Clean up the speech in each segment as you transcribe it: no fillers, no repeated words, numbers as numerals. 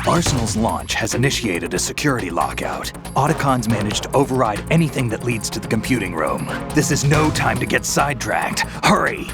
Arsenal's launch has initiated a security lockout. Otacons managed to override anything that leads to the computing room. This is no time to get sidetracked. Hurry!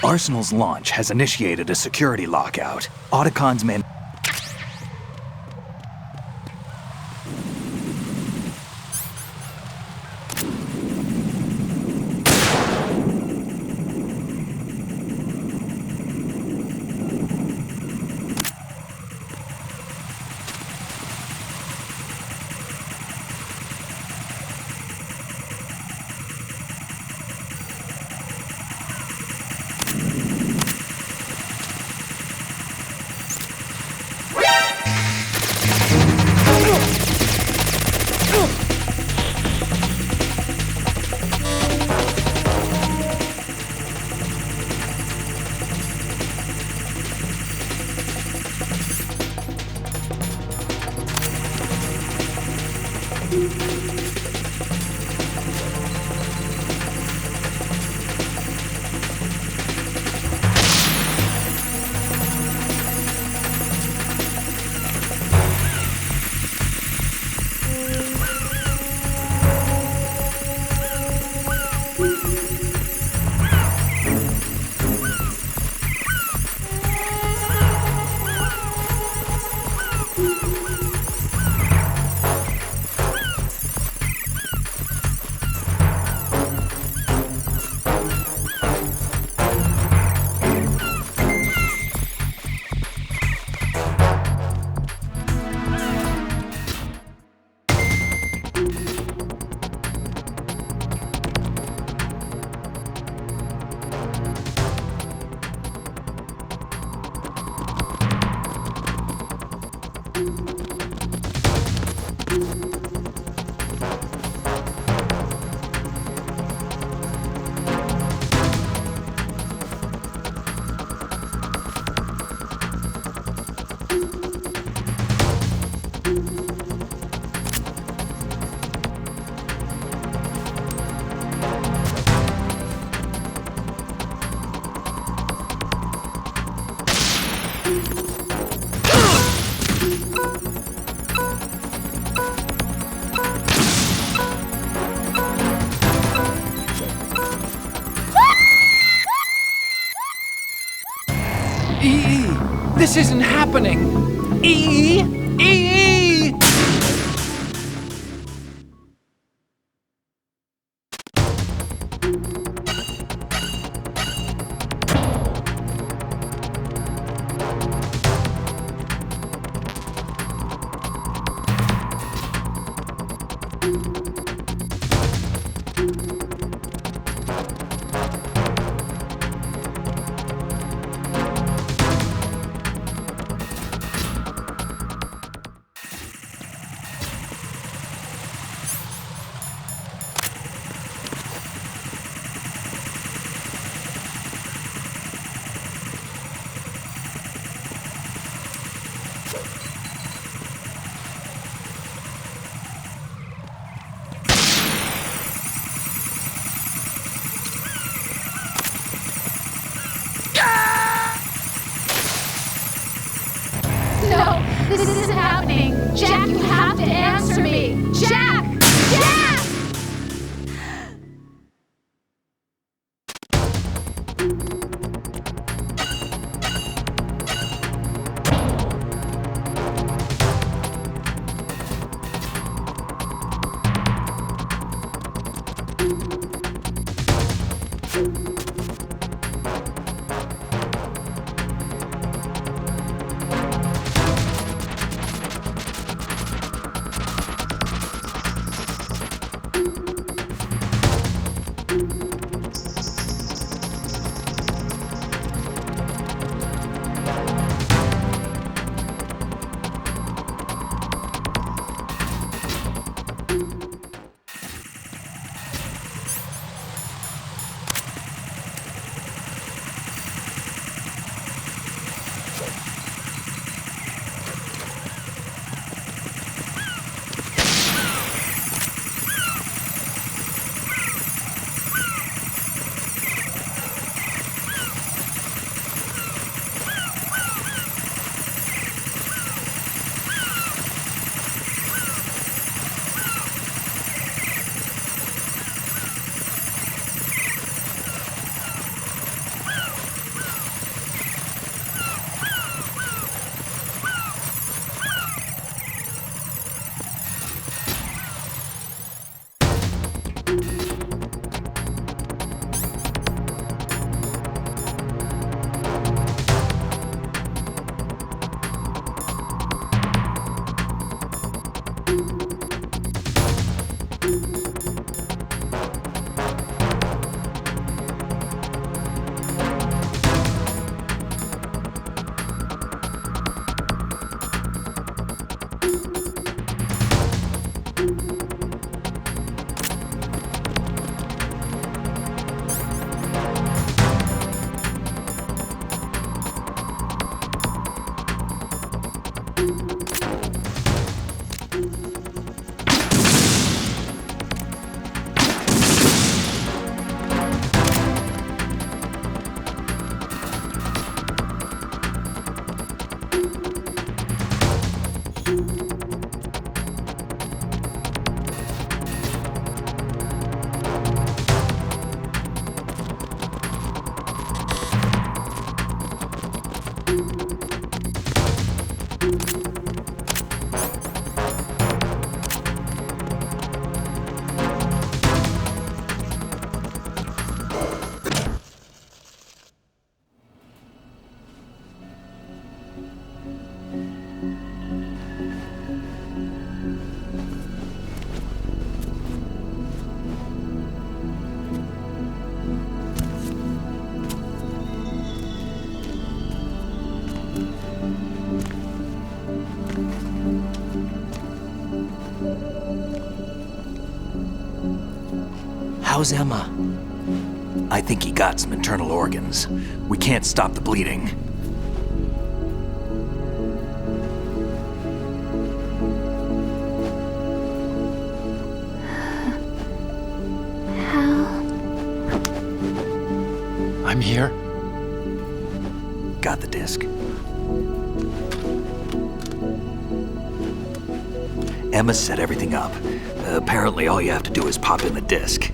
Arsenal's launch has initiated a security lockout. Otacons man... This isn't happening! E! No, this isn't happening. Jack, you have to answer me. Jack! Jack! How's Emma? I think he got some internal organs. We can't stop the bleeding. I'm here. Got the disc. Emma set everything up. Apparently all you have to do is pop in the disk.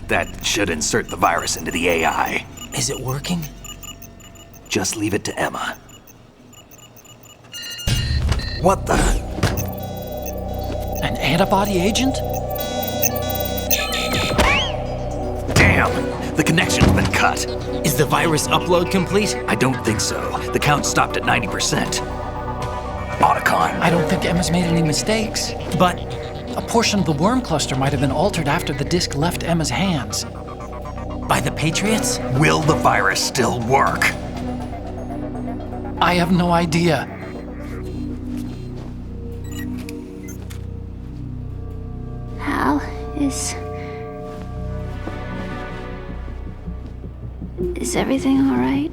That should insert the virus into the AI. Is it working? Just leave it to Emma. What the? An antibody agent? Damn! The connection's been cut. Is the virus upload complete? I don't think so. The count stopped at 90%. Otacon. I don't think Emma's made any mistakes. But A portion of the worm cluster might have been altered after the disk left Emma's hands. by the Patriots? Will the virus still work? I have no idea. Hal, is everything all right?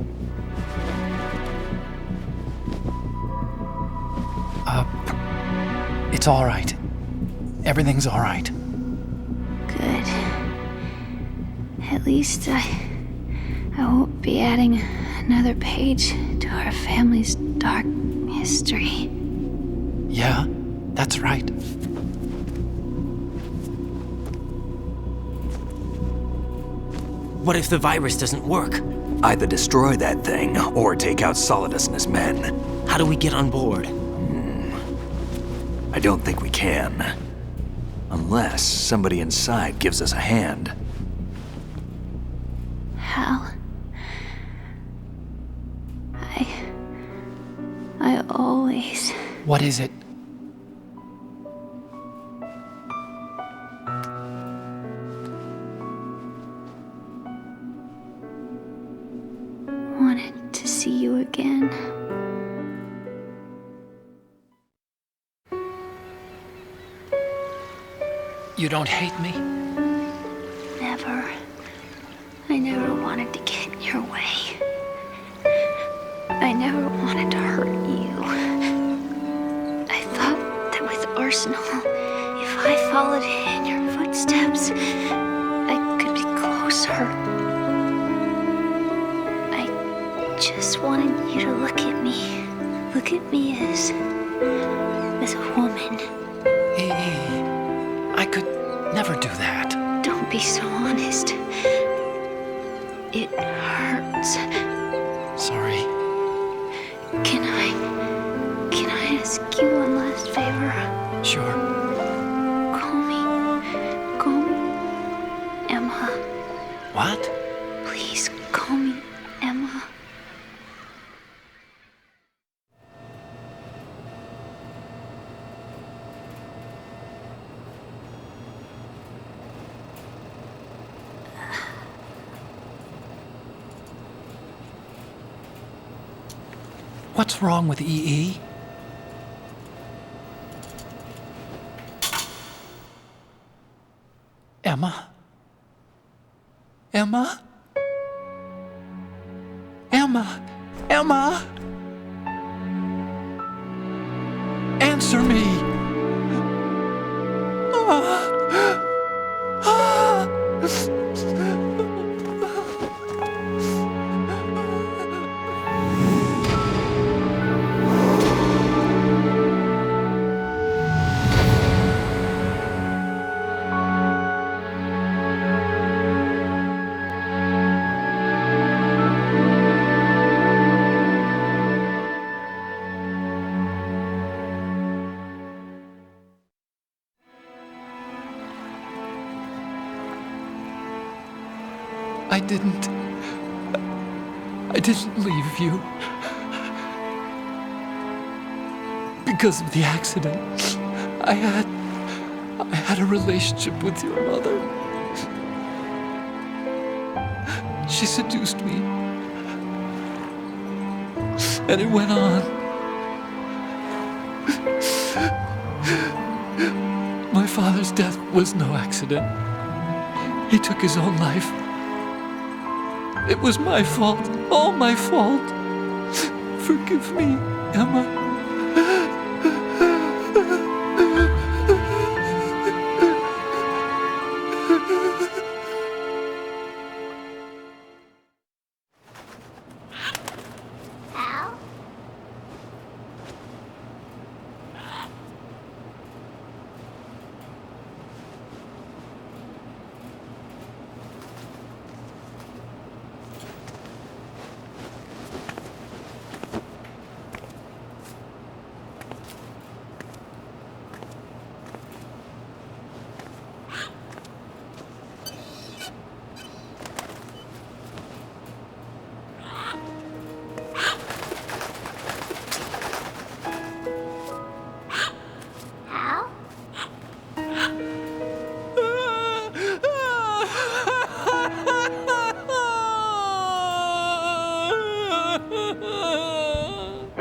It's all right. Everything's all right. Good. At least I won't be adding another page to our family's dark history. Yeah, that's right. What if the virus doesn't work? Either destroy that thing or take out Solidus and his men. How do we get on board? I don't think we can. Unless somebody inside gives us a hand. Hal, I always... What is it? wanted to see you again. You don't hate me? Never. I never wanted to get in your way. I never wanted to hurt you. I thought that with Arsenal, if I followed in your footsteps, I could be closer. I just wanted you to look at me. Look at me as a woman. I could never do that. Don't be so honest. It hurts. Sorry. Can I ask you one last favor? Sure. Call me Emma. What? Please call me Emma. What's wrong with EE? Emma? Emma? Emma? Emma? Answer me! I didn't leave you. Because of the accident, I had a relationship with your mother. She seduced me. And it went on. My father's death was no accident. He took his own life. It was my fault, all my fault. Forgive me, Emma.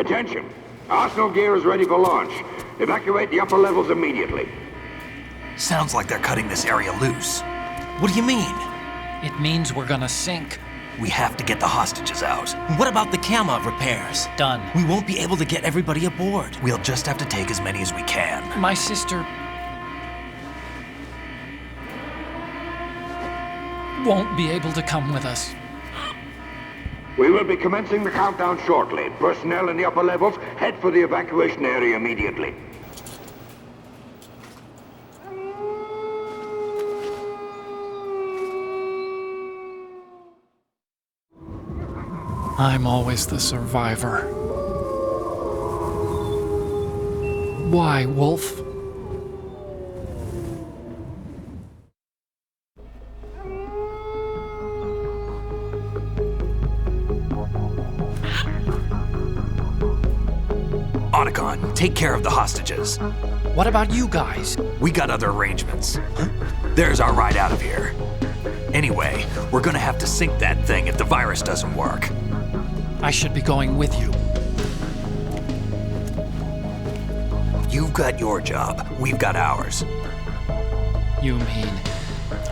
Attention! Arsenal gear is ready for launch. Evacuate the upper levels immediately. Sounds like they're cutting this area loose. What do you mean? It means we're gonna sink. We have to get the hostages out. What about the cam repairs? Done. We won't be able to get everybody aboard. We'll just have to take as many as we can. My sister won't be able to come with us. We will be commencing the countdown shortly. Personnel in the upper levels, head for the evacuation area immediately. I'm always the survivor. Why, Wolf? Otacon, take care of the hostages. What about you guys? We got other arrangements. There's our ride out of here. Anyway, we're gonna have to sink that thing if the virus doesn't work. I should be going with you. You've got your job, we've got ours. You mean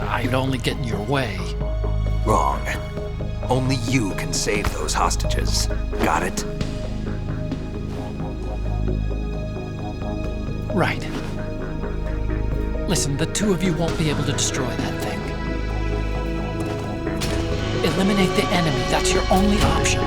I'd only get in your way? Wrong. Only you can save those hostages. Got it? Right. Listen, the two of you won't be able to destroy that thing. Eliminate the enemy. That's your only option.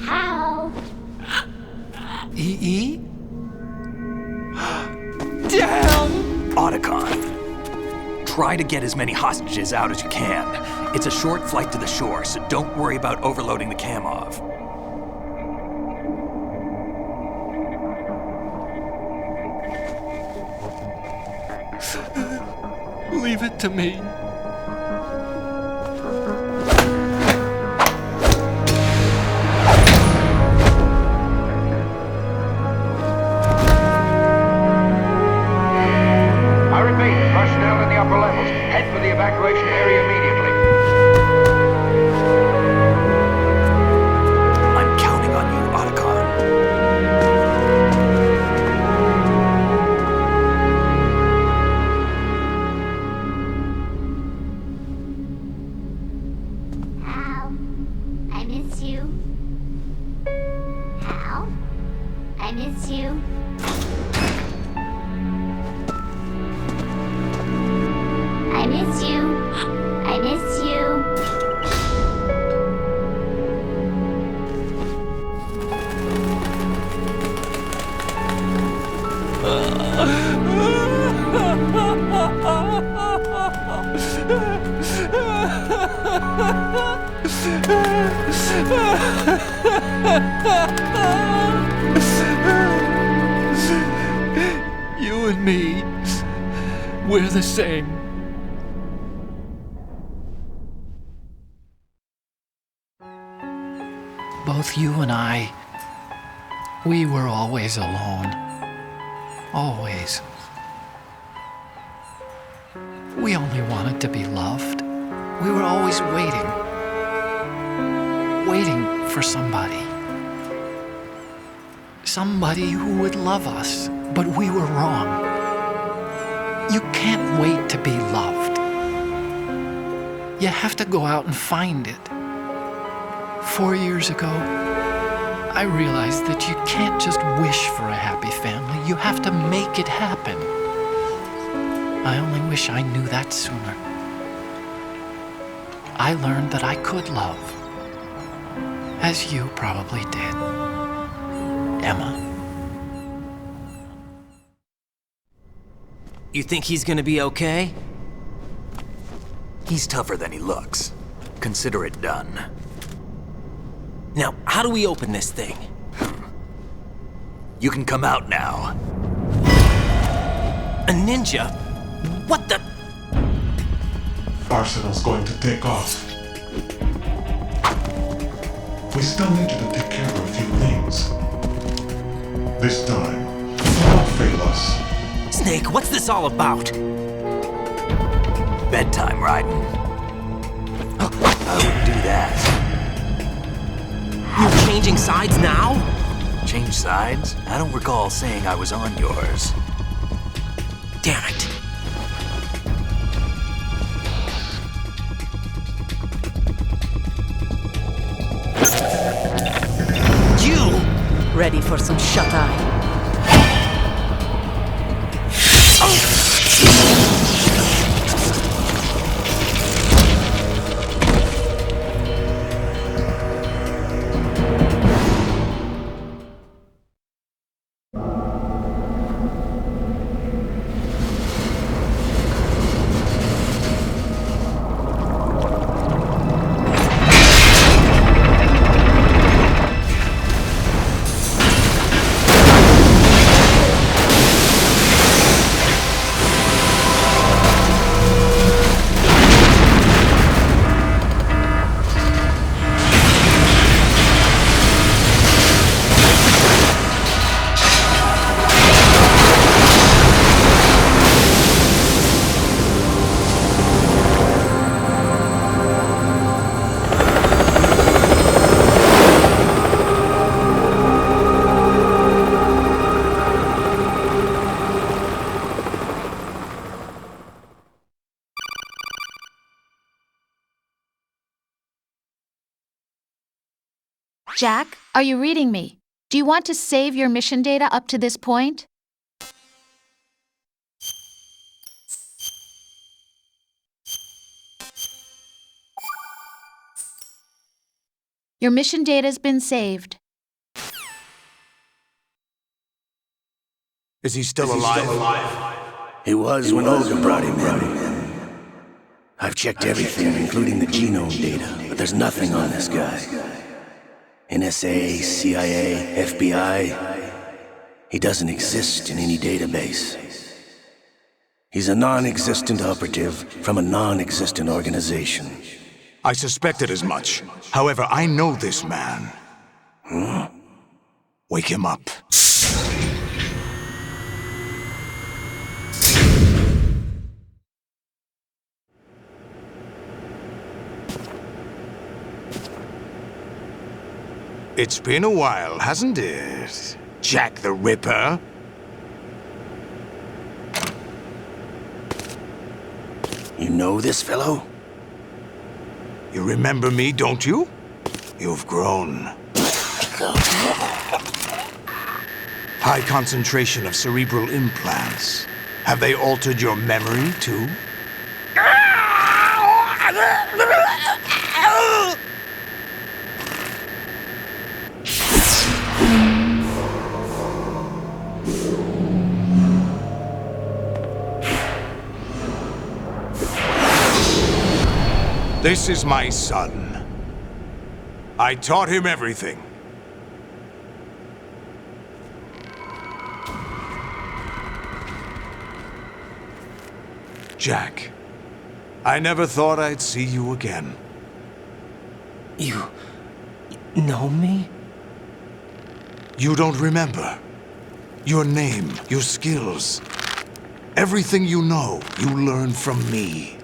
How? EE? Damn! Otacon, try to get as many hostages out as you can. It's a short flight to the shore, so don't worry about overloading the Kamov. Leave it to me. I repeat, personnel in the upper levels, head for the evacuation area immediately. I'm counting on you, Otacon. Hal, I miss you. Hal, I miss you. I miss you. I miss you. You and me, we're the same. Both you and I, we were always alone. Always. We only wanted to be loved. We were always waiting. Waiting for somebody. Somebody who would love us, but we were wrong. You can't wait to be loved. You have to go out and find it. 4 years ago, I realized that you can't just wish for a happy family. You have to make it happen. I only wish I knew that sooner. I learned that I could love, as you probably did, Emma. You think he's gonna be okay? He's tougher than he looks. Consider it done. Now, how do we open this thing? You can come out now. A ninja? What the? Arsenal's going to take off. We still need you to take care of a few things. This time, don't fail us. Snake, what's this all about? Bedtime, Raiden. I wouldn't do that. You're changing sides now? Change sides? I don't recall saying I was on yours. Damn it. Ready for some shut-eye. Jack, are you reading me? Do you want to save your mission data up to this point? Your mission data's been saved. Is he still alive? He was when Olga brought him in. I've checked everything, including the genome data, but there's nothing on this guy. NSA, CIA, FBI. He doesn't exist in any database. He's a non-existent operative from a non-existent organization. I suspected as much. However, I know this man. Wake him up. It's been a while, hasn't it? Jack the Ripper? You know this fellow? You remember me, don't you? You've grown. High concentration of cerebral implants. Have they altered your memory, too? This is my son. I taught him everything. Jack, I never thought I'd see you again. You know me? You don't remember. Your name, your skills. Everything you know, you learned from me.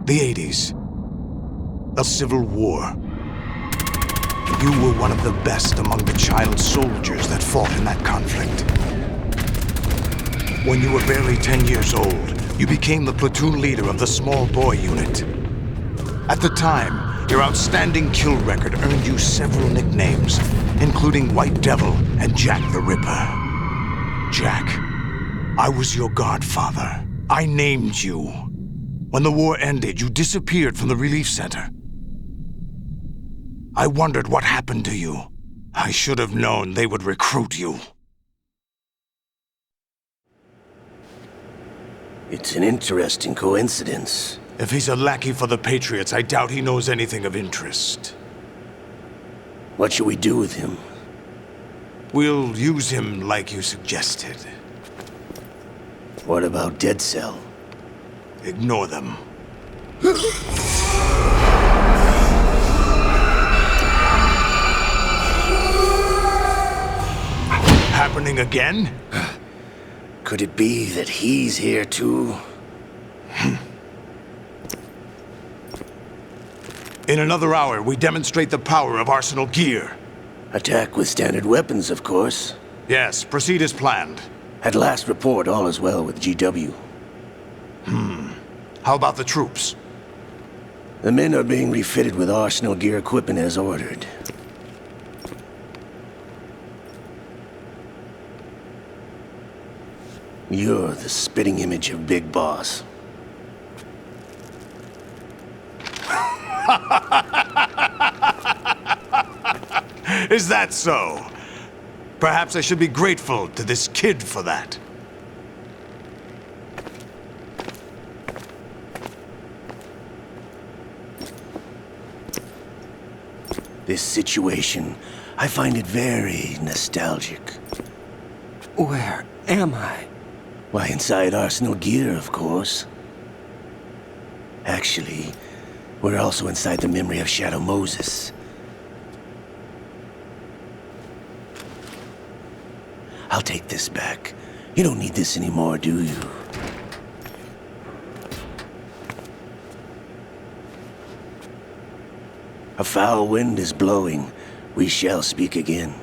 The 80s. A civil war. You were one of the best among the child soldiers that fought in that conflict. When you were barely 10 years old, you became the platoon leader of the small boy unit. At the time, your outstanding kill record earned you several nicknames, including White Devil and Jack the Ripper. Jack, I was your godfather. I named you. When the war ended, you disappeared from the relief center. I wondered what happened to you. I should have known they would recruit you. It's an interesting coincidence. If he's a lackey for the Patriots, I doubt he knows anything of interest. What should we do with him? We'll use him like you suggested. What about Dead Cell? Ignore them. Happening again? Could it be that he's here too? In another hour, we demonstrate the power of Arsenal gear. Attack with standard weapons, of course. Yes, proceed as planned. At last report, all is well with GW. How about the troops? The men are being refitted with Arsenal gear equipment as ordered. You're the spitting image of Big Boss. Is that so? Perhaps I should be grateful to this kid for that. This situation, I find it very nostalgic. Where am I? Why, inside Arsenal gear, of course. Actually, we're also inside the memory of Shadow Moses. I'll take this back. You don't need this anymore, do you? A foul wind is blowing. We shall speak again.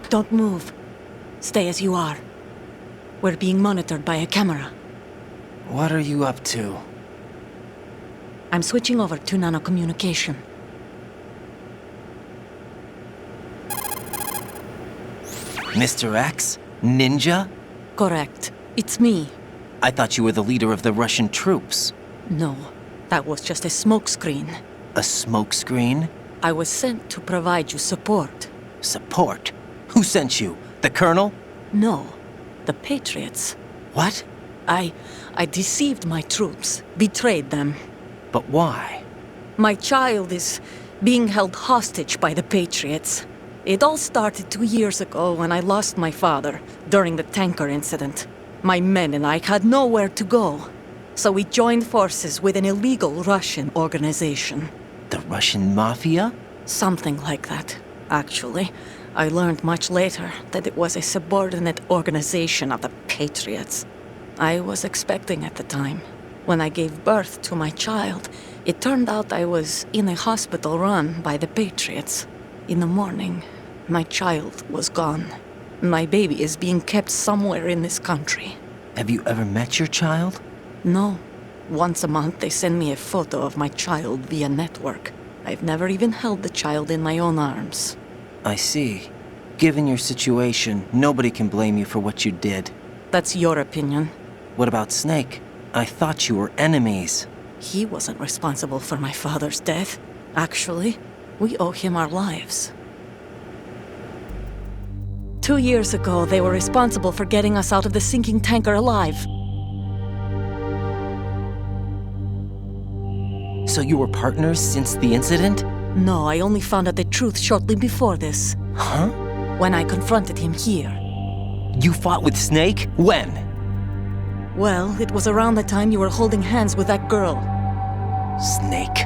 Don't move. Stay as you are. We're being monitored by a camera. What are you up to? I'm switching over to nanocommunication. Mr. X? Ninja? Correct. It's me. I thought you were the leader of the Russian troops. No, that was just a smokescreen. A smokescreen? I was sent to provide you support. Support? Who sent you? The Colonel? No, the Patriots. What? I deceived my troops, betrayed them. But why? My child is being held hostage by the Patriots. It all started 2 years ago when I lost my father during the tanker incident. My men and I had nowhere to go, so we joined forces with an illegal Russian organization. The Russian Mafia? Something like that, actually. I learned much later that it was a subordinate organization of the Patriots. I was expecting at the time. When I gave birth to my child, it turned out I was in a hospital run by the Patriots. In the morning, my child was gone. My baby is being kept somewhere in this country. Have you ever met your child? No. Once a month, they send me a photo of my child via network. I've never even held the child in my own arms. I see. Given your situation, nobody can blame you for what you did. That's your opinion. What about Snake? I thought you were enemies. He wasn't responsible for my father's death. Actually, we owe him our lives. 2 years ago, they were responsible for getting us out of the sinking tanker alive. So you were partners since the incident? No, I only found out the truth shortly before this. Huh? When I confronted him here. You fought with Snake? When? Well, it was around the time you were holding hands with that girl. Snake.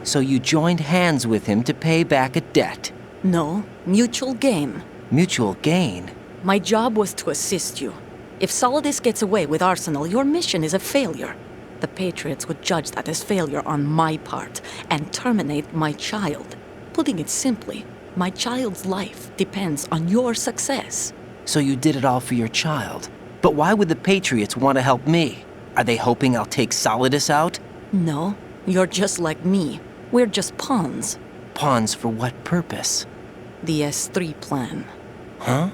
So you joined hands with him to pay back a debt? No, mutual gain. Mutual gain? My job was to assist you. If Solidus gets away with Arsenal, your mission is a failure. The Patriots would judge that as failure on my part and terminate my child. Putting it simply, my child's life depends on your success. So you did it all for your child. But why would the Patriots want to help me? Are they hoping I'll take Solidus out? No, you're just like me. We're just pawns. Pawns for what purpose? The S3 plan. Huh?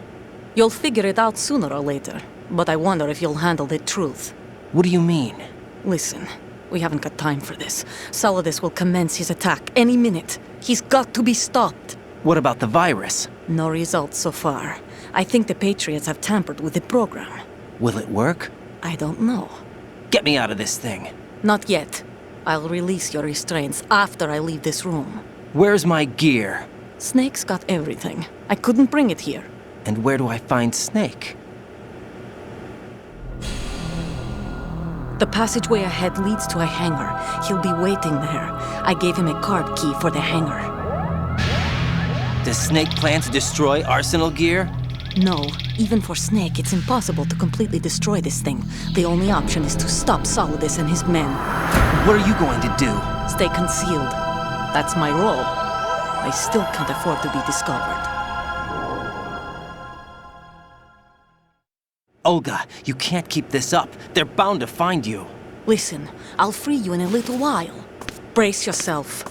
You'll figure it out sooner or later, but I wonder if you'll handle the truth. What do you mean? Listen, we haven't got time for this. Solidus will commence his attack any minute. He's got to be stopped. What about the virus? No results so far. I think the Patriots have tampered with the program. Will it work? I don't know. Get me out of this thing. Not yet. I'll release your restraints after I leave this room. Where's my gear? Snake's got everything. I couldn't bring it here. And where do I find Snake? The passageway ahead leads to a hangar. He'll be waiting there. I gave him a card key for the hangar. Does Snake plan to destroy Arsenal gear? No, even for Snake, it's impossible to completely destroy this thing. The only option is to stop Solidus and his men. What are you going to do? Stay concealed. That's my role. I still can't afford to be discovered. Olga, you can't keep this up. They're bound to find you. Listen, I'll free you in a little while. Brace yourself.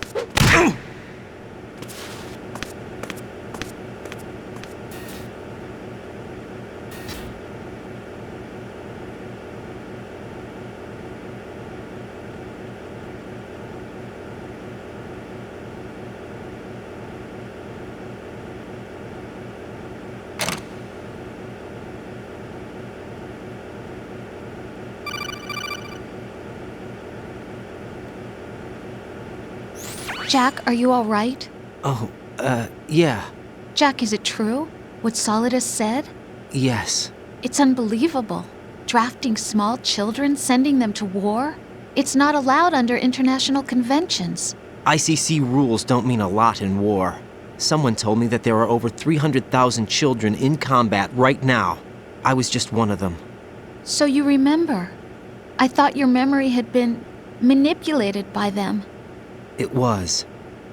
Jack, are you all right? Oh, yeah. Jack, is it true? What Solidus said? Yes. It's unbelievable. Drafting small children, sending them to war? It's not allowed under international conventions. ICC rules don't mean a lot in war. Someone told me that there are over 300,000 children in combat right now. I was just one of them. So you remember. I thought your memory had been manipulated by them. It was,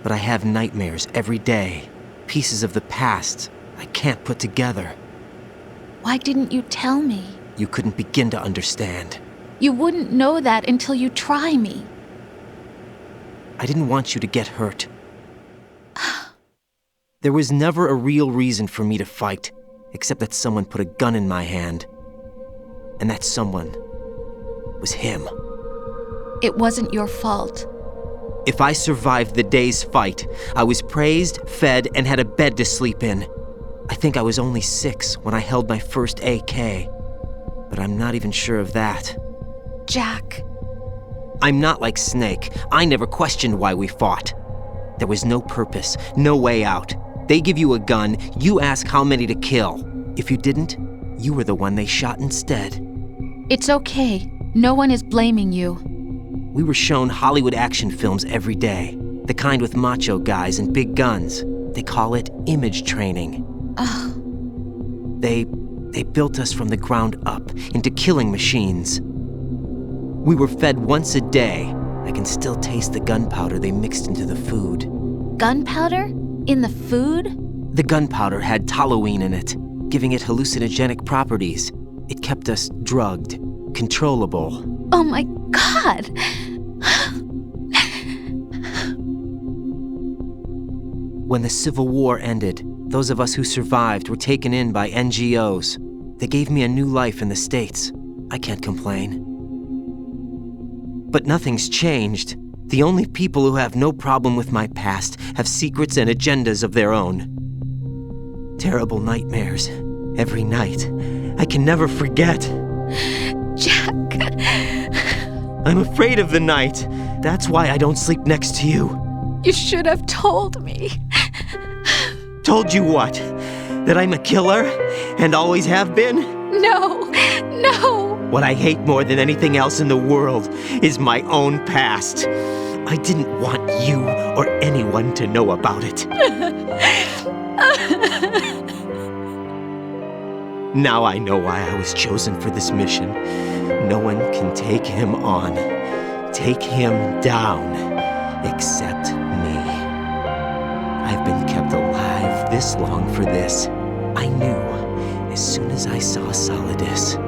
but I have nightmares every day. Pieces of the past I can't put together. Why didn't you tell me? You couldn't begin to understand. You wouldn't know that until you try me. I didn't want you to get hurt. There was never a real reason for me to fight, except that someone put a gun in my hand. And that someone was him. It wasn't your fault. If I survived the day's fight, I was praised, fed, and had a bed to sleep in. I think I was only 6 when I held my first AK. But I'm not even sure of that. Jack. I'm not like Snake. I never questioned why we fought. There was no purpose, no way out. They give you a gun, you ask how many to kill. If you didn't, you were the one they shot instead. It's okay. No one is blaming you. We were shown Hollywood action films every day. The kind with macho guys and big guns. They call it image training. Ugh. They built us from the ground up into killing machines. We were fed once a day. I can still taste the gunpowder they mixed into the food. Gunpowder? In the food? The gunpowder had toluene in it, giving it hallucinogenic properties. It kept us drugged, controllable. Oh my God! When the Civil War ended, those of us who survived were taken in by NGOs. They gave me a new life in the States. I can't complain. But nothing's changed. The only people who have no problem with my past have secrets and agendas of their own. Terrible nightmares. Every night. I can never forget. Jack. I'm afraid of the night. That's why I don't sleep next to you. You should have told me. Told you what? That I'm a killer? And always have been? No. What I hate more than anything else in the world is my own past. I didn't want you or anyone to know about it. Now I know why I was chosen for this mission. No one can take him on, take him down, except me. I've been kept alive this long for this. I knew as soon as I saw Solidus.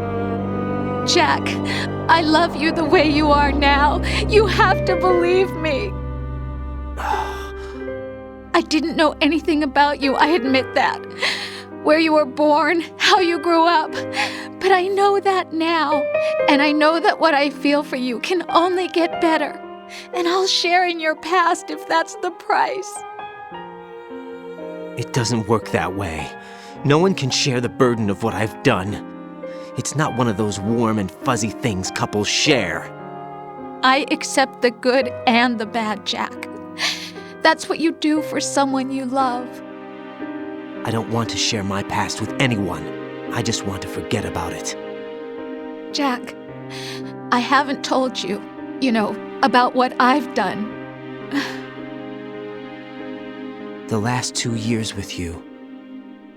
Jack, I love you the way you are now. You have to believe me. I didn't know anything about you, I admit that. Where you were born, how you grew up. But I know that now. And I know that what I feel for you can only get better. And I'll share in your past if that's the price. It doesn't work that way. No one can share the burden of what I've done. It's not one of those warm and fuzzy things couples share. I accept the good and the bad, Jack. That's what you do for someone you love. I don't want to share my past with anyone. I just want to forget about it. Jack, I haven't told you, about what I've done. The last 2 years with you,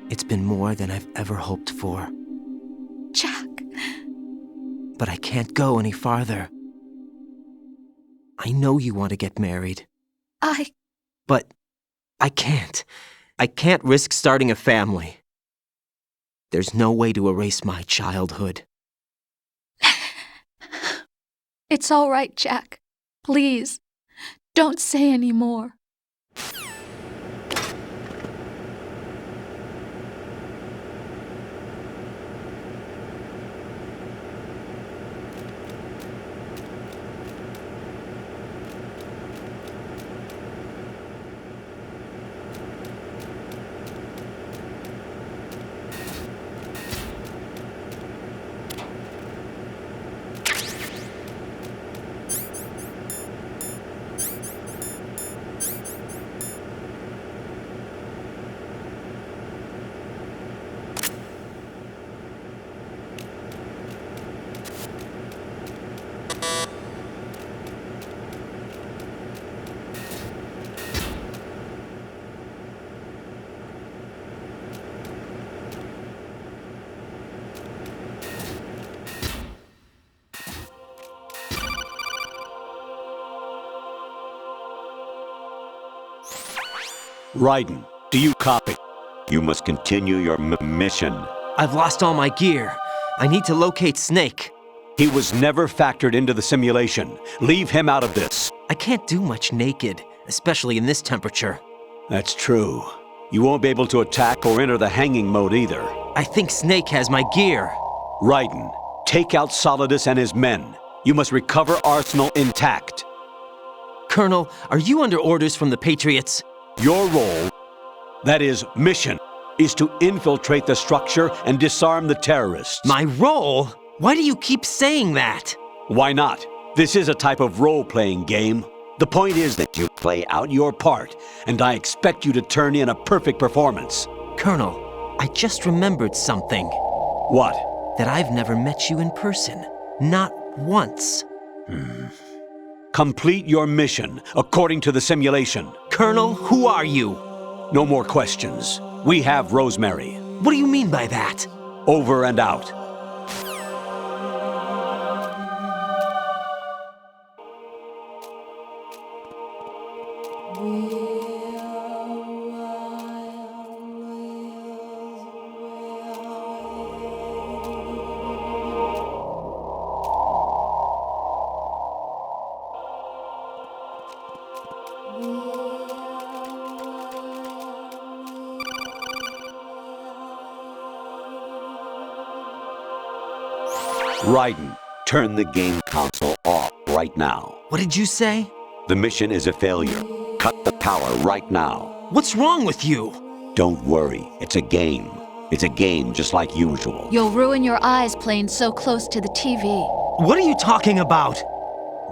it's been more than I've ever hoped for. Jack. But I can't go any farther. I know you want to get married. But I can't. I can't risk starting a family. There's no way to erase my childhood. It's all right, Jack. Please, don't say any more. Raiden, do you copy? You must continue your mission. I've lost all my gear. I need to locate Snake. He was never factored into the simulation. Leave him out of this. I can't do much naked, especially in this temperature. That's true. You won't be able to attack or enter the hanging mode either. I think Snake has my gear. Raiden, take out Solidus and his men. You must recover Arsenal intact. Colonel, are you under orders from the Patriots? Your role, that is, mission, is to infiltrate the structure and disarm the terrorists. My role? Why do you keep saying that? Why not? This is a type of role-playing game. The point is that you play out your part, and I expect you to turn in a perfect performance. Colonel, I just remembered something. What? That I've never met you in person. Not once. Complete your mission, according to the simulation. Colonel, who are you? No more questions. We have Rosemary. What do you mean by that? Over and out. Raiden, turn the game console off right now. What did you say? The mission is a failure. Cut the power right now. What's wrong with you? Don't worry, it's a game. It's a game just like usual. You'll ruin your eyes playing so close to the TV. What are you talking about?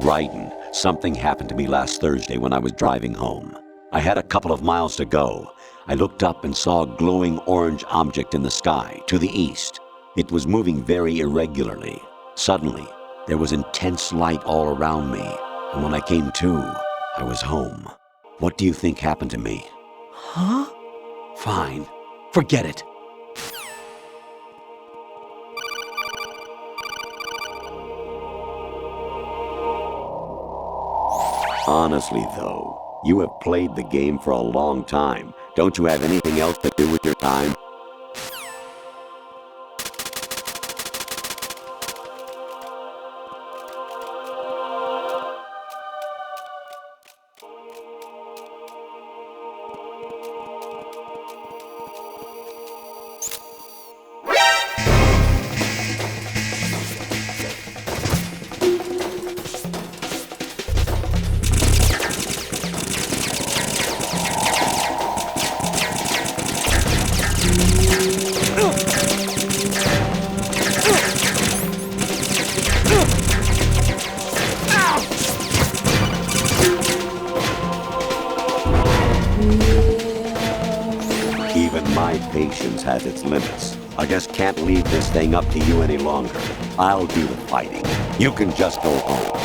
Raiden, something happened to me last Thursday when I was driving home. I had a couple of miles to go. I looked up and saw a glowing orange object in the sky to the east. It was moving very irregularly. Suddenly, there was intense light all around me, and when I came to, I was home. What do you think happened to me? Huh? Fine. Forget it. Honestly, though, you have played the game for a long time. Don't you have anything else to do with your time? patience has its limits. I just can't leave this thing up to you any longer. I'll do the fighting. You can just go home.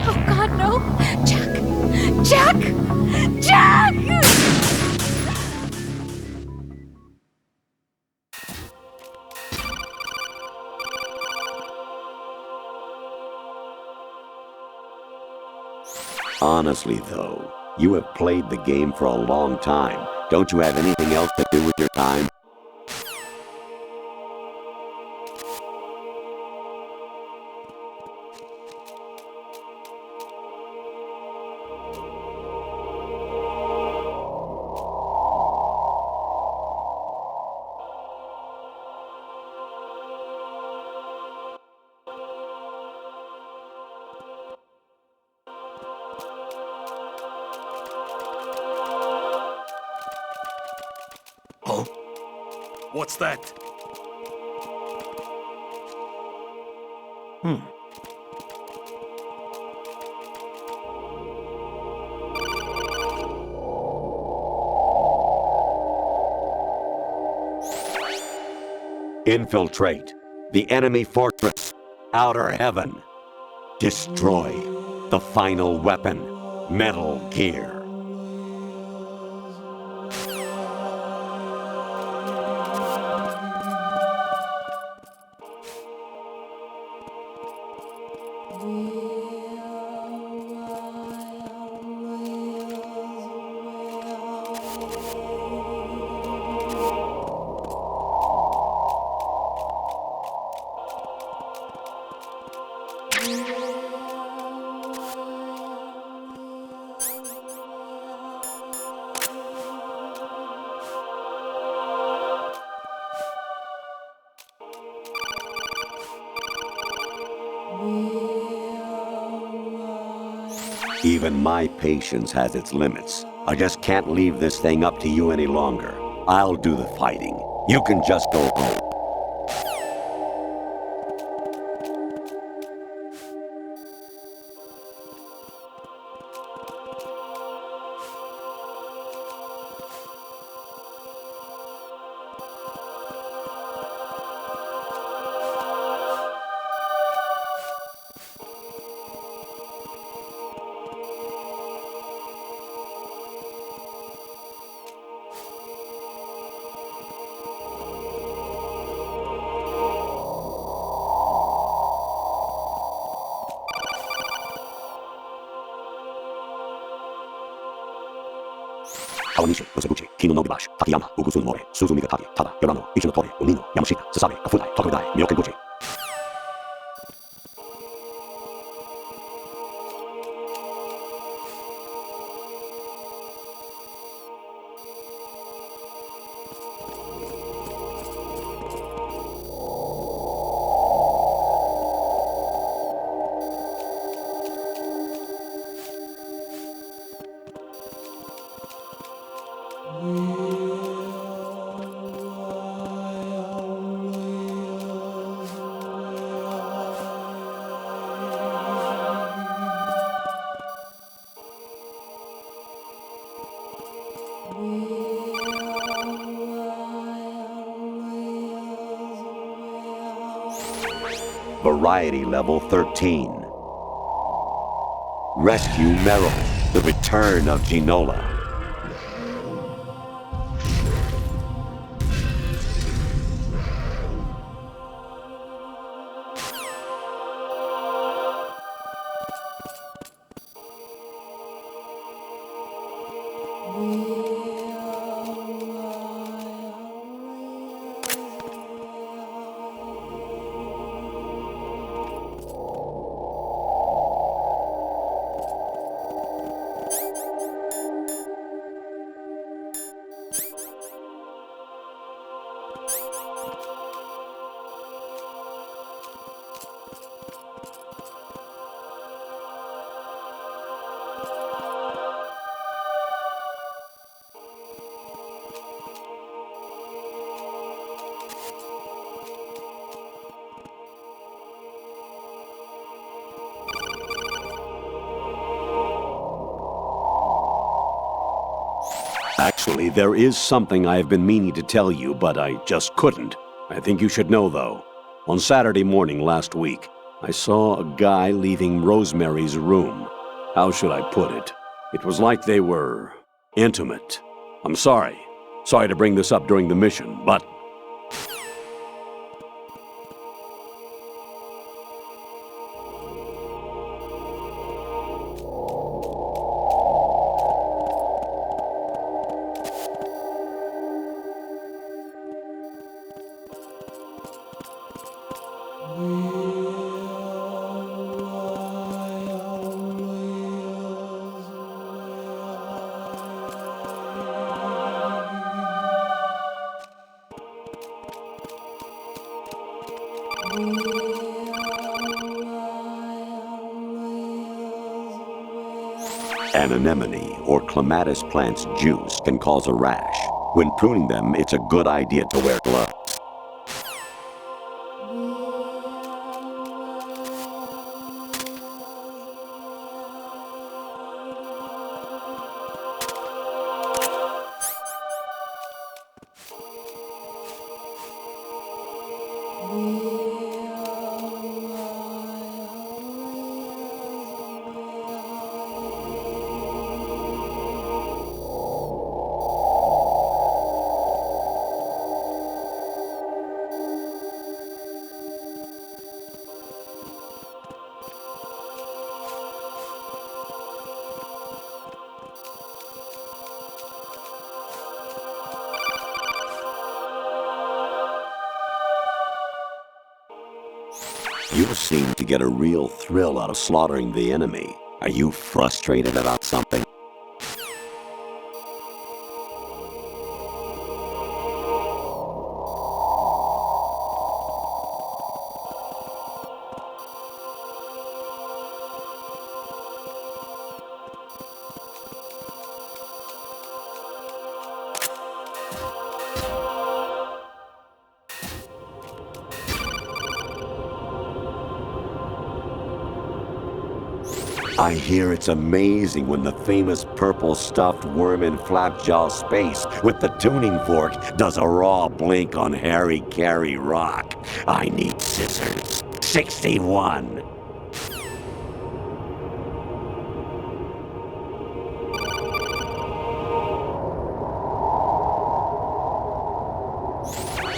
Oh God, no! Jack! Jack! Jack! Honestly, though, you have played the game for a long time. Don't you have anything else to do with your time? Huh? What's that? Infiltrate the enemy fortress, Outer Heaven. Destroy the final weapon, Metal Gear. Even my patience has its limits. I just can't leave this thing up to you any longer. I'll do the fighting. You can just go home. Kawanishi, Noseguchi, Kino no Gibashi, Takayama, Ugusun More, Suzumiga Taki, Tada, Yorano, Ichinotori, Umino, Yamashita, Sasabe, Kafudai, Tokudai, Myokenguchi. Variety level 13. Rescue Meryl, the return of Ginola. Actually, there is something I have been meaning to tell you, but I just couldn't. I think you should know, though. On Saturday morning last week, I saw a guy leaving Rosemary's room. How should I put it? It was like they were intimate. I'm sorry. Sorry to bring this up during the mission, but... An anemone or clematis plant's juice can cause a rash. When pruning them, it's a good idea to wear gloves. You seem to get a real thrill out of slaughtering the enemy. Are you frustrated about something? I hear it's amazing when the famous purple stuffed worm in Flapjaw Space with the tuning fork does a raw blink on Harry Carey Rock. I need scissors. 61.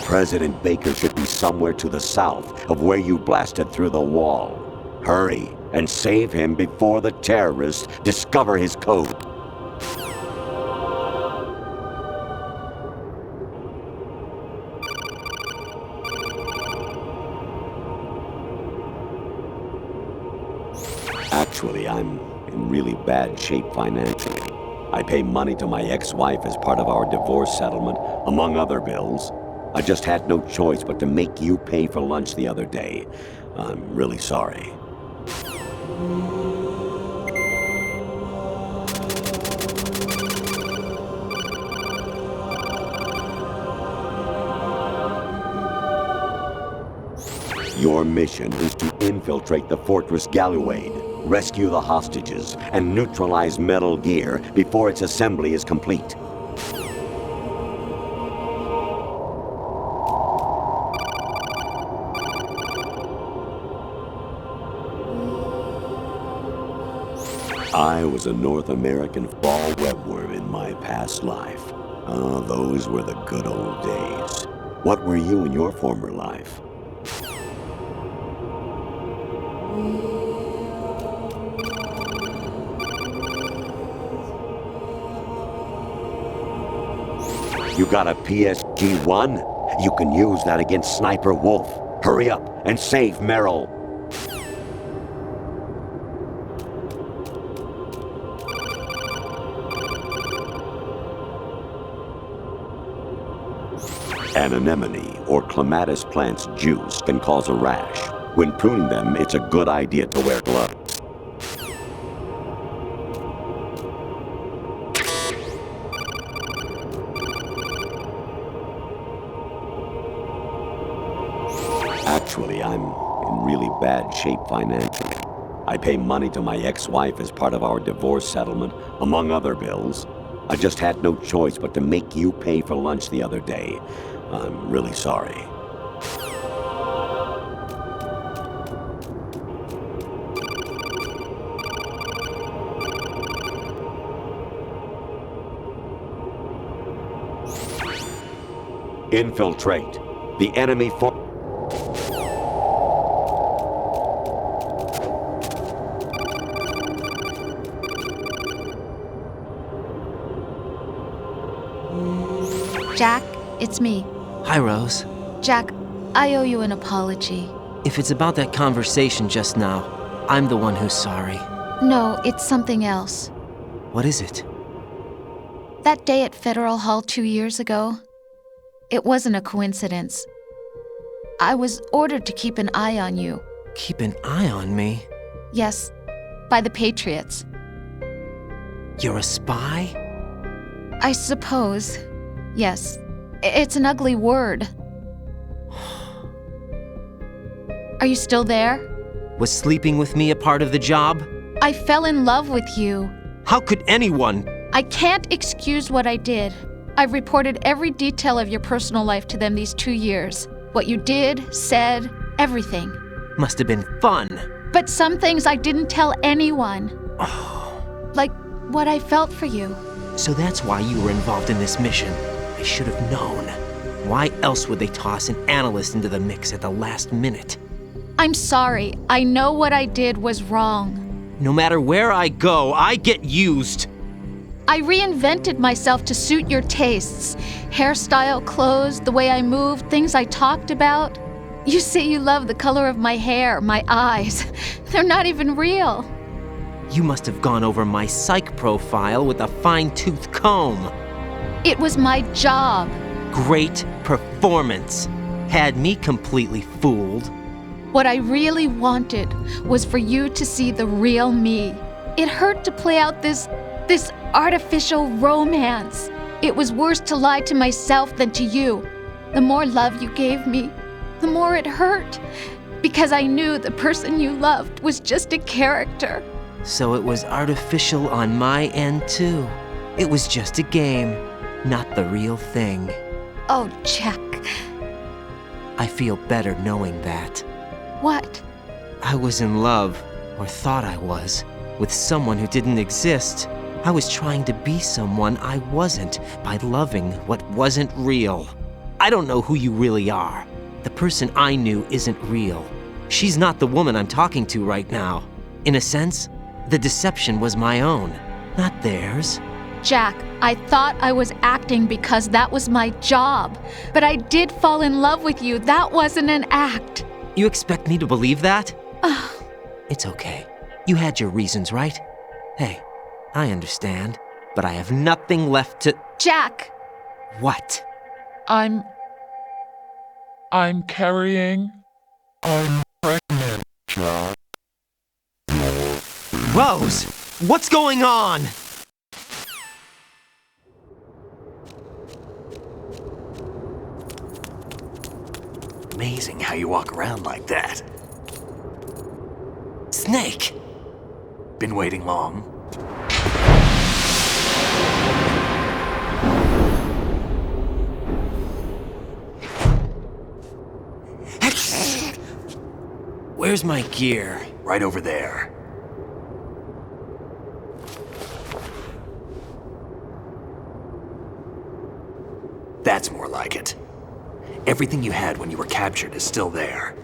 President Baker should be somewhere to the south of where you blasted through the wall. Hurry and save him before the terrorists discover his code. Actually, I'm in really bad shape financially. I pay money to my ex-wife as part of our divorce settlement, among other bills. I just had no choice but to make you pay for lunch the other day. I'm really sorry. Your mission is to infiltrate the Fortress Galluade, rescue the hostages, and neutralize Metal Gear before its assembly is complete. I was a North American fall webworm in my past life. Oh, those were the good old days. What were you in your former life? You got a PSG-1? You can use that against Sniper Wolf. Hurry up and save Merrill. An anemone or clematis plant's juice can cause a rash. When pruning them, it's a good idea to wear gloves. Actually, I'm in really bad shape financially. I pay money to my ex-wife as part of our divorce settlement, among other bills. I just had no choice but to make you pay for lunch the other day. I'm really sorry. Infiltrate. The enemy for... Jack, it's me. Hi, Rose. Jack, I owe you an apology. If it's about that conversation just now, I'm the one who's sorry. No, it's something else. What is it? That day at Federal Hall 2 years ago, it wasn't a coincidence. I was ordered to keep an eye on you. Keep an eye on me? Yes, by the Patriots. You're a spy? I suppose. Yes. It's an ugly word. Are you still there? Was sleeping with me a part of the job? I fell in love with you. How could anyone? I can't excuse what I did. I've reported every detail of your personal life to them these 2 years. What you did, said, everything. Must have been fun. But some things I didn't tell anyone. Like what I felt for you. So that's why you were involved in this mission. I should have known. Why else would they toss an analyst into the mix at the last minute? I'm sorry. I know what I did was wrong. No matter where I go, I get used. I reinvented myself to suit your tastes. Hairstyle, clothes, the way I moved, things I talked about. You say you love the color of my hair, my eyes. They're not even real. You must have gone over my psych profile with a fine-tooth comb. It was my job. Great performance. Had me completely fooled. What I really wanted was for you to see the real me. It hurt to play out this artificial romance. It was worse to lie to myself than to you. The more love you gave me, the more it hurt. Because I knew the person you loved was just a character. So it was artificial on my end too. It was just a game, not the real thing. Oh, Jack. I feel better knowing that. What? I was in love, or thought I was, with someone who didn't exist. I was trying to be someone I wasn't by loving what wasn't real. I don't know who you really are. The person I knew isn't real. She's not the woman I'm talking to right now. In a sense, the deception was my own, not theirs. Jack, I thought I was acting because that was my job. But I did fall in love with you. That wasn't an act. You expect me to believe that? It's okay. You had your reasons, right? Hey, I understand, but I have nothing left to... Jack! What? I'm carrying... I'm pregnant, Jack. Rose! What's going on? Amazing how you walk around like that. Snake! Been waiting long? Where's my gear? Right over there. That's more like it. Everything you had when you were captured is still there.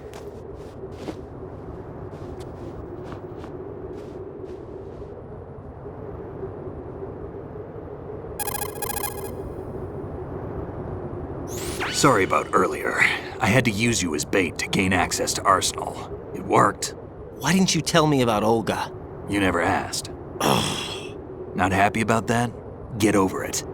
Sorry about earlier. I had to use you as bait to gain access to Arsenal. It worked. Why didn't you tell me about Olga? You never asked. Not happy about that? Get over it.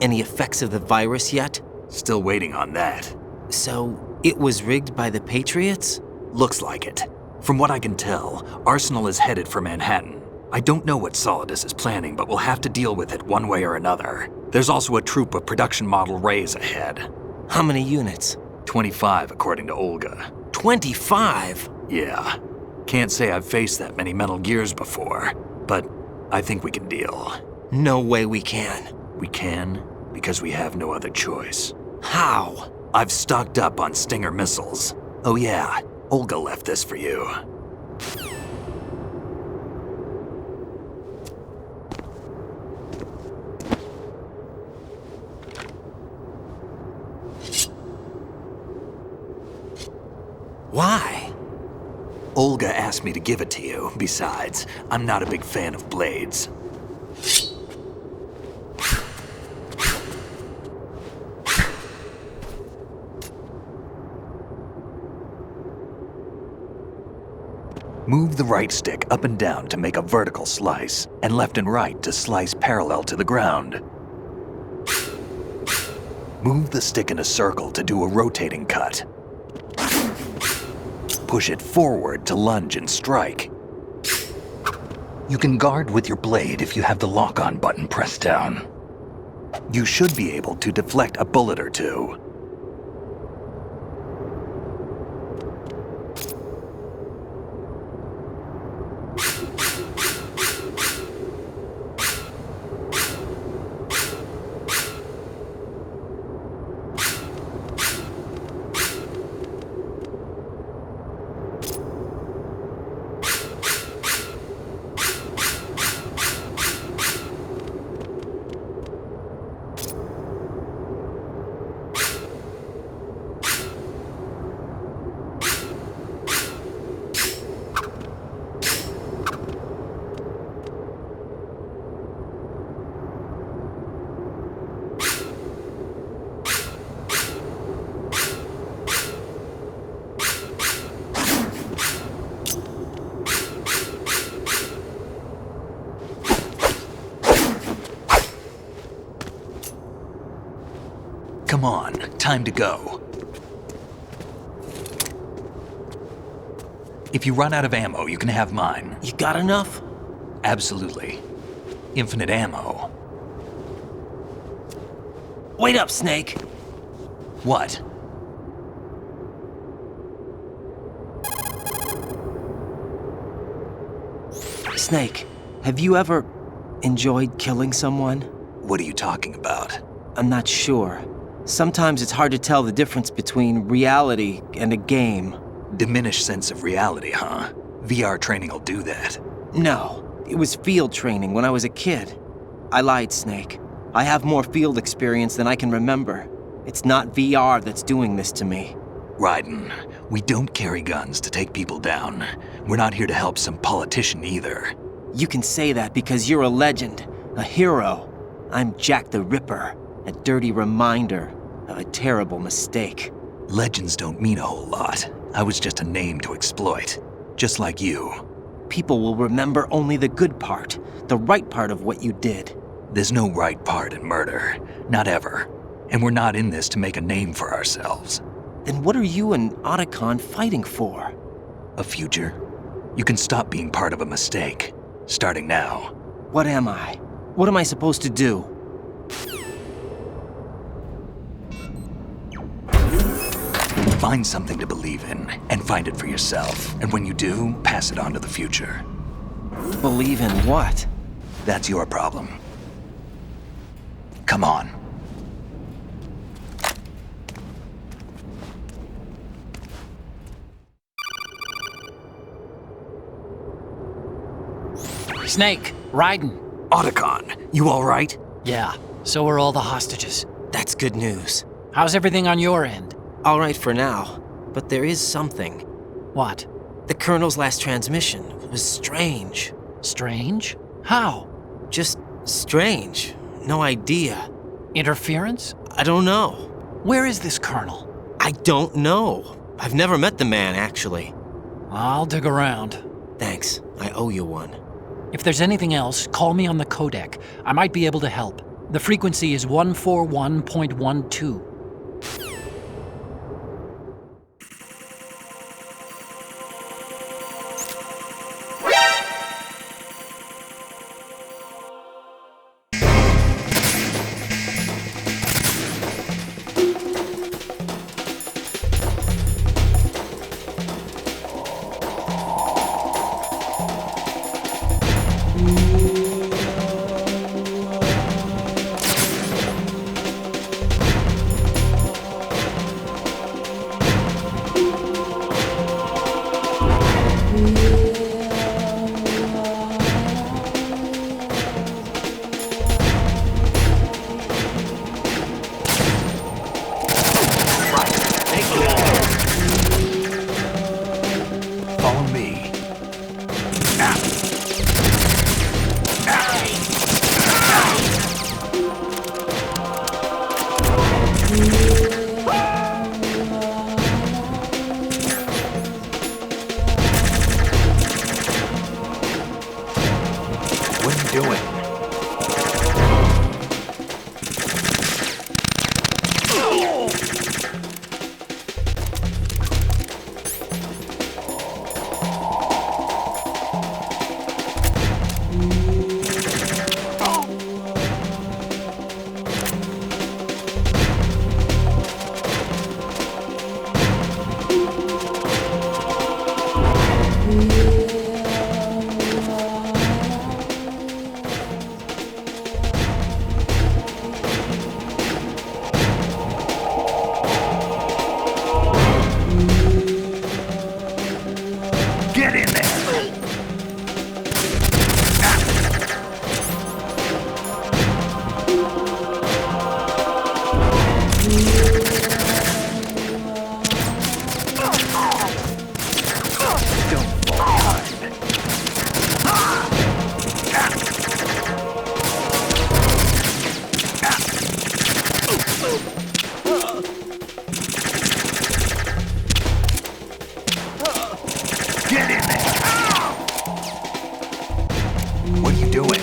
Any effects of the virus yet? Still waiting on that. So, it was rigged by the Patriots? Looks like it. From what I can tell, Arsenal is headed for Manhattan. I don't know what Solidus is planning, but we'll have to deal with it one way or another. There's also a troop of production model Rays ahead. How many units? 25, according to Olga. 25? Yeah. Can't say I've faced that many Metal Gears before, but I think we can deal. No way we can. We can because we have no other choice. How? I've stocked up on Stinger missiles. Oh yeah, Olga left this for you. Why? Olga asked me to give it to you. Besides, I'm not a big fan of blades. Move the right stick up and down to make a vertical slice, and left and right to slice parallel to the ground. Move the stick in a circle to do a rotating cut. Push it forward to lunge and strike. You can guard with your blade if you have the lock-on button pressed down. You should be able to deflect a bullet or two. Come on, time to go. If you run out of ammo, you can have mine. You got enough? Absolutely. Infinite ammo. Wait up, Snake. What? Snake, have you ever enjoyed killing someone? What are you talking about? I'm not sure. Sometimes it's hard to tell the difference between reality and a game. Diminished sense of reality, huh? VR training will do that. No, it was field training when I was a kid. I lied, Snake. I have more field experience than I can remember. It's not VR that's doing this to me. Raiden, we don't carry guns to take people down. We're not here to help some politician either. You can say that because you're a legend, a hero. I'm Jack the Ripper, a dirty reminder of a terrible mistake. Legends don't mean a whole lot. I was just a name to exploit, just like you. People will remember only the good part, the right part of what you did. There's no right part in murder, not ever. And we're not in this to make a name for ourselves. Then what are you and Otacon fighting for? A future? You can stop being part of a mistake, starting now. What am I? What am I supposed to do? Find something to believe in, and find it for yourself. And when you do, pass it on to the future. Believe in what? That's your problem. Come on. Snake, Raiden. Otacon, you all right? Yeah, so are all the hostages. That's good news. How's everything on your end? All right for now, but there is something. What? The Colonel's last transmission was strange. Strange? How? Just strange. No idea. Interference? I don't know. Where is this Colonel? I don't know. I've never met the man, actually. I'll dig around. Thanks. I owe you one. If there's anything else, call me on the codec. I might be able to help. The frequency is 141.12. doing? Get in there! Don't fall behind. Get in there! What are you doing?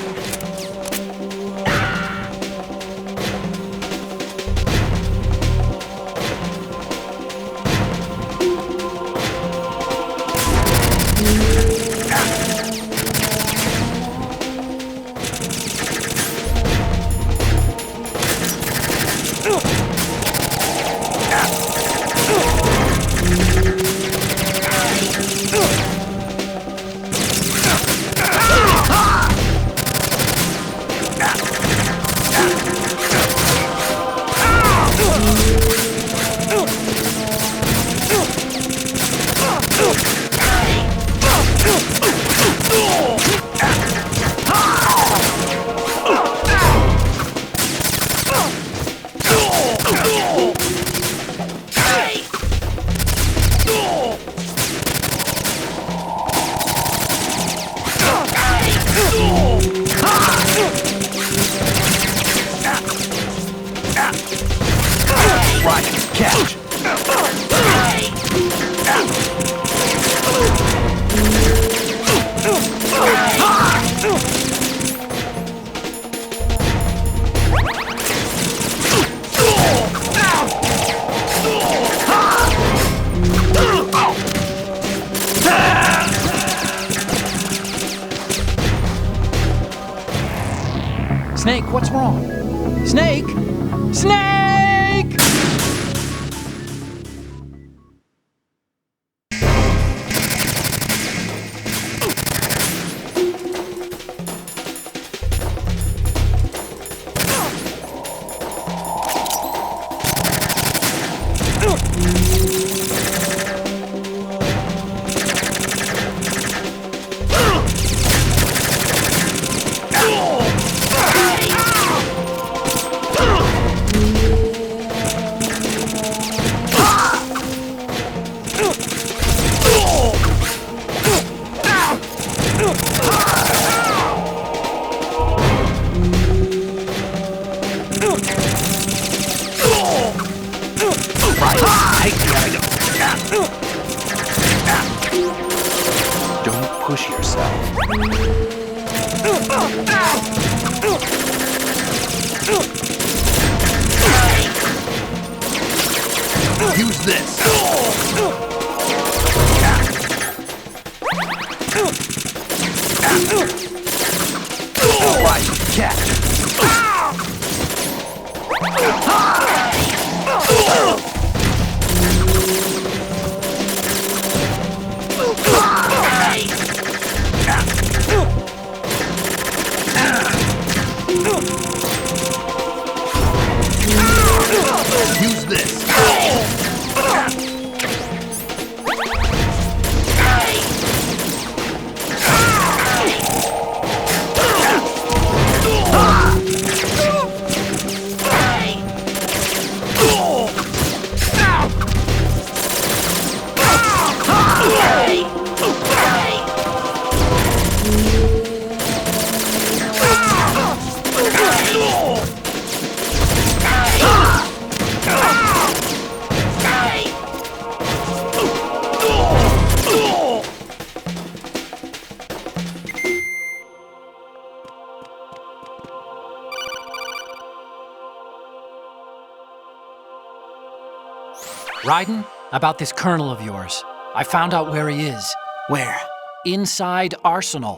Right, catch! Snake, what's wrong? Snake! Snake! Don't push yourself. Use this. Right, catch. Use this. Raiden, about this colonel of yours. I found out where he is. Where? Inside Arsenal.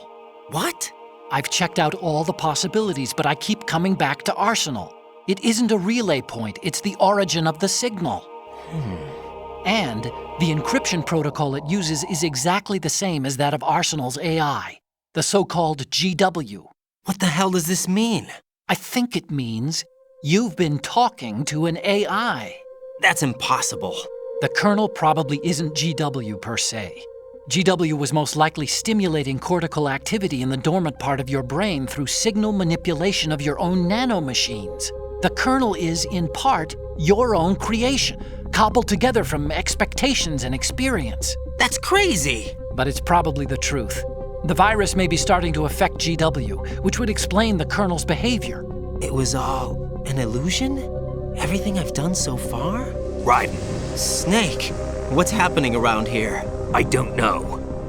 What? I've checked out all the possibilities, but I keep coming back to Arsenal. It isn't a relay point, it's the origin of the signal. And the encryption protocol it uses is exactly the same as that of Arsenal's AI, the so-called GW. What the hell does this mean? I think it means you've been talking to an AI. That's impossible. The kernel probably isn't GW per se. GW was most likely stimulating cortical activity in the dormant part of your brain through signal manipulation of your own nanomachines. The kernel is, in part, your own creation, cobbled together from expectations and experience. That's crazy! But it's probably the truth. The virus may be starting to affect GW, which would explain the kernel's behavior. It was all an illusion? Everything I've done so far? Raiden, Snake, what's happening around here? I don't know.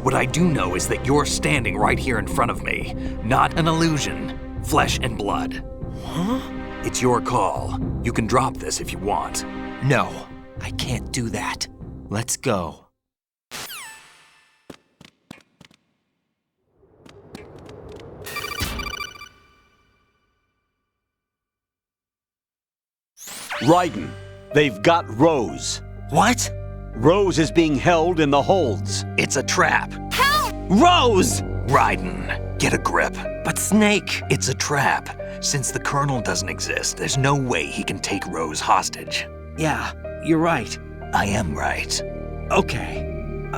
What I do know is that you're standing right here in front of me. Not an illusion. Flesh and blood. Huh? It's your call. You can drop this if you want. No, I can't do that. Let's go. Raiden, they've got Rose. What? Rose is being held in the holds. It's a trap. Rose! Raiden, get a grip. But Snake... It's a trap. Since the Colonel doesn't exist, there's no way he can take Rose hostage. Yeah, you're right. I am right. Okay.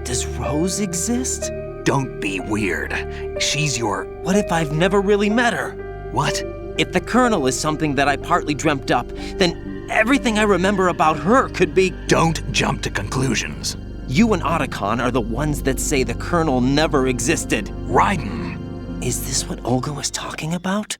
Does Rose exist? Don't be weird. She's your... What if I've never really met her? What? If the Colonel is something that I partly dreamt up, then everything I remember about her could be... Don't jump to conclusions. You and Otacon are the ones that say the Colonel never existed. Raiden! Is this what Olga was talking about?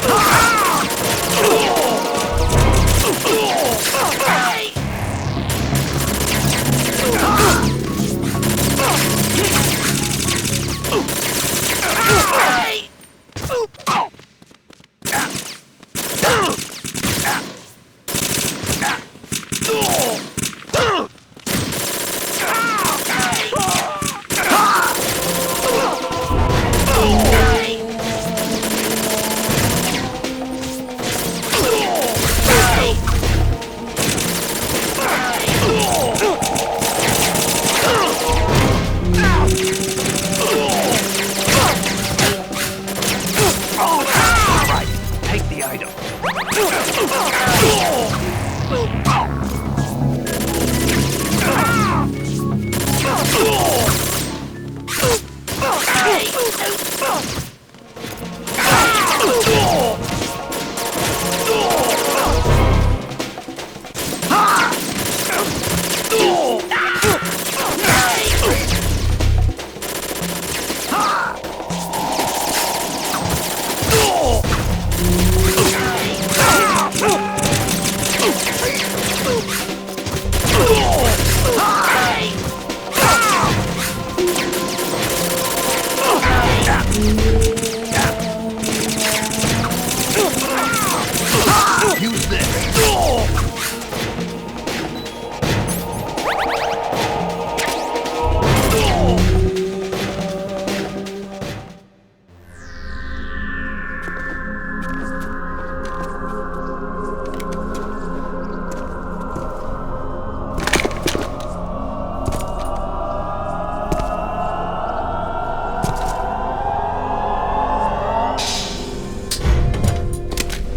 Ah!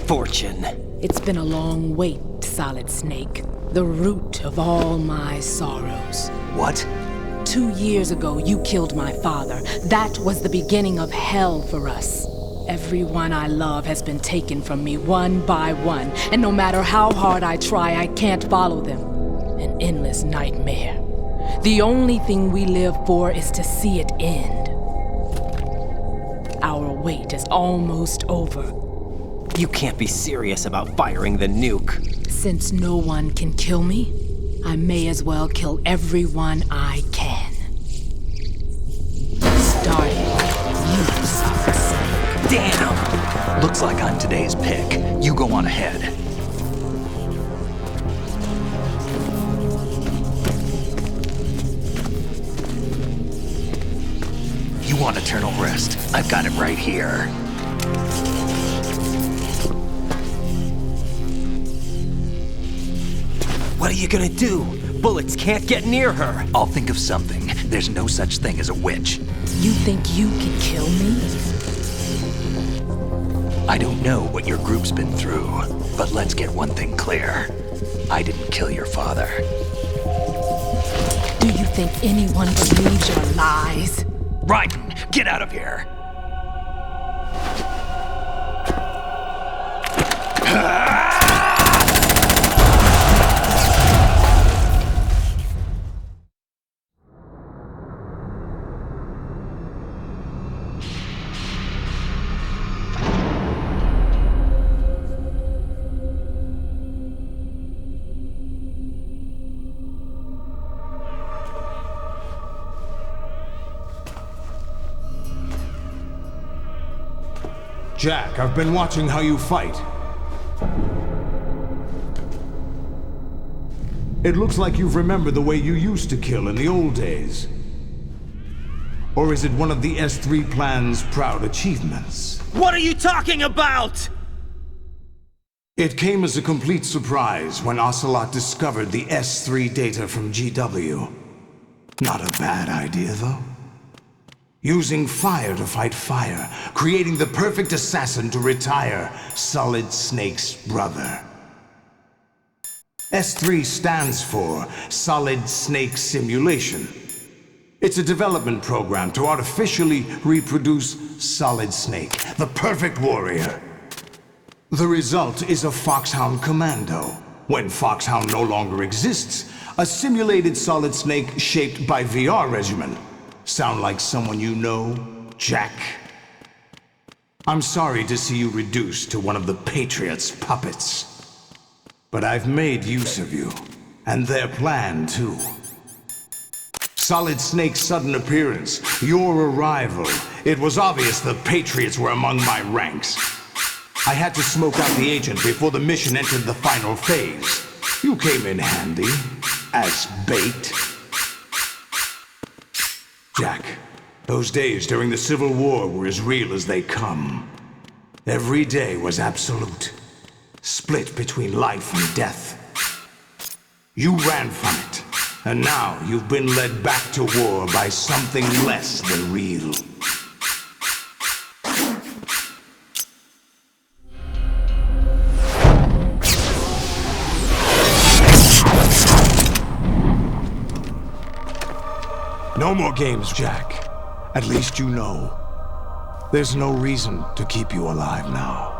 fortune. It's been a long wait, Solid Snake. The root of all my sorrows. What? 2 years ago, you killed my father. That was the beginning of hell for us. Everyone I love has been taken from me one by one, and no matter how hard I try, I can't follow them. An endless nightmare. The only thing we live for is to see it end. Our wait is almost over. You can't be serious about firing the nuke. Since no one can kill me, I may as well kill everyone I can. Starting with you, Solid Snake. Damn! Looks like I'm today's pick. You go on ahead. You want eternal rest? I've got it right here. What are you gonna do? Bullets can't get near her. I'll think of something. There's no such thing as a witch. You think you can kill me? I don't know what your group's been through, but let's get one thing clear. I didn't kill your father. Do you think anyone believes your lies? Raiden, get out of here! Jack, I've been watching how you fight. It looks like you've remembered the way you used to kill in the old days. Or is it one of the S3 plan's proud achievements? What are you talking about? It came as a complete surprise when Ocelot discovered the S3 data from GW. Not a bad idea, though. Using fire to fight fire, creating the perfect assassin to retire Solid Snake's brother. S3 stands for Solid Snake Simulation. It's a development program to artificially reproduce Solid Snake, the perfect warrior. The result is a Foxhound Commando. When Foxhound no longer exists, a simulated Solid Snake shaped by VR regimen. Sound like someone you know, Jack? I'm sorry to see you reduced to one of the Patriots' puppets. But I've made use of you, and their plan too. Solid Snake's sudden appearance, your arrival, it was obvious the Patriots were among my ranks. I had to smoke out the agent before the mission entered the final phase. You came in handy, as bait. Jack, those days during the Civil War were as real as they come. Every day was absolute, split between life and death. You ran from it, and now you've been led back to war by something less than real. No more games, Jack. At least you know. There's no reason to keep you alive now.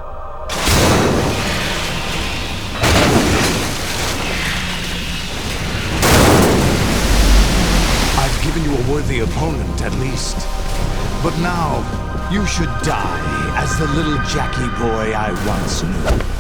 I've given you a worthy opponent, at least. But now, you should die as the little Jackie boy I once knew.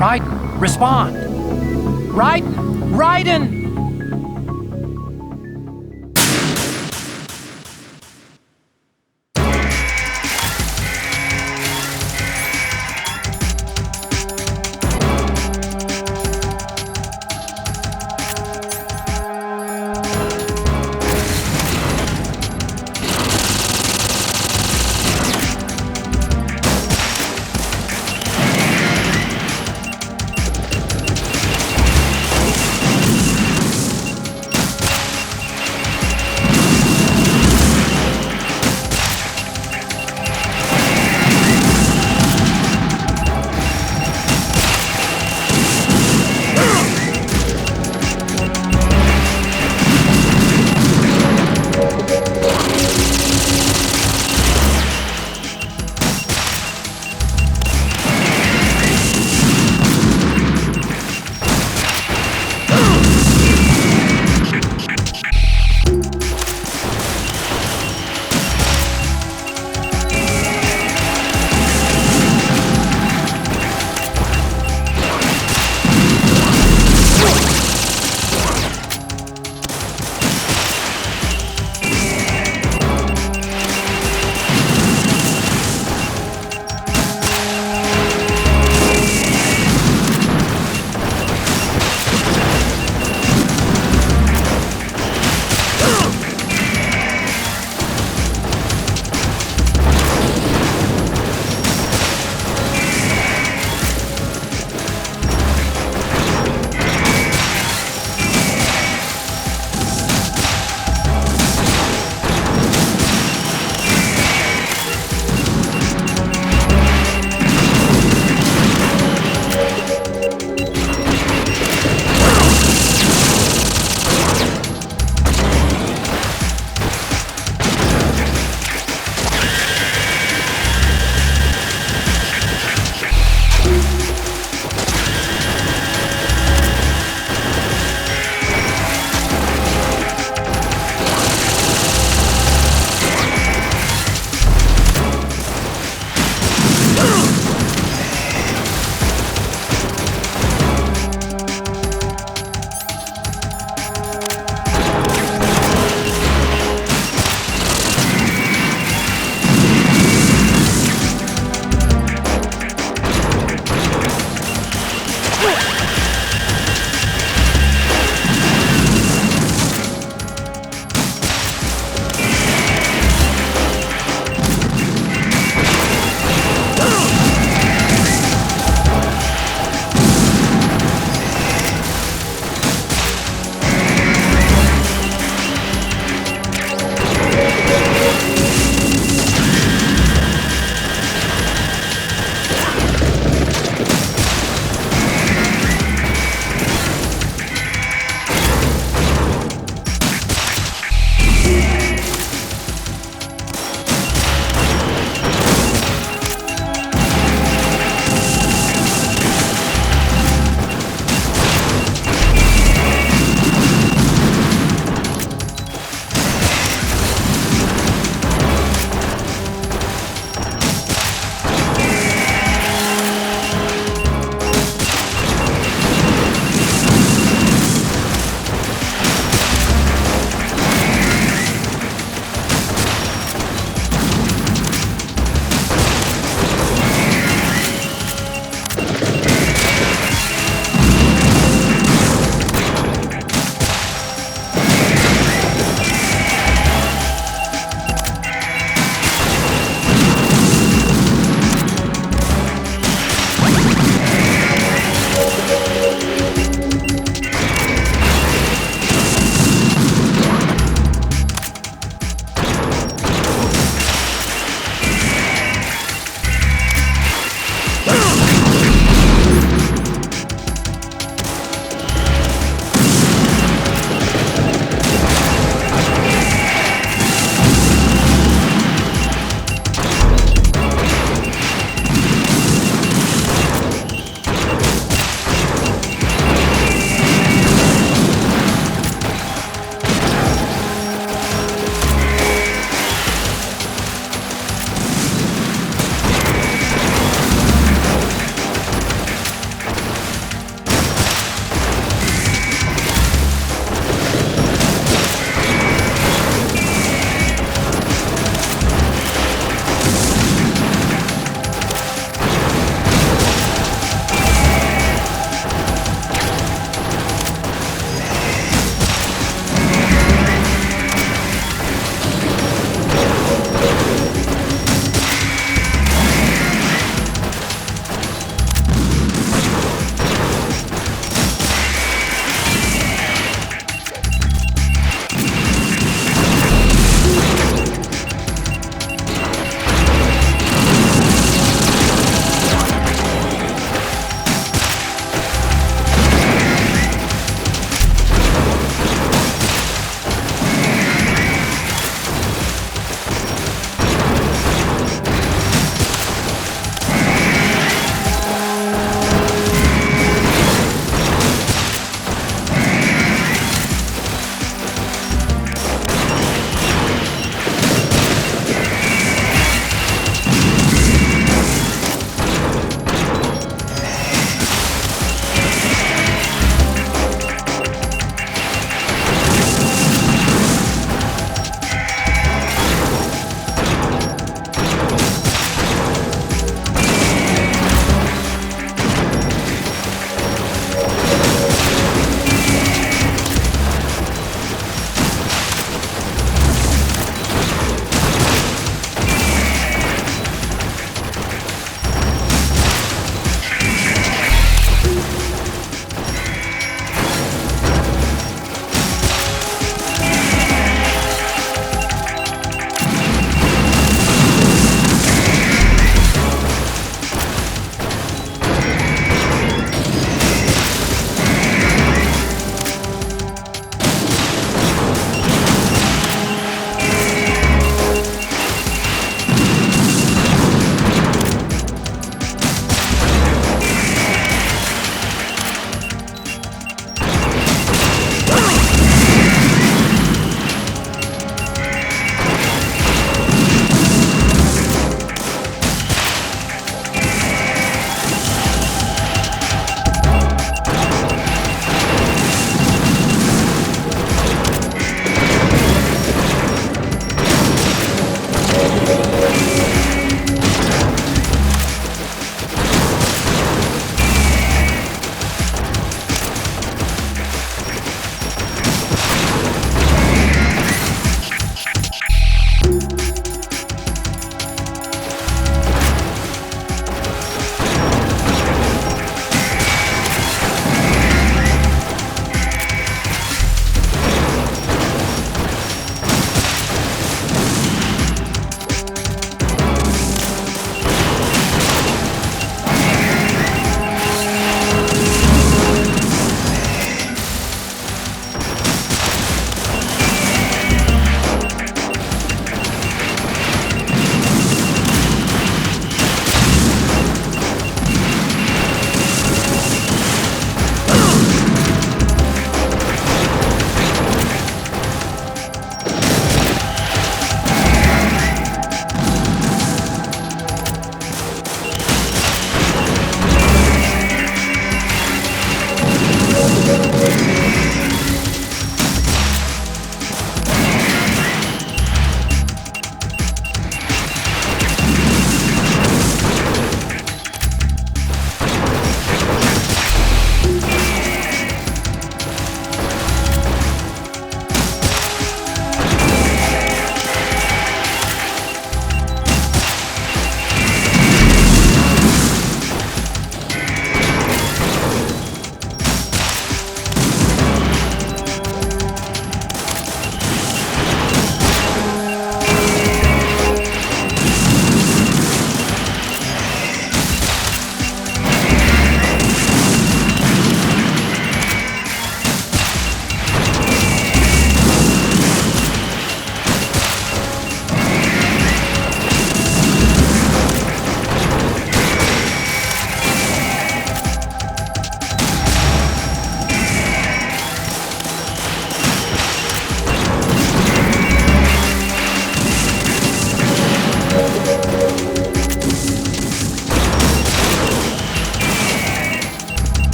Raiden, respond! Raiden! Raiden!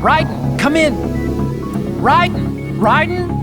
Raiden, come in! Raiden! Raiden!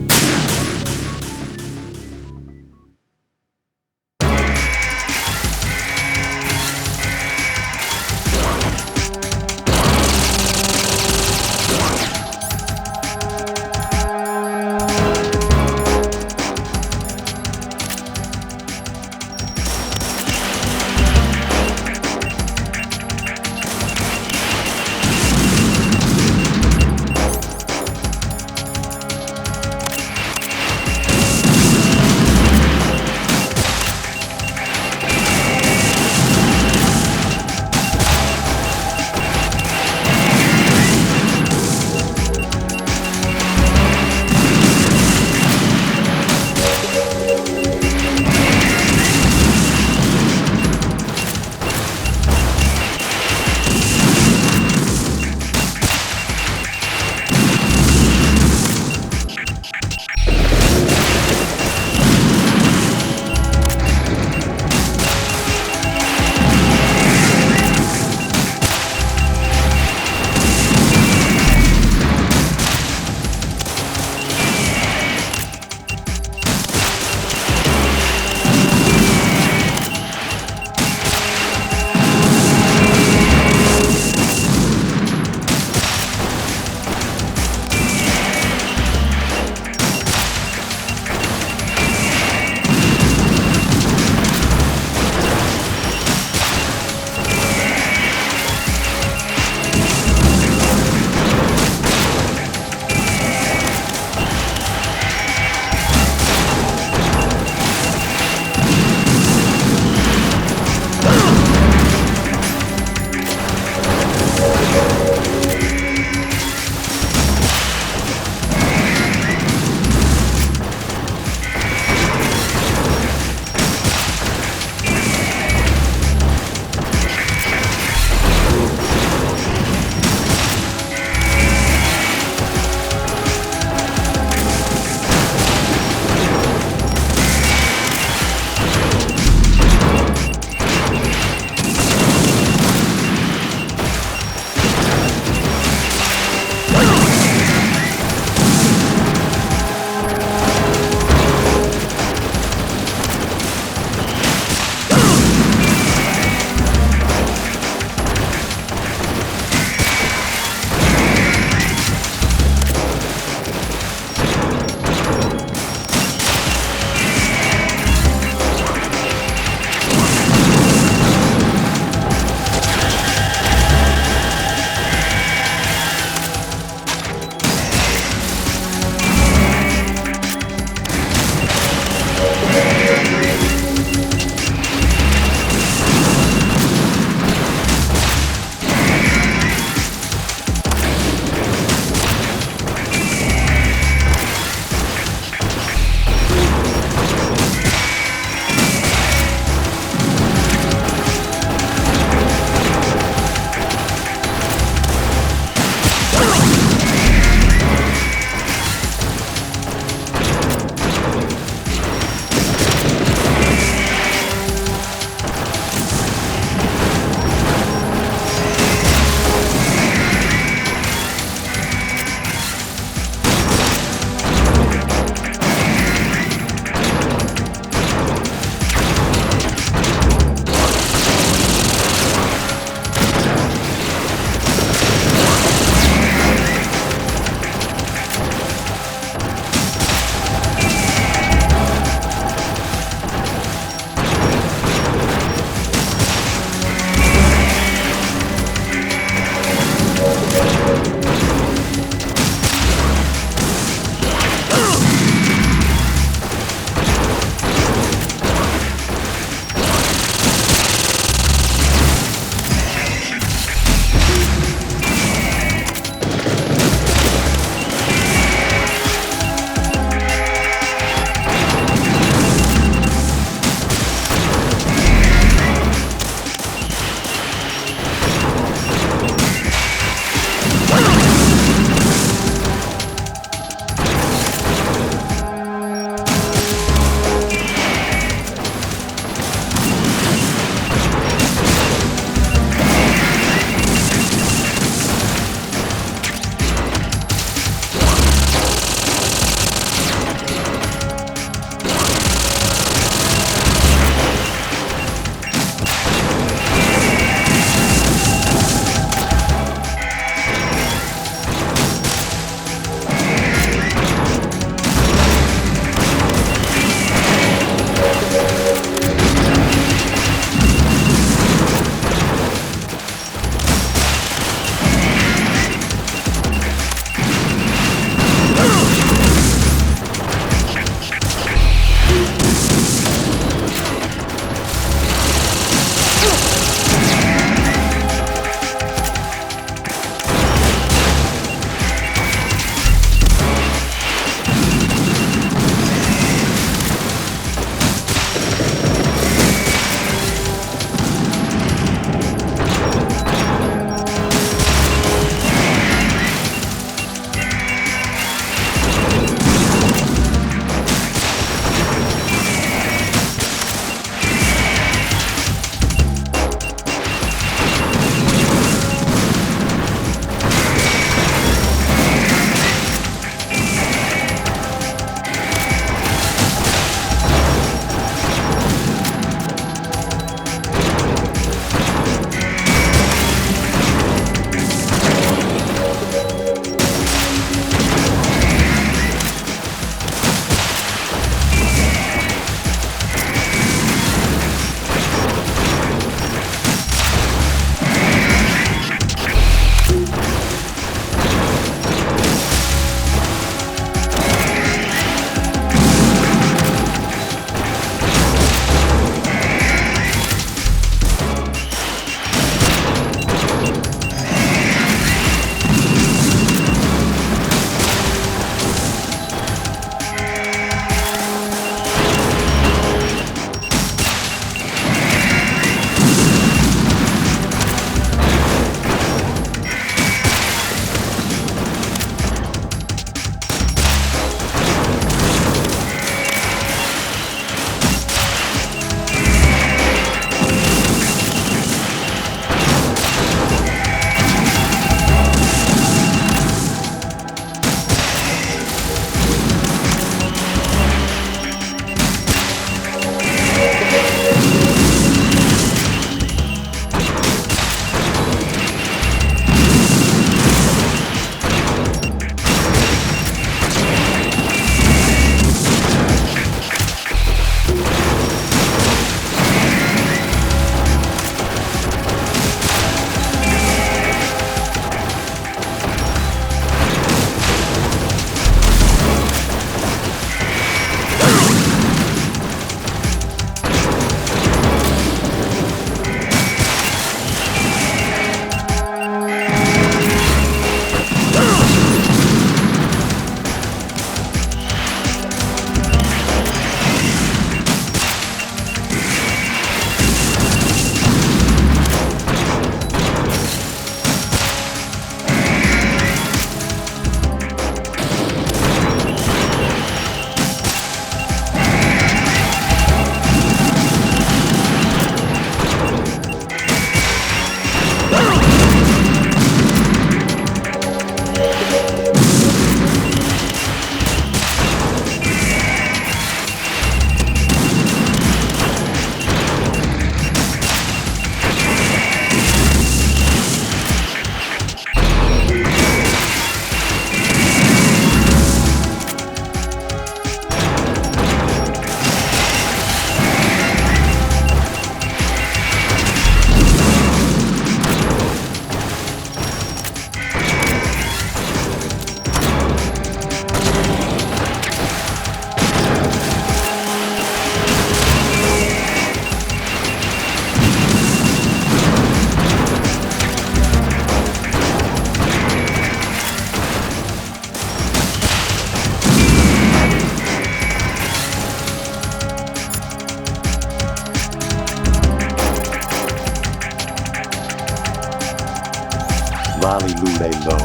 Lolly-loo-lay-lo.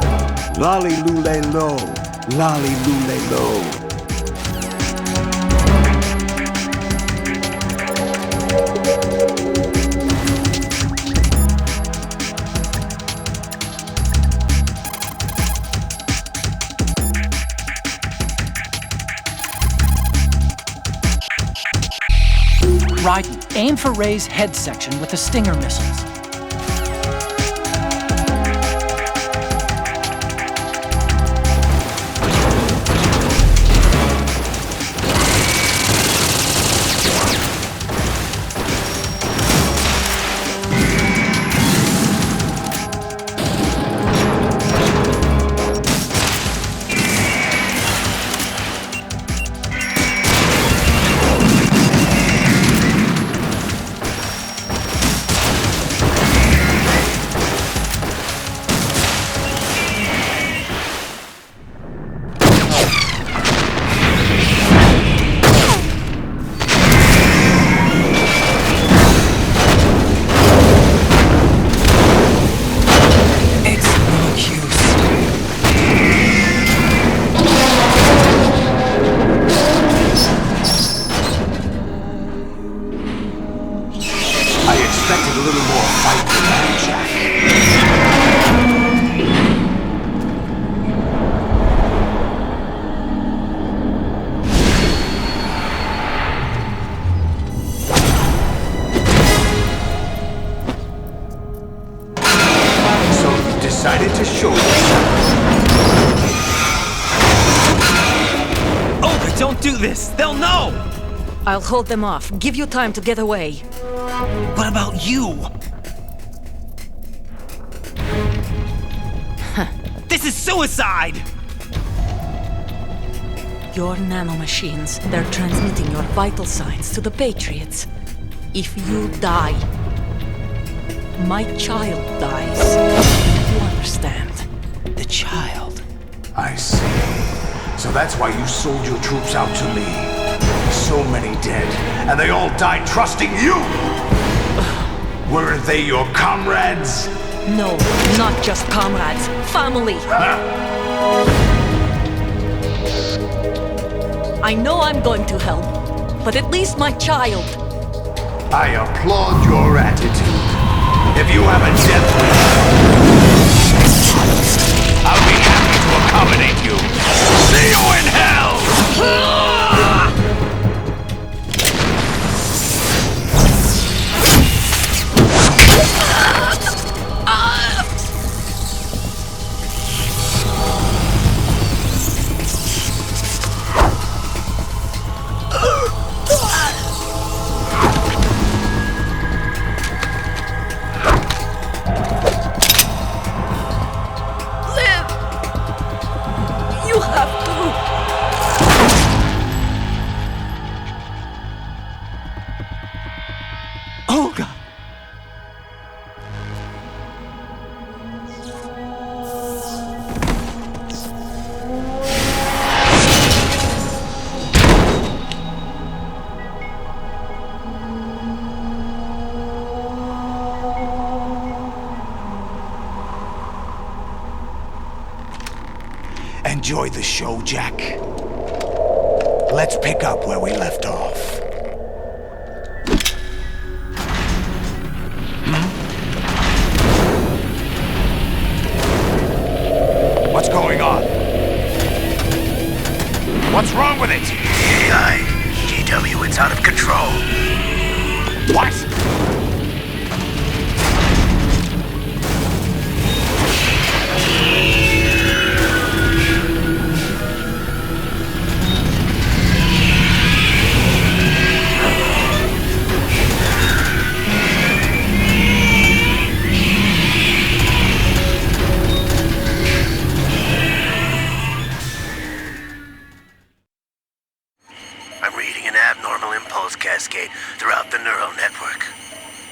Lolly-loo-lay-lo. Lolly-loo-lay-lo. Raiden, aim for Ray's head section with the Stinger missiles. Decided to show you. Olga, don't do this! They'll know! I'll hold them off. Give you time to get away. What about you? This is suicide! Your nanomachines, they're transmitting your vital signs to the Patriots. If you die, my child dies. You understand? The child. I see. So that's why you sold your troops out to me. So many dead, and they all died trusting you! Weren't they your comrades? No, not just comrades. Family! I know I'm going to help, but at least my child. I applaud your attitude. If you have a death wish, I'll be happy to accommodate you. See you in hell! Enjoy the show, Jack. Let's pick up where we left off. What's going on? What's wrong with it? AI, GW, it's out of control. What? Cascade throughout the neural network.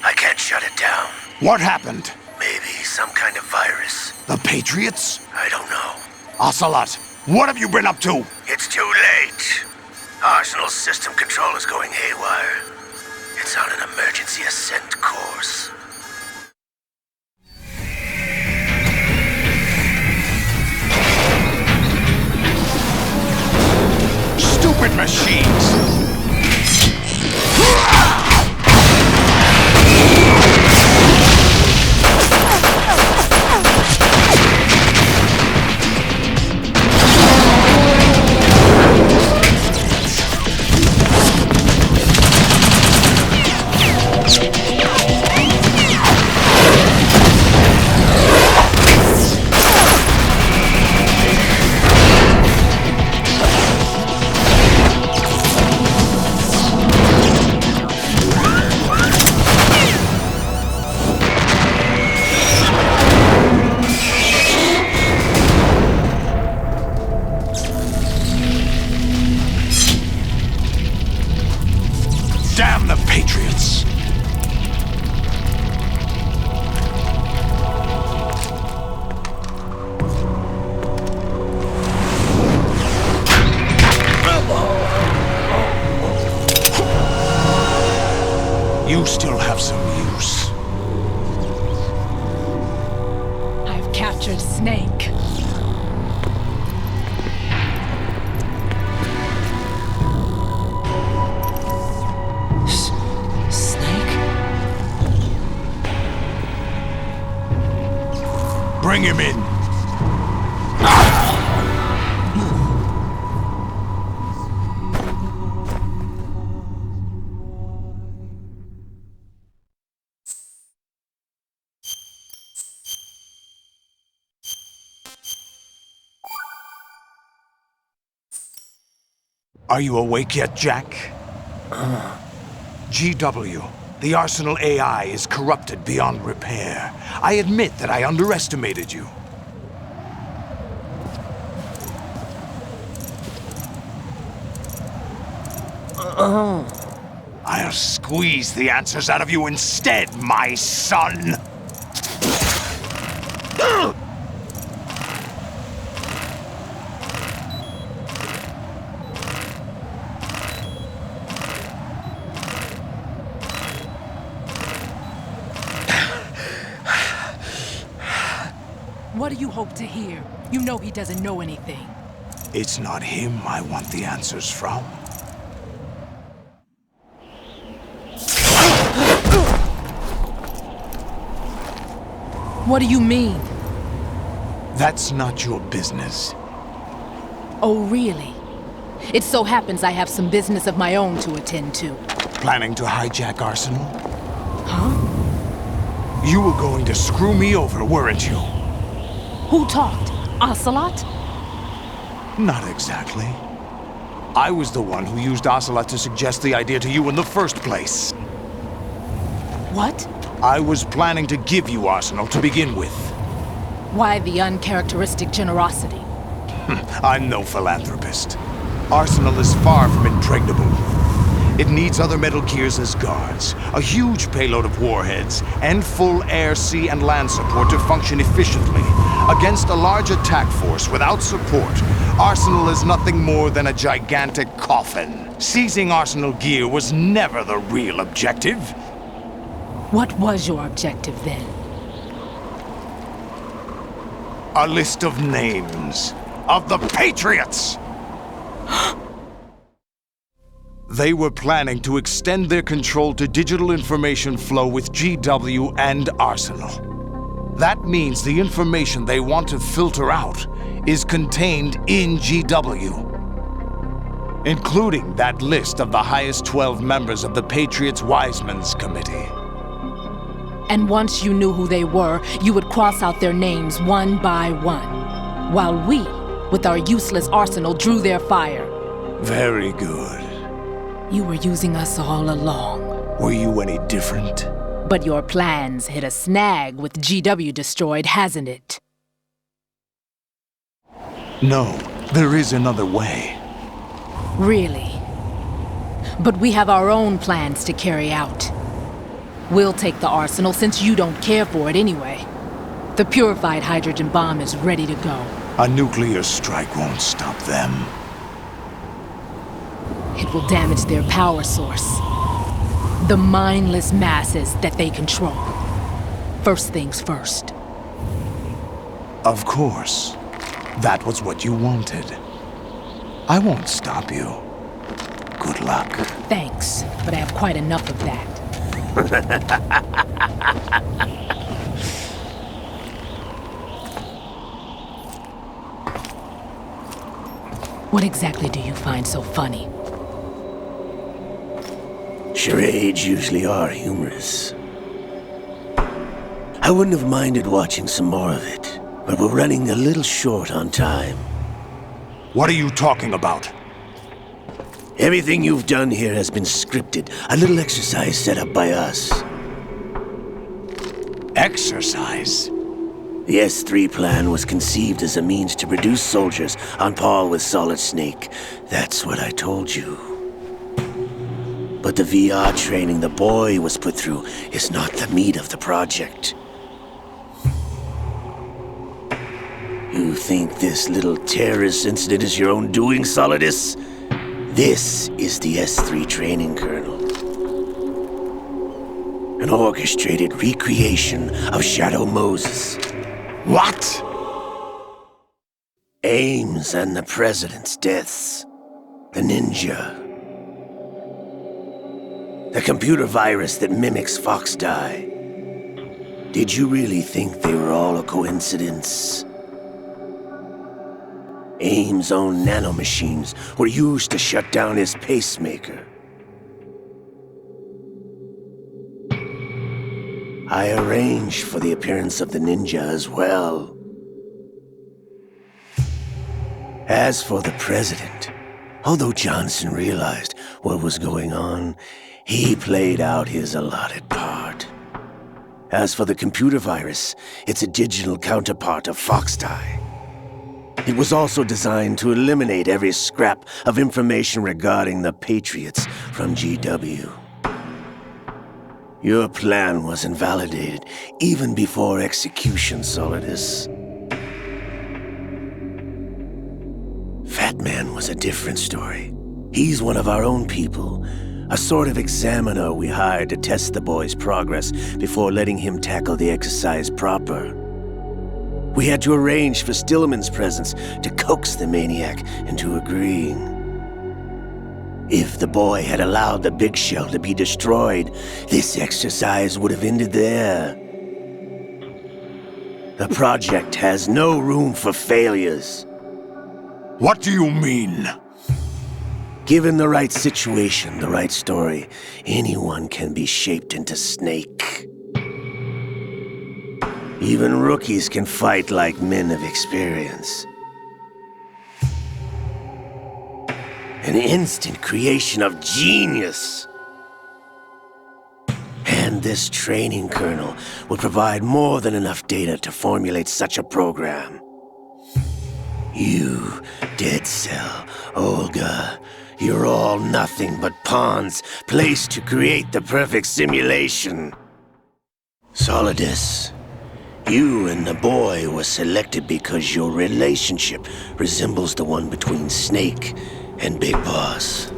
I can't shut it down. What happened? Maybe some kind of virus. The Patriots? I don't know. Ocelot, what have you been up to? It's too late. Arsenal's system control is going haywire. It's on an emergency ascent course. captured Snake. Snake? Bring him in. Are you awake yet, Jack? GW, the Arsenal AI is corrupted beyond repair. I admit that I underestimated you. I'll squeeze the answers out of you instead, my son! What do you hope to hear? You know he doesn't know anything. It's not him I want the answers from. What do you mean? That's not your business. Oh, really? It so happens I have some business of my own to attend to. Planning to hijack Arsenal? Huh? You were going to screw me over, weren't you? Who talked? Ocelot? Not exactly. I was the one who used Ocelot to suggest the idea to you in the first place. What? I was planning to give you Arsenal to begin with. Why the uncharacteristic generosity? I'm no philanthropist. Arsenal is far from impregnable. It needs other Metal Gears as guards, a huge payload of warheads, and full air, sea, and land support to function efficiently. Against a large attack force without support, Arsenal is nothing more than a gigantic coffin. Seizing Arsenal gear was never the real objective. What was your objective then? A list of names of the Patriots! They were planning to extend their control to digital information flow with GW and Arsenal. That means the information they want to filter out is contained in GW, including that list of the highest 12 members of the Patriots Wiseman's Committee. And once you knew who they were, you would cross out their names one by one, while we, with our useless arsenal, drew their fire. Very good. You were using us all along. Were you any different? But your plans hit a snag with GW destroyed, hasn't it? No, there is another way. Really? But we have our own plans to carry out. We'll take the arsenal since you don't care for it anyway. The purified hydrogen bomb is ready to go. A nuclear strike won't stop them. It will damage their power source. The mindless masses that they control. First things first. Of course. That was what you wanted. I won't stop you. Good luck. Thanks, but I have quite enough of that. What exactly do you find so funny? Charades usually are humorous. I wouldn't have minded watching some more of it, but we're running a little short on time. What are you talking about? Everything you've done here has been scripted, a little exercise set up by us. Exercise? The S3 plan was conceived as a means to produce soldiers on par with Solid Snake. That's what I told you. But the VR training the boy was put through is not the meat of the project. You think this little terrorist incident is your own doing, Solidus? This is the S3 training kernel. An orchestrated recreation of Shadow Moses. What? Ames and the President's deaths. The ninja. The computer virus that mimics Foxdie. Did you really think they were all a coincidence? Ames' own nanomachines were used to shut down his pacemaker. I arranged for the appearance of the ninja as well. As for the President, although Johnson realized what was going on, he played out his allotted part. As for the computer virus, it's a digital counterpart of Foxdie. It was also designed to eliminate every scrap of information regarding the Patriots from GW. Your plan was invalidated even before execution, Solidus. Fat Man was a different story. He's one of our own people, a sort of examiner we hired to test the boy's progress before letting him tackle the exercise proper. We had to arrange for Stillman's presence to coax the maniac into agreeing. If the boy had allowed the big shell to be destroyed, this exercise would have ended there. The project has no room for failures. What do you mean? Given the right situation, the right story, anyone can be shaped into Snake. Even rookies can fight like men of experience. An instant creation of genius. And this training kernel would provide more than enough data to formulate such a program. You, Dead Cell, Olga, you're all nothing but pawns placed to create the perfect simulation. Solidus, you and the boy were selected because your relationship resembles the one between Snake and Big Boss.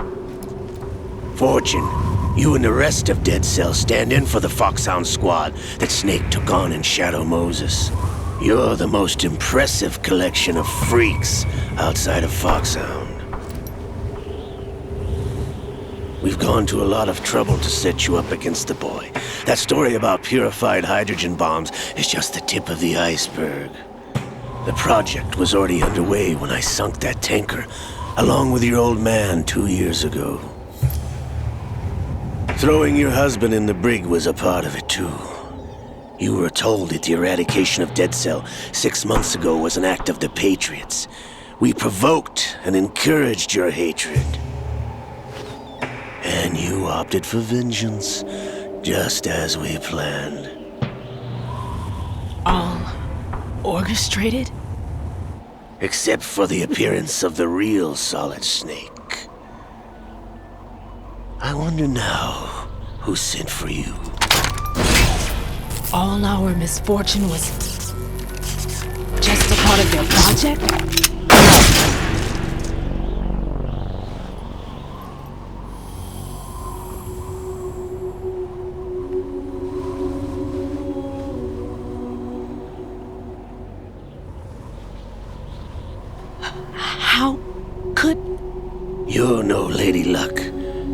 Fortune, you and the rest of Dead Cell stand in for the Foxhound squad that Snake took on in Shadow Moses. You're the most impressive collection of freaks outside of Foxhound. We've gone to a lot of trouble to set you up against the boy. That story about purified hydrogen bombs is just the tip of the iceberg. The project was already underway when I sunk that tanker, along with your old man 2 years ago. Throwing your husband in the brig was a part of it too. You were told that the eradication of Dead Cell 6 months ago was an act of the Patriots. We provoked and encouraged your hatred. And you opted for vengeance, just as we planned. All orchestrated? Except for the appearance of the real Solid Snake. I wonder now who sent for you. All our misfortune was just a part of their project? How could... You're no Lady Luck.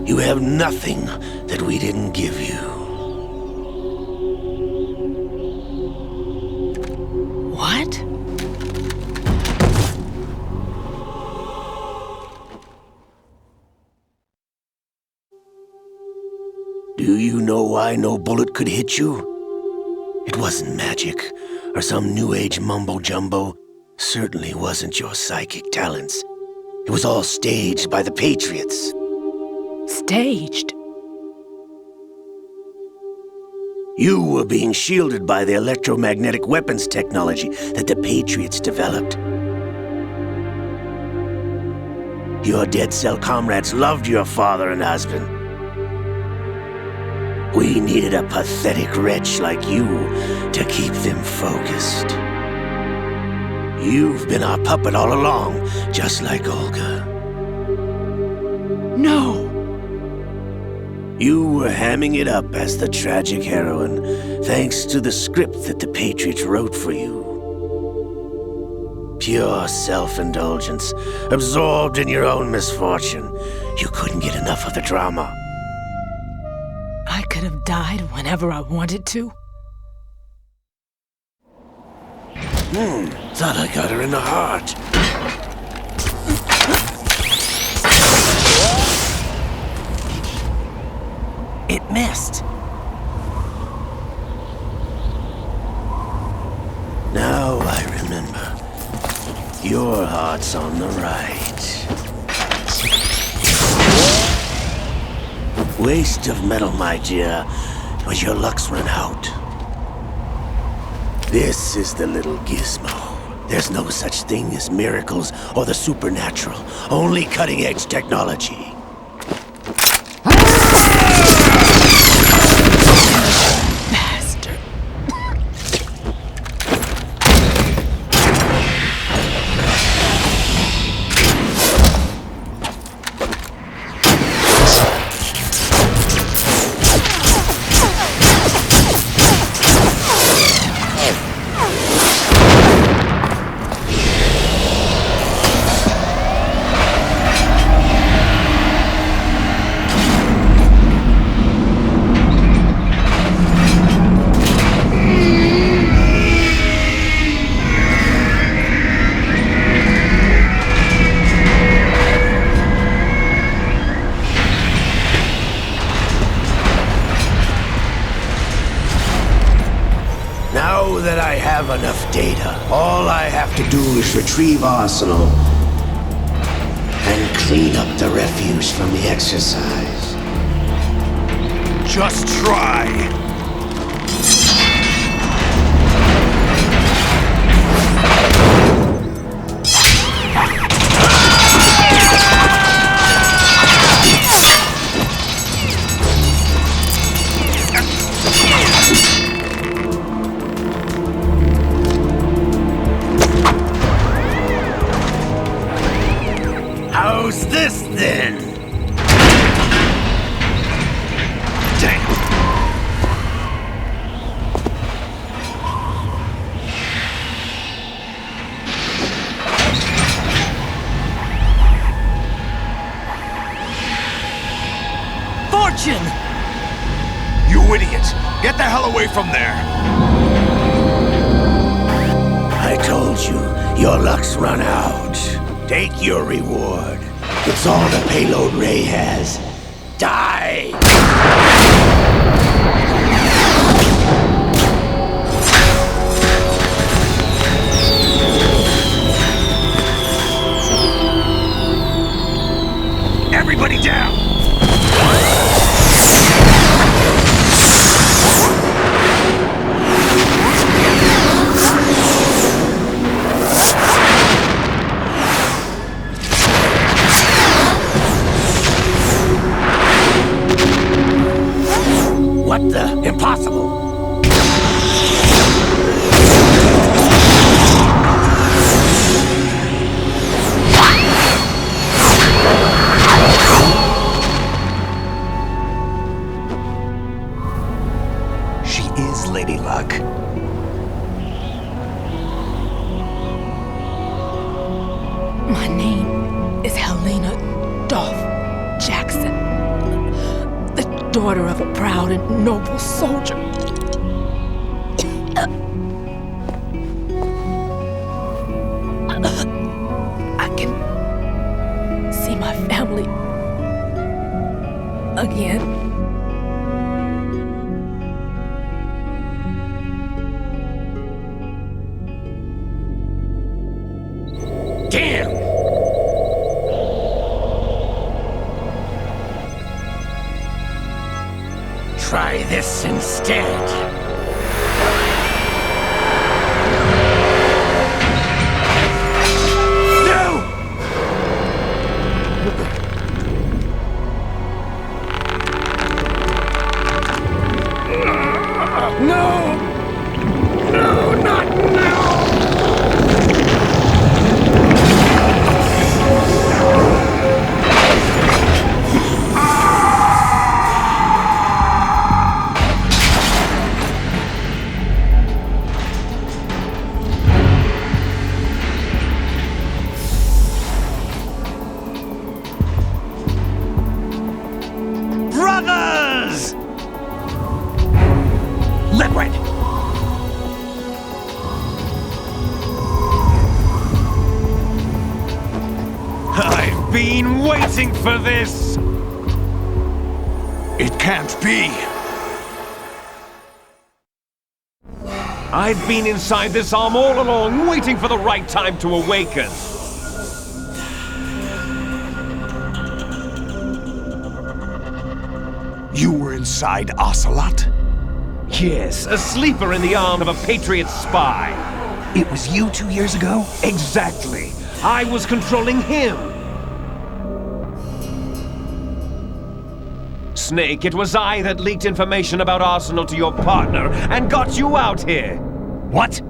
You have nothing that we didn't give you. What? Do you know why no bullet could hit you? It wasn't magic, or some new age mumbo-jumbo. Certainly wasn't your psychic talents. It was all staged by the Patriots. Staged? You were being shielded by the electromagnetic weapons technology that the Patriots developed. Your Dead Cell comrades loved your father and husband. We needed a pathetic wretch like you to keep them focused. You've been our puppet all along, just like Olga. No! You were hamming it up as the tragic heroine, thanks to the script that the Patriots wrote for you. Pure self-indulgence, absorbed in your own misfortune. You couldn't get enough of the drama. I could have died whenever I wanted to. Thought I got her in the heart. It missed. Now I remember. Your heart's on the right. Waste of metal, my dear, but your luck's run out. This is the little gizmo. There's no such thing as miracles or the supernatural, only cutting-edge technology. Bastard. Now that I have enough data, all I have to do is retrieve Arsenal and clean up the refuse from the exercise. Just try. How's this then? Damn. Fortune! You idiot! Get the hell away from there! I told you, your luck's run out. Take your reward. It's all the payload Ray has. Die! Everybody down! What the? Impossible! She is Lady Luck. My name is Helena Dolph Jackson, the daughter of a proud and noble soldier. I can see my family again. Damn! Try this instead. been waiting for this! It can't be! I've been inside this arm all along, waiting for the right time to awaken. You were inside Ocelot? Yes, a sleeper in the arm of a Patriot spy. It was you 2 years ago? Exactly. I was controlling him. Snake, it was I that leaked information about Arsenal to your partner and got you out here. What?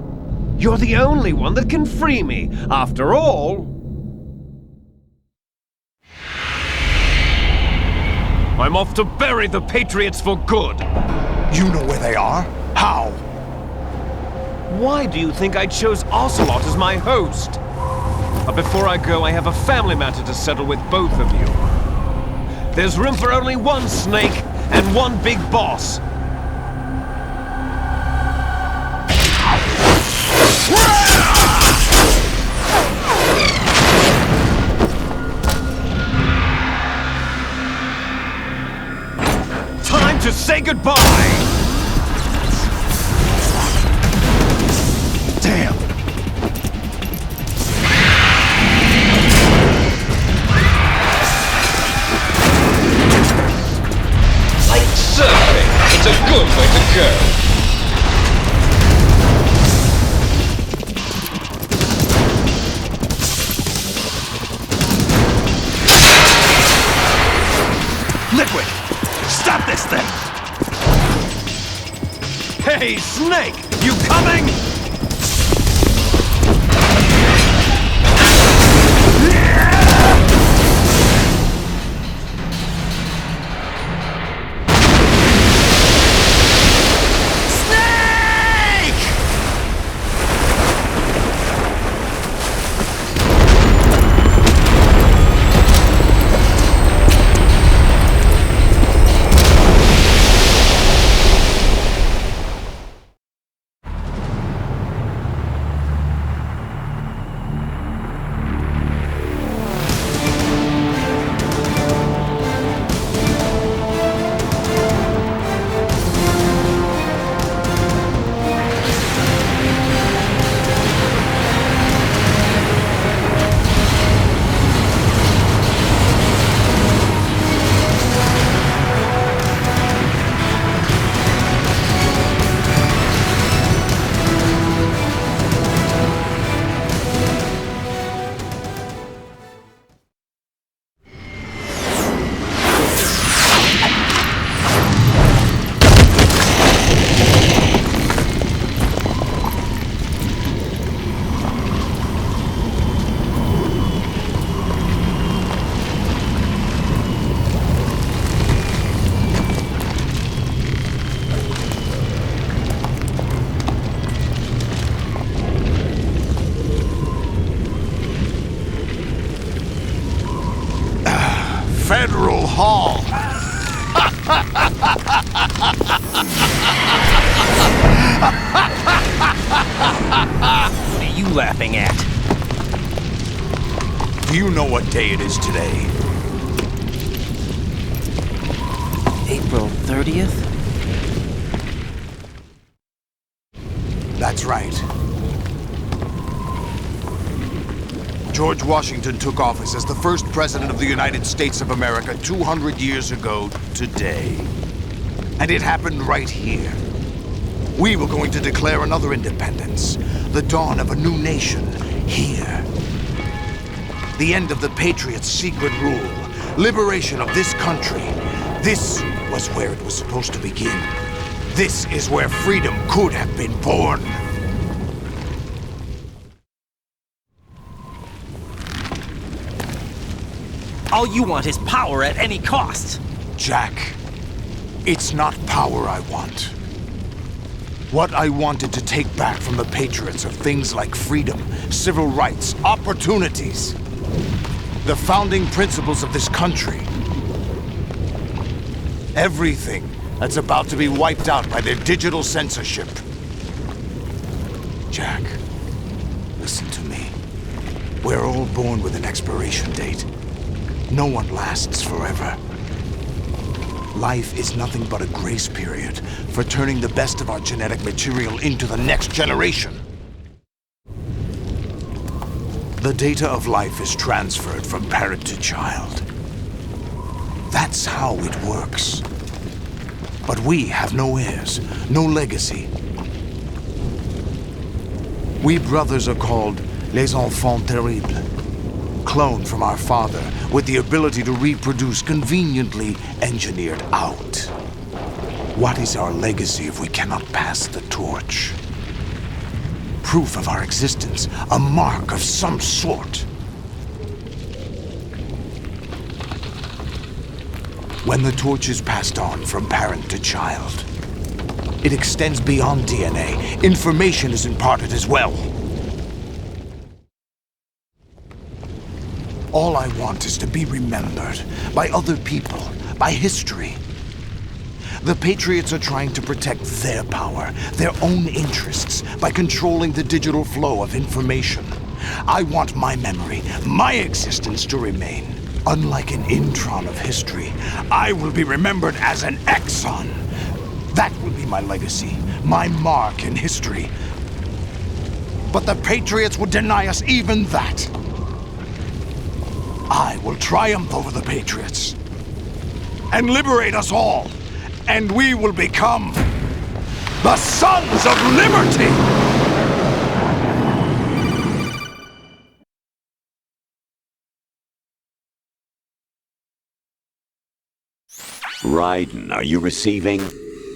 You're the only one that can free me. After all... I'm off to bury the Patriots for good. You know where they are? How? Why do you think I chose Ocelot as my host? But before I go, I have a family matter to settle with both of you. There's room for only one Snake and one big boss. Time to say goodbye! Damn! Like surfing, it's a good way to go. Liquid! Stop this thing! Hey, Snake! You coming? Federal Hall. What are you laughing at? Do you know what day it is today? April 30th? That's right. George Washington took office as the first president of the United States of America 200 years ago today. And it happened right here. We were going to declare another independence, the dawn of a new nation, here. The end of the Patriots' secret rule, liberation of this country. This was where it was supposed to begin. This is where freedom could have been born. All you want is power at any cost. Jack, it's not power I want. What I wanted to take back from the Patriots are things like freedom, civil rights, opportunities. The founding principles of this country. Everything that's about to be wiped out by their digital censorship. Jack, listen to me. We're all born with an expiration date. No one lasts forever. Life is nothing but a grace period for turning the best of our genetic material into the next generation. The data of life is transferred from parent to child. That's how it works. But we have no heirs, no legacy. We brothers are called les enfants terribles, cloned from our father with the ability to reproduce conveniently engineered out. What is our legacy if we cannot pass the torch? Proof of our existence, a mark of some sort. When the torch is passed on from parent to child, it extends beyond DNA. Information is imparted as well. All I want is to be remembered by other people, by history. The Patriots are trying to protect their power, their own interests, by controlling the digital flow of information. I want my memory, my existence to remain. Unlike an intron of history, I will be remembered as an exon. That will be my legacy, my mark in history. But the Patriots would deny us even that. I will triumph over the Patriots and liberate us all, and we will become the Sons of Liberty! Raiden, are you receiving?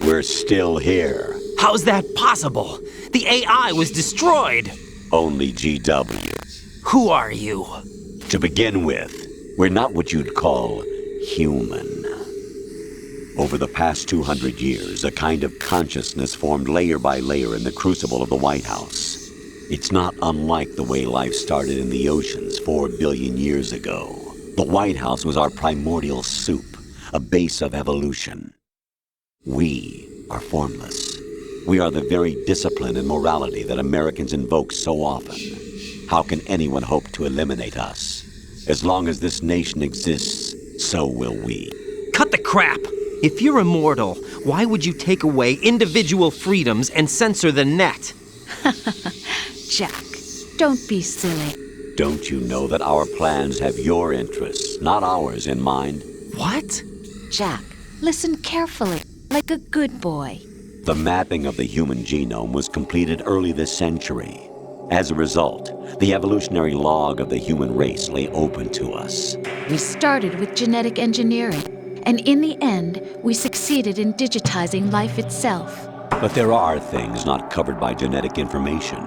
We're still here. How's that possible? The AI was destroyed. Only GW. Who are you? To begin with, we're not what you'd call human. Over the past 200 years, a kind of consciousness formed layer by layer in the crucible of the White House. It's not unlike the way life started in the oceans 4 billion years ago. The White House was our primordial soup, a base of evolution. We are formless. We are the very discipline and morality that Americans invoke so often. How can anyone hope to eliminate us? As long as this nation exists, so will we. Cut the crap! If you're immortal, why would you take away individual freedoms and censor the net? Jack, don't be silly. Don't you know that our plans have your interests, not ours, in mind? What? Jack, listen carefully, like a good boy. The mapping of the human genome was completed early this century. As a result, the evolutionary log of the human race lay open to us. We started with genetic engineering, and in the end, we succeeded in digitizing life itself. But there are things not covered by genetic information.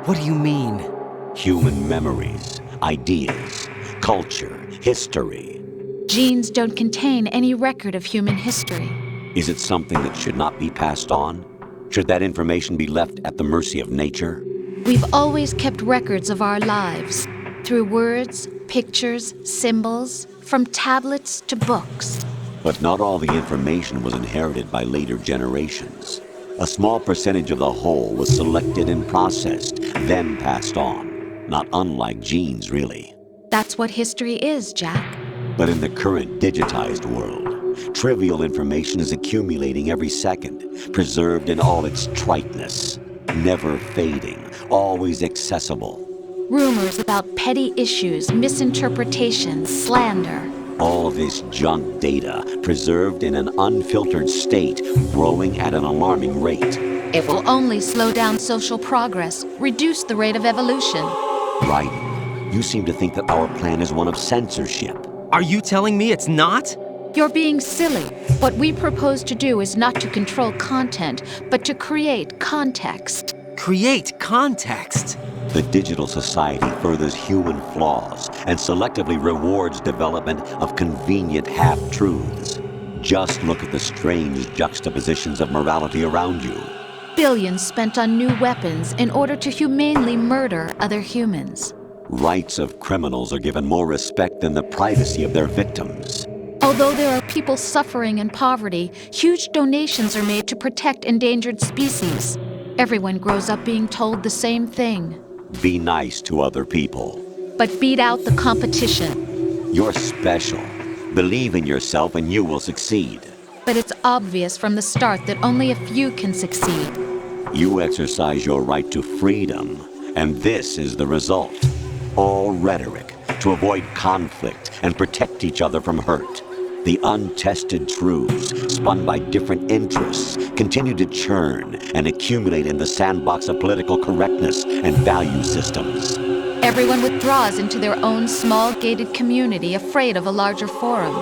What do you mean? Human memories, ideas, culture, history. Genes don't contain any record of human history. Is it something that should not be passed on? Should that information be left at the mercy of nature? We've always kept records of our lives, through words, pictures, symbols, from tablets to books. But not all the information was inherited by later generations. A small percentage of the whole was selected and processed, then passed on. Not unlike genes, really. That's what history is, Jack. But in the current digitized world, trivial information is accumulating every second, preserved in all its triteness, never fading, always accessible. Rumors about petty issues, misinterpretations, slander. All this junk data, preserved in an unfiltered state, growing at an alarming rate. It will only slow down social progress, reduce the rate of evolution. Right. You seem to think that our plan is one of censorship. Are you telling me it's not? You're being silly. What we propose to do is not to control content, but to create context. Create context? The digital society furthers human flaws and selectively rewards development of convenient half-truths. Just look at the strange juxtapositions of morality around you. Billions spent on new weapons in order to humanely murder other humans. Rights of criminals are given more respect than the privacy of their victims. Although there are people suffering in poverty, huge donations are made to protect endangered species. Everyone grows up being told the same thing. Be nice to other people. But beat out the competition. You're special. Believe in yourself and you will succeed. But it's obvious from the start that only a few can succeed. You exercise your right to freedom, and this is the result. All rhetoric to avoid conflict and protect each other from hurt. The untested truths, spun by different interests, continue to churn and accumulate in the sandbox of political correctness and value systems. Everyone withdraws into their own small gated community, afraid of a larger forum.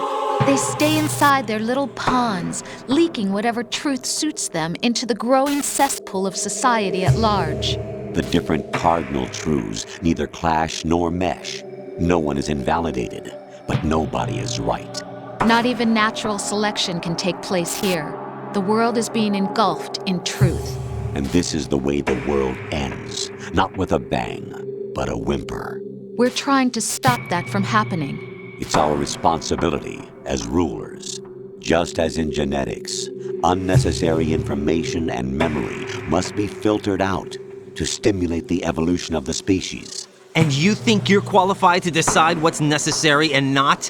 They stay inside their little ponds, leaking whatever truth suits them into the growing cesspool of society at large. The different cardinal truths neither clash nor mesh. No one is invalidated, but nobody is right. Not even natural selection can take place here. The world is being engulfed in truth. And this is the way the world ends, not with a bang, but a whimper. We're trying to stop that from happening. It's our responsibility as rulers. Just as in genetics, unnecessary information and memory must be filtered out to stimulate the evolution of the species. And you think you're qualified to decide what's necessary and not?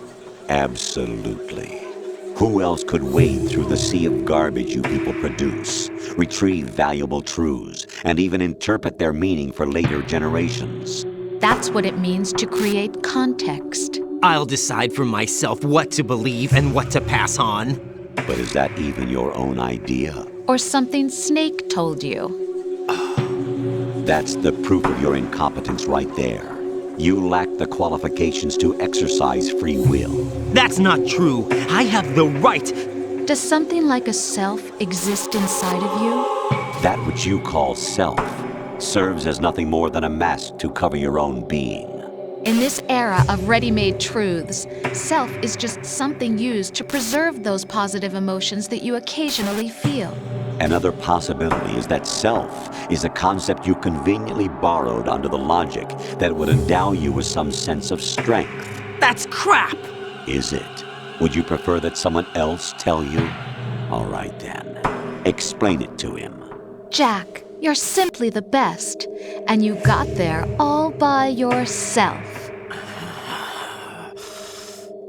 Absolutely. Who else could wade through the sea of garbage you people produce, retrieve valuable truths, and even interpret their meaning for later generations? That's what it means to create context. I'll decide for myself what to believe and what to pass on. But is that even your own idea? Or something Snake told you? That's the proof of your incompetence right there. You lack the qualifications to exercise free will. That's not true. I have the right. Does something like a self exist inside of you? That which you call self serves as nothing more than a mask to cover your own being. In this era of ready-made truths, self is just something used to preserve those positive emotions that you occasionally feel. Another possibility is that self is a concept you conveniently borrowed under the logic that would endow you with some sense of strength. That's crap! Is it? Would you prefer that someone else tell you? All right then. Explain it to him. Jack, you're simply the best, and you got there all by yourself.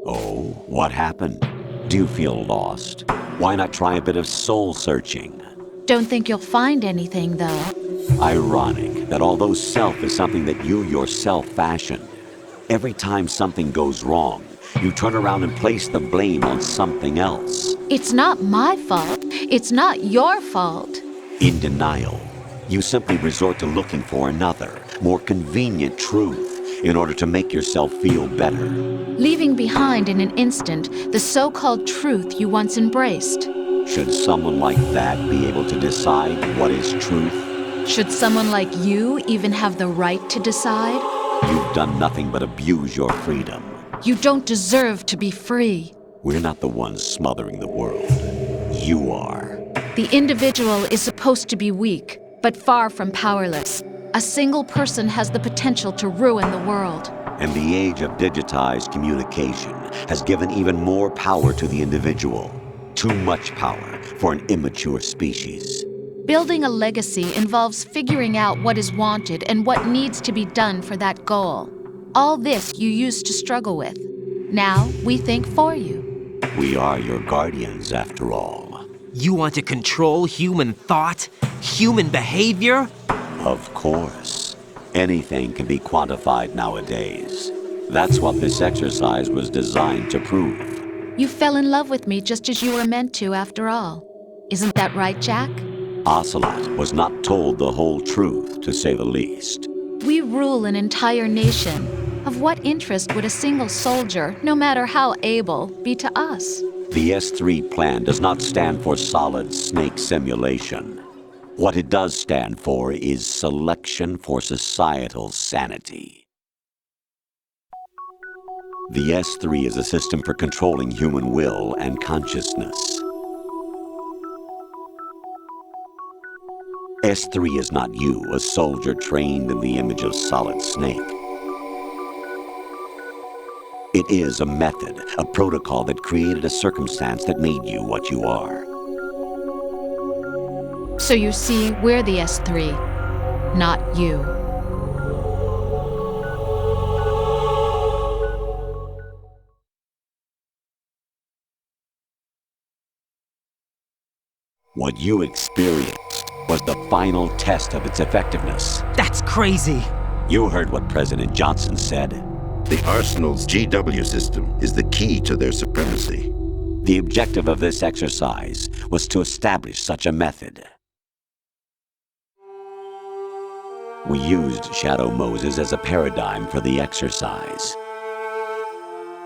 Oh, what happened? Do you feel lost? Why not try a bit of soul-searching? Don't think you'll find anything, though. Ironic that although self is something that you yourself fashioned, every time something goes wrong, you turn around and place the blame on something else. It's not my fault. It's not your fault. In denial, you simply resort to looking for another, more convenient truth in order to make yourself feel better. Leaving behind in an instant the so-called truth you once embraced. Should someone like that be able to decide what is truth? Should someone like you even have the right to decide? You've done nothing but abuse your freedom. You don't deserve to be free. We're not the ones smothering the world. You are. The individual is supposed to be weak, but far from powerless. A single person has the potential to ruin the world. And the age of digitized communication has given even more power to the individual. Too much power for an immature species. Building a legacy involves figuring out what is wanted and what needs to be done for that goal. All this you used to struggle with. Now we think for you. We are your guardians, after all. You want to control human thought? Human behavior? Of course. Anything can be quantified nowadays. That's what this exercise was designed to prove. You fell in love with me just as you were meant to, after all. Isn't that right, Jack? Ocelot was not told the whole truth, to say the least. We rule an entire nation. Of what interest would a single soldier, no matter how able, be to us? The S3 plan does not stand for solid snake simulation. What it does stand for is selection for societal sanity. The S3 is a system for controlling human will and consciousness. S3 is not you, a soldier trained in the image of Solid Snake. It is a method, a protocol that created a circumstance that made you what you are. So you see, we're the S3, not you. What you experienced was the final test of its effectiveness. That's crazy. You heard what President Johnson said. The Arsenal's GW system is the key to their supremacy. The objective of this exercise was to establish such a method. We used Shadow Moses as a paradigm for the exercise.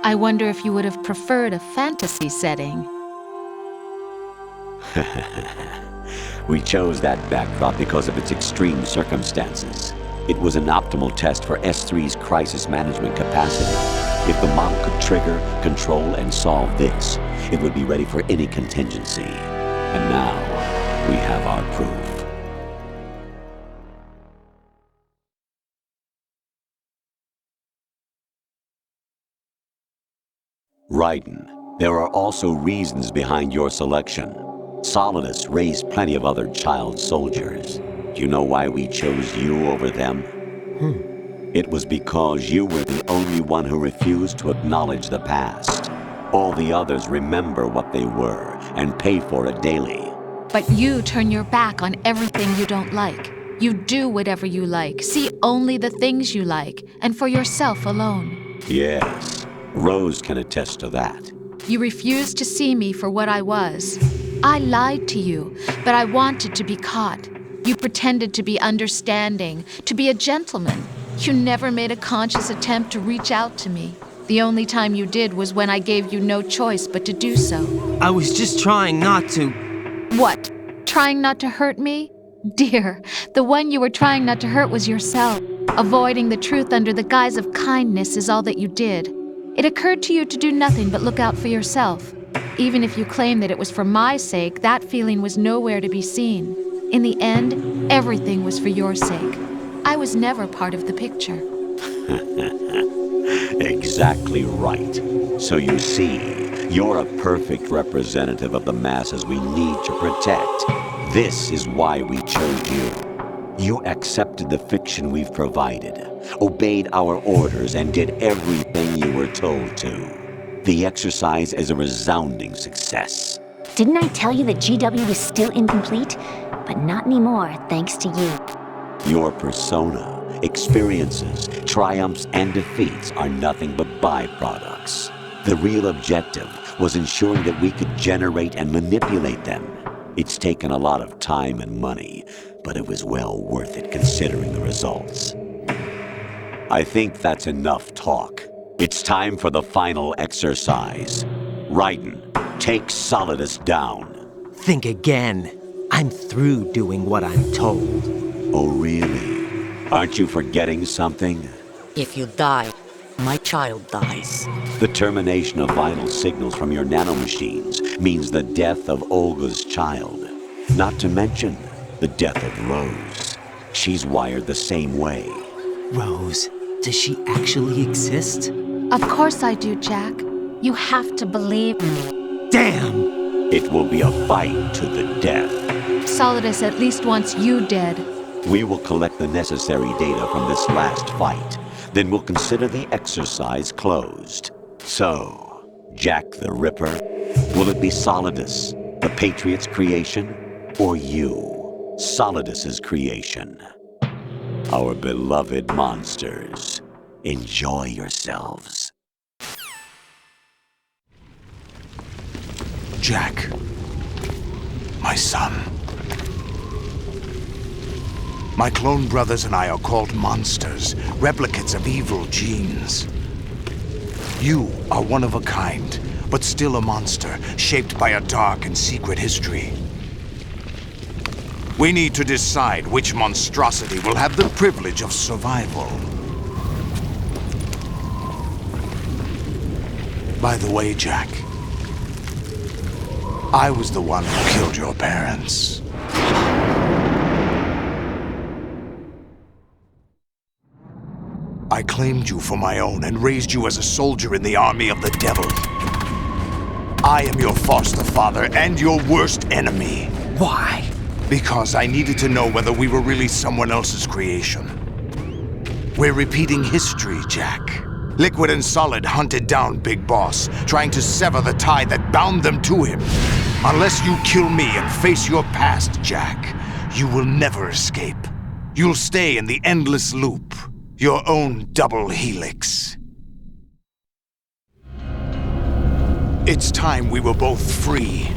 I wonder if you would have preferred a fantasy setting. We chose that backdrop because of its extreme circumstances. It was an optimal test for S3's crisis management capacity. If the model could trigger, control, and solve this, it would be ready for any contingency. And now, we have our proof. Raiden, there are also reasons behind your selection. Solidus raised plenty of other child soldiers. Do you know why we chose you over them? It was because you were the only one who refused to acknowledge the past. All the others remember what they were and pay for it daily. But you turn your back on everything you don't like. You do whatever you like, see only the things you like, and for yourself alone. Yes, Rose can attest to that. You refused to see me for what I was. I lied to you, but I wanted to be caught. You pretended to be understanding, to be a gentleman. You never made a conscious attempt to reach out to me. The only time you did was when I gave you no choice but to do so. I was just trying not to. What? Trying not to hurt me? Dear, the one you were trying not to hurt was yourself. Avoiding the truth under the guise of kindness is all that you did. It occurred to you to do nothing but look out for yourself. Even if you claim that it was for my sake, that feeling was nowhere to be seen. In the end, everything was for your sake. I was never part of the picture. Exactly right. So you see, you're a perfect representative of the masses we need to protect. This is why we chose you. You accepted the fiction we've provided, obeyed our orders, and did everything you were told to. The exercise is a resounding success. Didn't I tell you that GW was still incomplete? But not anymore, thanks to you. Your persona, experiences, triumphs, and defeats are nothing but byproducts. The real objective was ensuring that we could generate and manipulate them. It's taken a lot of time and money, but it was well worth it considering the results. I think that's enough talk. It's time for the final exercise. Raiden, take Solidus down. Think again. I'm through doing what I'm told. Oh, really? Aren't you forgetting something? If you die, my child dies. The termination of vital signals from your nanomachines means the death of Olga's child. Not to mention the death of Rose. She's wired the same way. Rose, does she actually exist? Of course I do, Jack. You have to believe me. Damn! It will be a fight to the death. Solidus at least wants you dead. We will collect the necessary data from this last fight. Then we'll consider the exercise closed. So, Jack the Ripper, will it be Solidus, the Patriot's creation, or you, Solidus's creation? Our beloved monsters, enjoy yourselves. Jack, my son. My clone brothers and I are called monsters, replicates of evil genes. You are one of a kind, but still a monster, shaped by a dark and secret history. We need to decide which monstrosity will have the privilege of survival. By the way, Jack, I was the one who killed your parents. I claimed you for my own and raised you as a soldier in the army of the devil. I am your foster father and your worst enemy. Why? Because I needed to know whether we were really someone else's creation. We're repeating history, Jack. Liquid and Solid hunted down Big Boss, trying to sever the tie that bound them to him. Unless you kill me and face your past, Jack, you will never escape. You'll stay in the endless loop, your own double helix. It's time we were both free.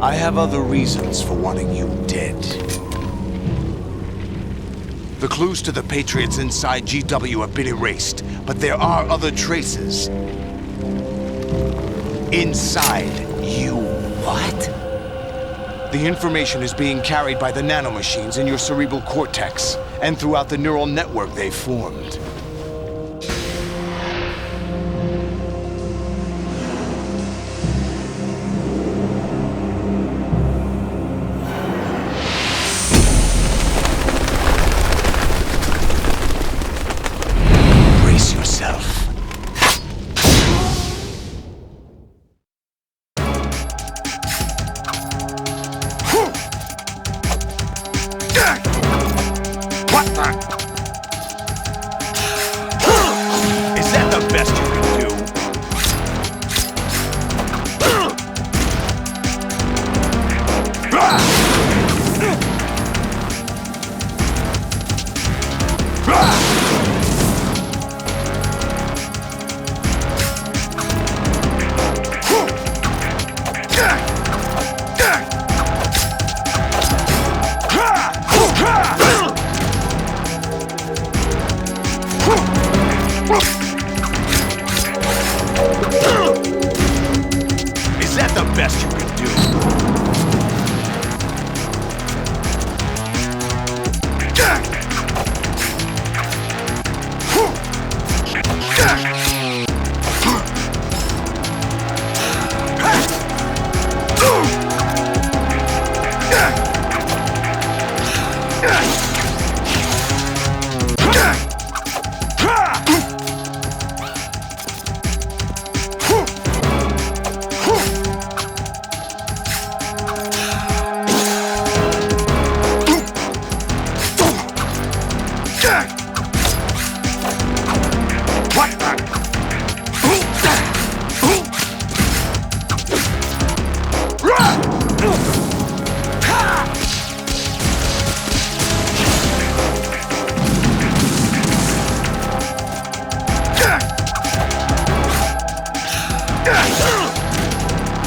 I have other reasons for wanting you dead. The clues to the Patriots inside GW have been erased, but there are other traces. Inside you. What? The information is being carried by the nanomachines in your cerebral cortex, and throughout the neural network they've formed.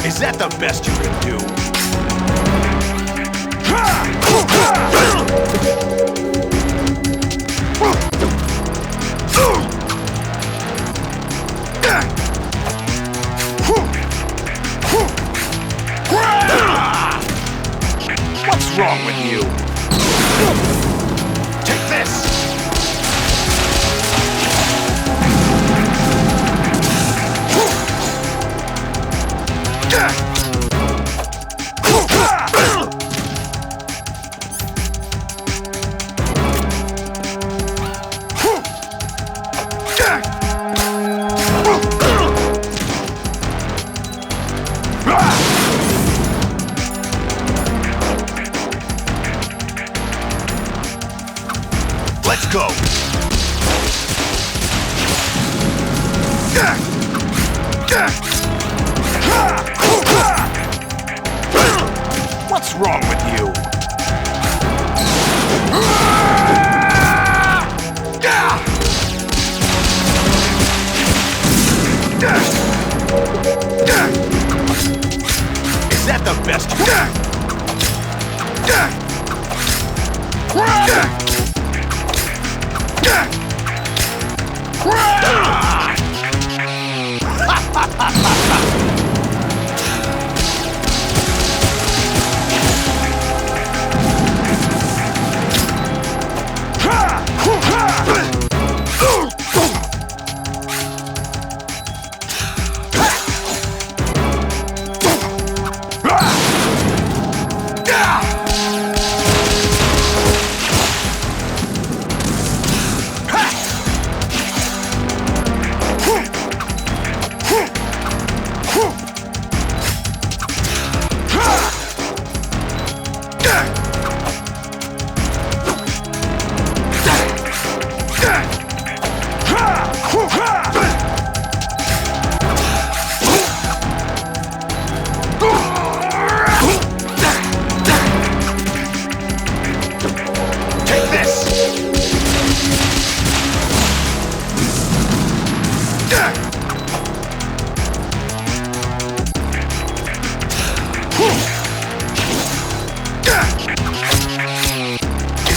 Is that the best you can do? What's wrong with you? Take this! Let's go! What's wrong with you? Is that the best you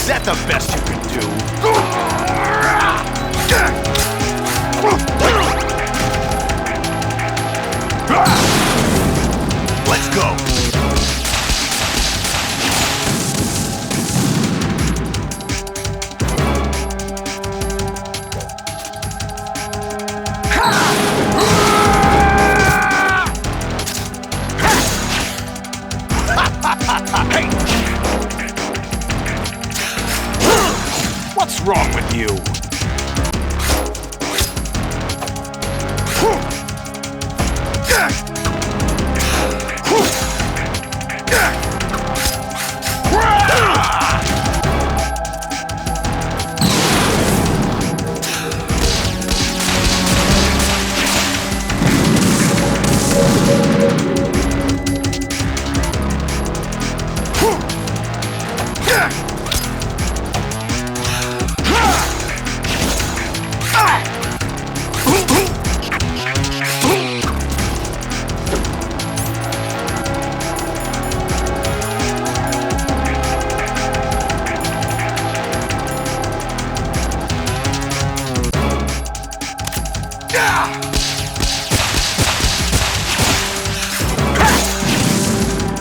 Is that the best you can do? Let's go! What's wrong with you?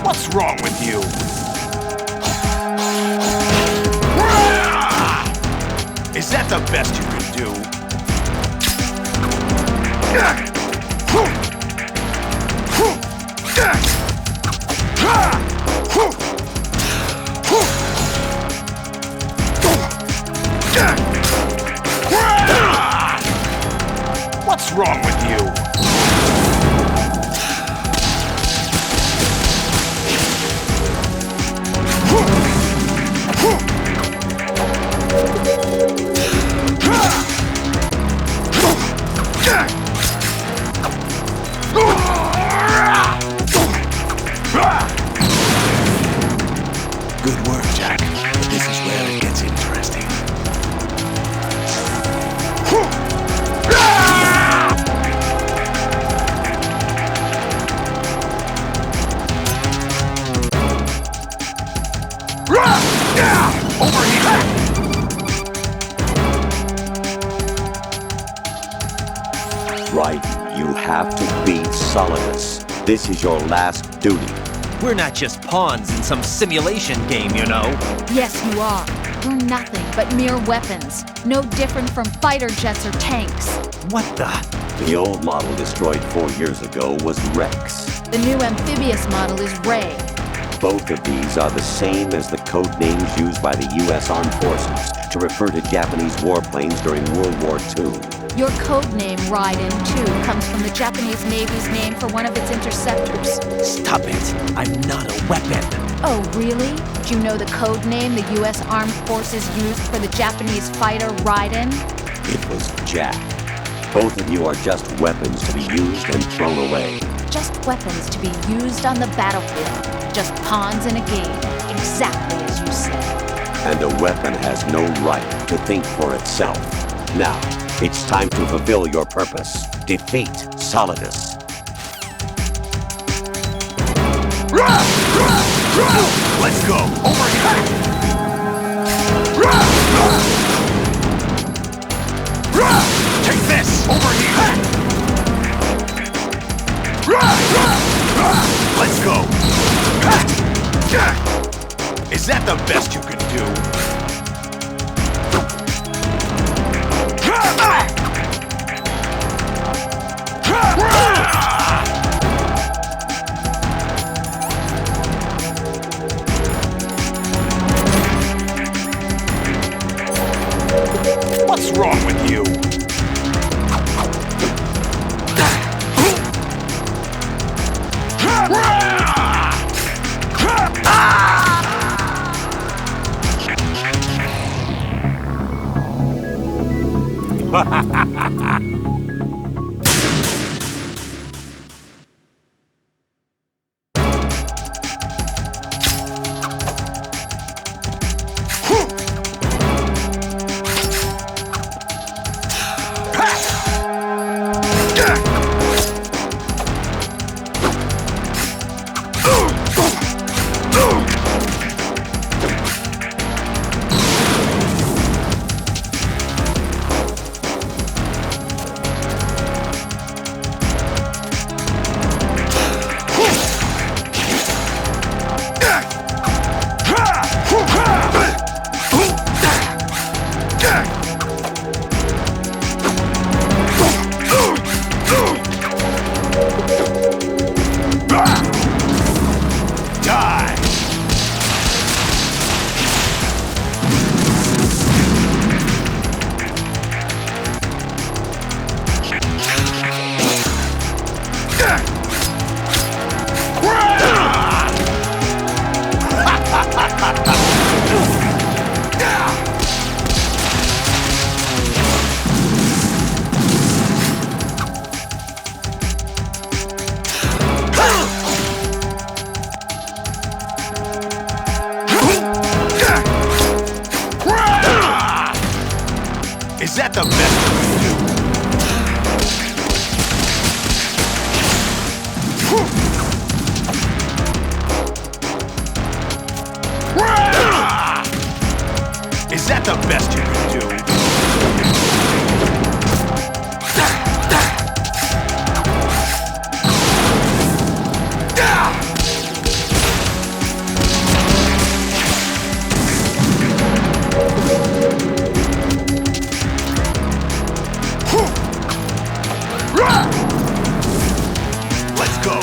What's wrong with you? Is that the best you can do? What's wrong with you? Good work, Jack. But this is where it gets interesting. Over here! Right, you have to beat Solidus. This is your last duty. We're not just pawns in some simulation game, you know. Yes, you are. We're nothing but mere weapons. No different from fighter jets or tanks. What the? The old model destroyed 4 years ago was Rex. The new amphibious model is Ray. Both of these are the same as the code names used by the U.S. Armed Forces to refer to Japanese warplanes during World War II. Your code name, Raiden 2, comes from the Japanese Navy's name for one of its interceptors. Stop it! I'm not a weapon! Oh, really? Do you know the code name the U.S. Armed Forces used for the Japanese fighter Raiden? It was Jack. Both of you are just weapons to be used and thrown away. Just weapons to be used on the battlefield. Just pawns in a game, exactly as you said. And a weapon has no right to think for itself. Now, it's time to fulfill your purpose. Defeat Solidus. Let's go! Over here! Take this! Over here! Let's go! Is that the best you can do? What's wrong with you? Is that the best you can do? Is that the best you can do? Let's go.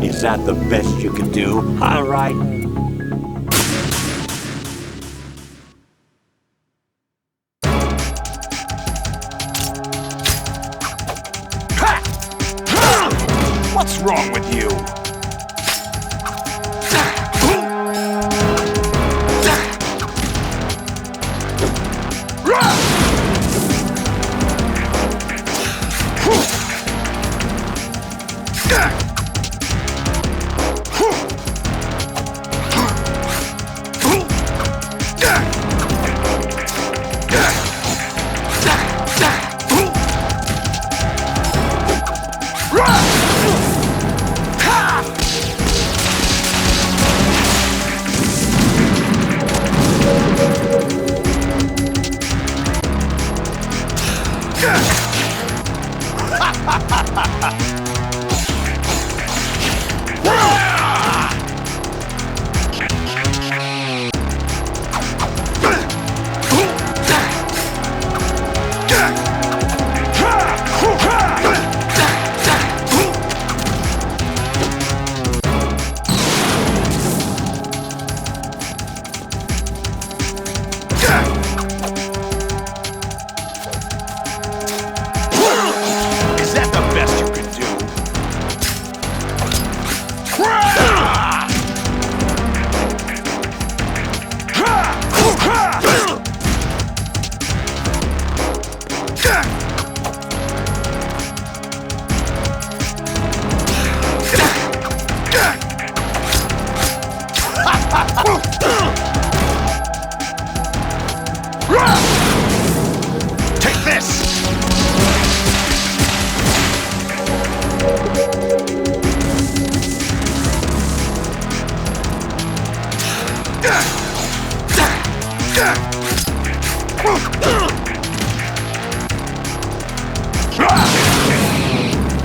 Is that the best you can do? All right. What's wrong with you? Take this!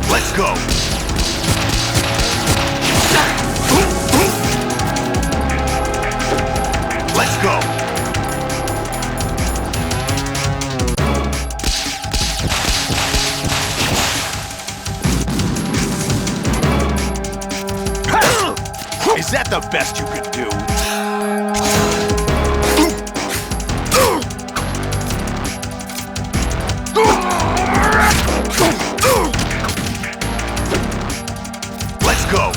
Let's go! Let's go! Is that the best you could do? Let's go!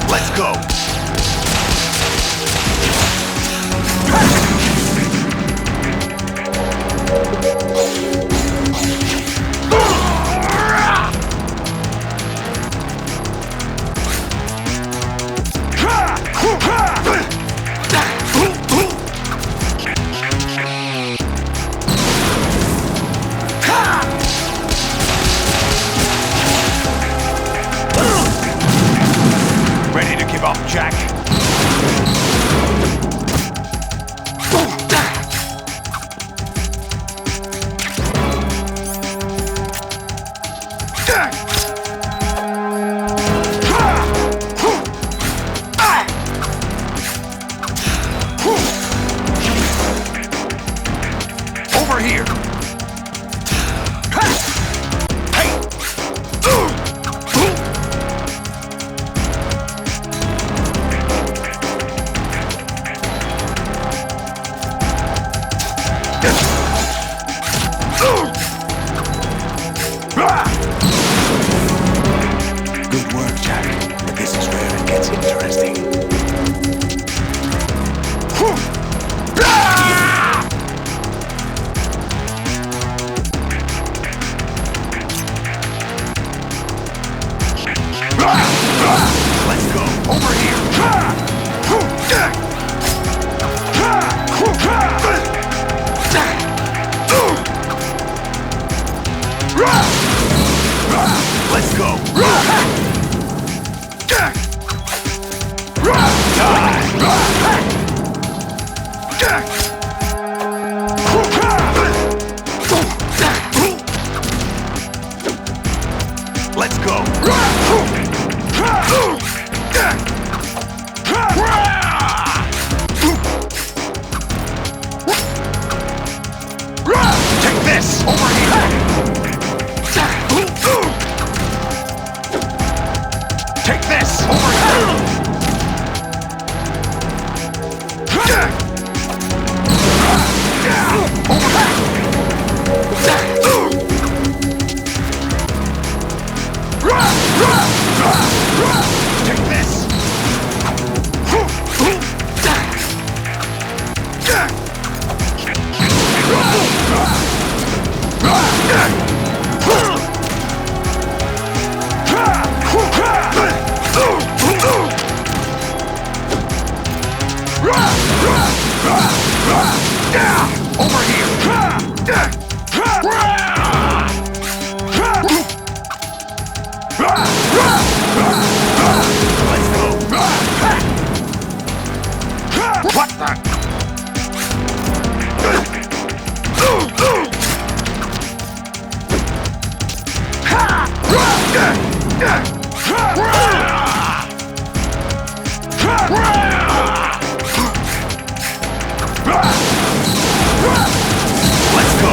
Let's go! Ready to give up, Jack? Over here! Let's go. Take this! Over here! Take this! Over here! Take this! Over here! Let's go! What the? Let's go!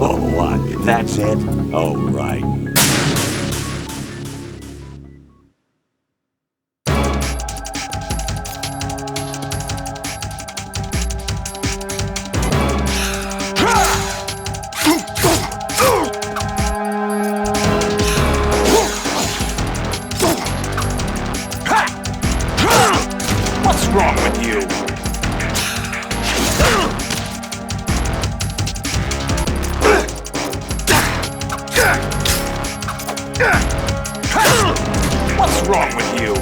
Oh, what? That's it? Oh, right. What's wrong with you? What's wrong with you?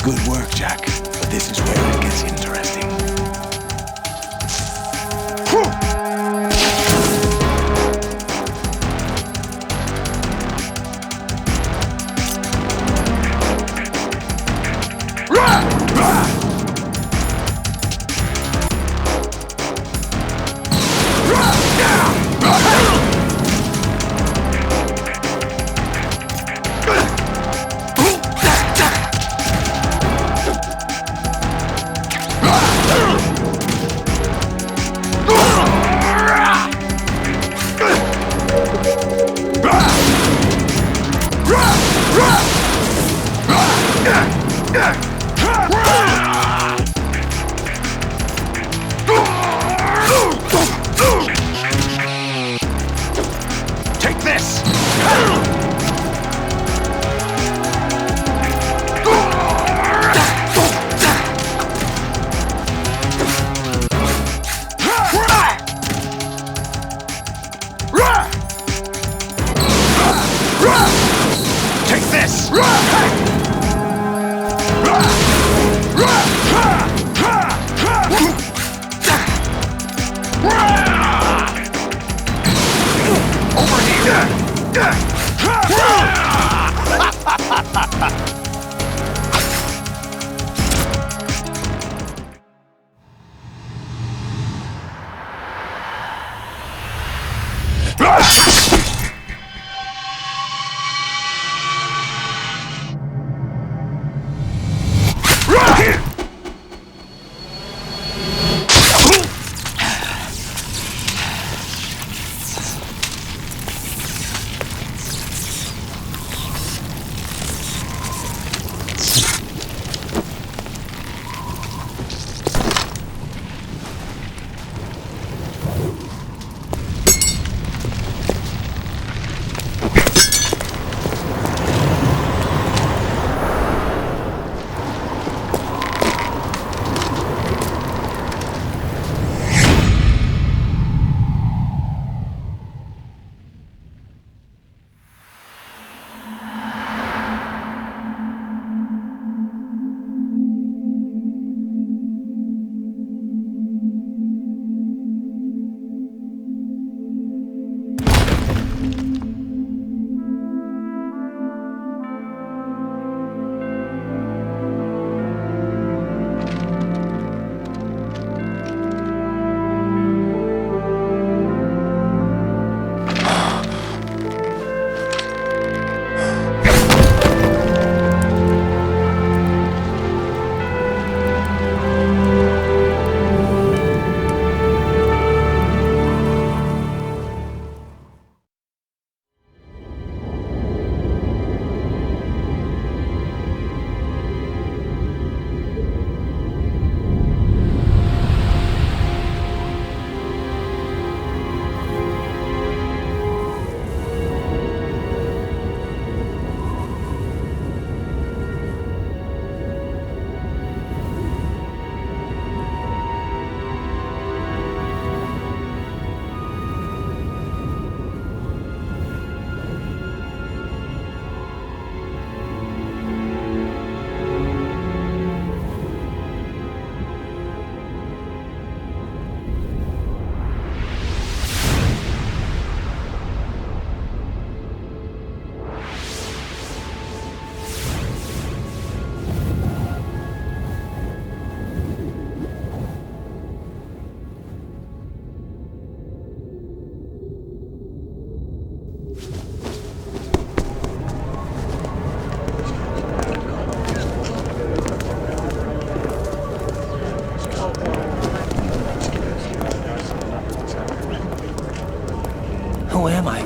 Good work, Jack. But this is where it gets interesting.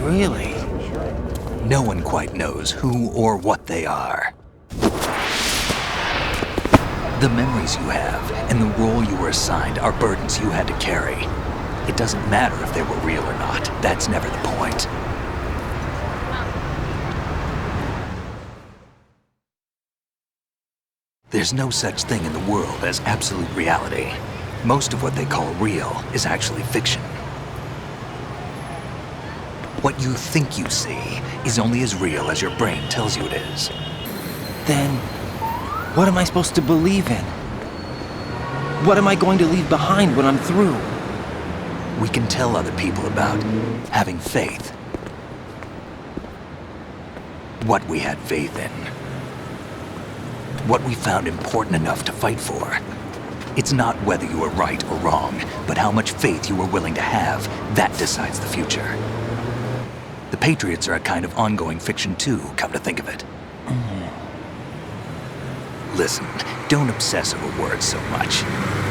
Really? No one quite knows who or what they are. The memories you have and the role you were assigned are burdens you had to carry. It doesn't matter if they were real or not. That's never the point. There's no such thing in the world as absolute reality. Most of what they call real is actually fiction. What you think you see is only as real as your brain tells you it is. Then, what am I supposed to believe in? What am I going to leave behind when I'm through? We can tell other people about having faith. What we had faith in. What we found important enough to fight for. It's not whether you were right or wrong, but how much faith you were willing to have. That decides the future. The Patriots are a kind of ongoing fiction too, come to think of it. Listen, don't obsess over words so much.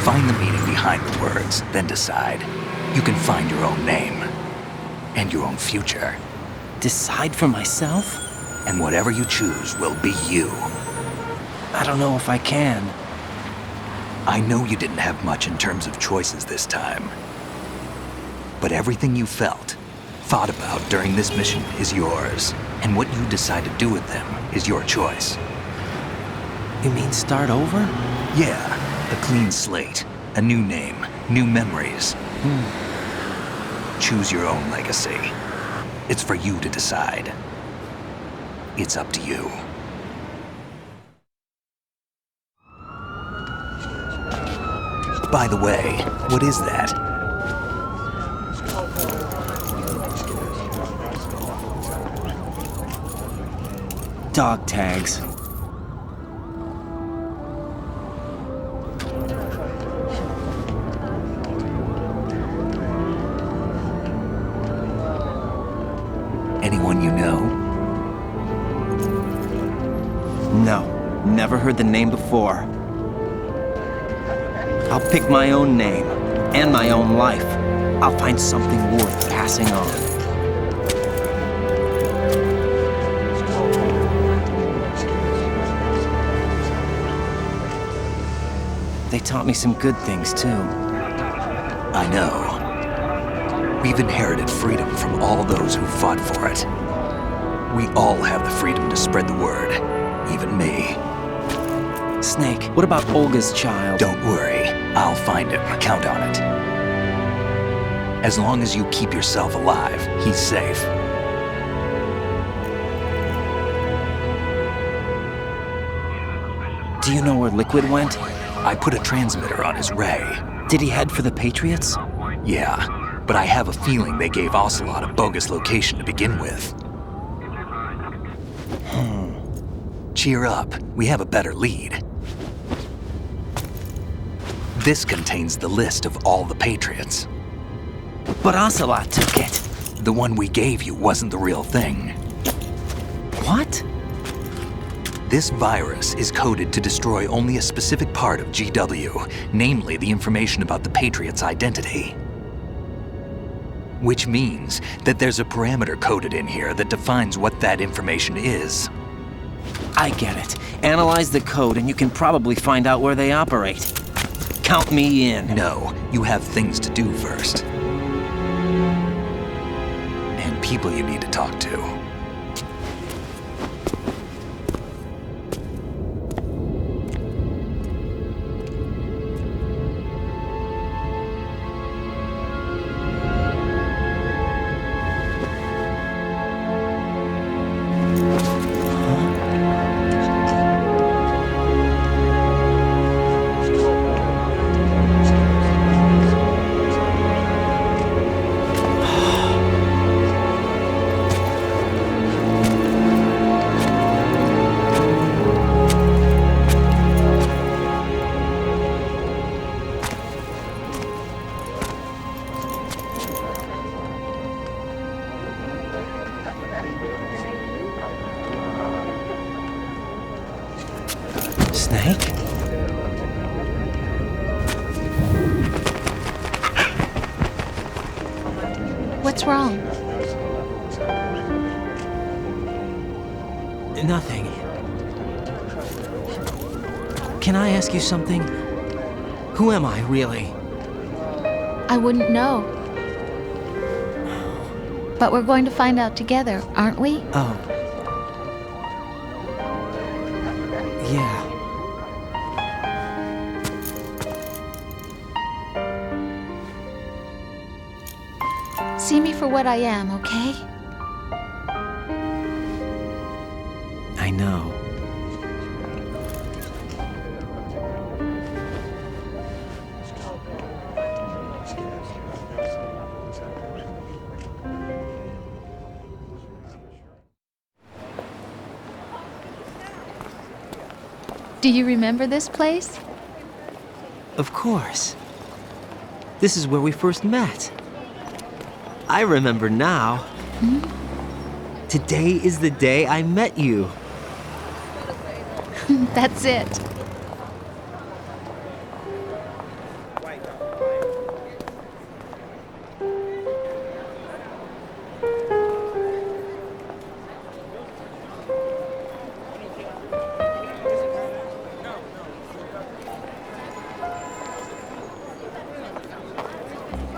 Find the meaning behind the words, then decide. You can find your own name. And your own future. Decide for myself? And whatever you choose will be you. I don't know if I can. I know you didn't have much in terms of choices this time. But everything you felt, thought about during this mission is yours. And what you decide to do with them is your choice. You mean start over? Yeah, a clean slate, a new name, new memories. Choose your own legacy. It's for you to decide. It's up to you. By the way, what is that? Dog tags. Anyone you know? No, never heard the name before. I'll pick my own name, and my own life. I'll find something worth passing on. They taught me some good things, too. I know. We've inherited freedom from all those who fought for it. We all have the freedom to spread the word, even me. Snake, what about Olga's child? Don't worry, I'll find him. Count on it. As long as you keep yourself alive, he's safe. Do you know where Liquid went? I put a transmitter on his ray. Did he head for the Patriots? Yeah, but I have a feeling they gave Ocelot a bogus location to begin with. Cheer up, we have a better lead. This contains the list of all the Patriots. But Ocelot took it. The one we gave you wasn't the real thing. What? This virus is coded to destroy only a specific part of GW, namely the information about the Patriots' identity. Which means that there's a parameter coded in here that defines what that information is. I get it. Analyze the code and you can probably find out where they operate. Count me in. No, you have things to do first. And people you need to talk to. Snake? What's wrong? Nothing. Can I ask you something? Who am I, really? I wouldn't know. But we're going to find out together, aren't we? Oh. Yeah. See me for what I am, okay? I know. Do you remember this place? Of course. This is where we first met. I remember now. Today is the day I met you. That's it.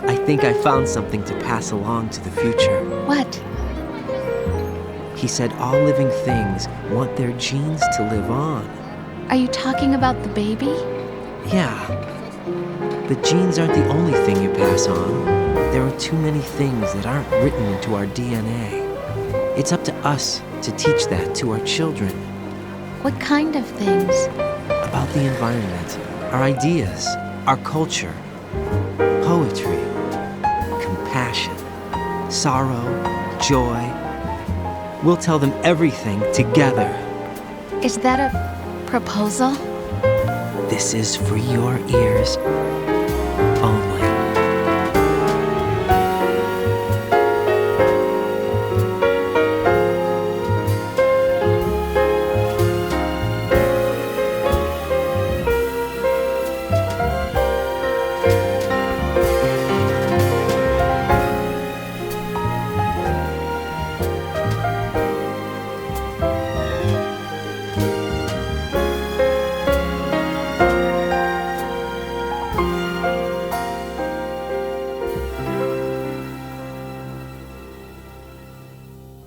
I think I found something to pass along to the future. What? He said all living things want their genes to live on. Are you talking about the baby? Yeah. But genes aren't the only thing you pass on. There are too many things that aren't written into our DNA. It's up to us to teach that to our children. What kind of things? About the environment, our ideas, our culture, poetry, compassion, sorrow, joy. We'll tell them everything together. Is that a proposal? This is for your ears only.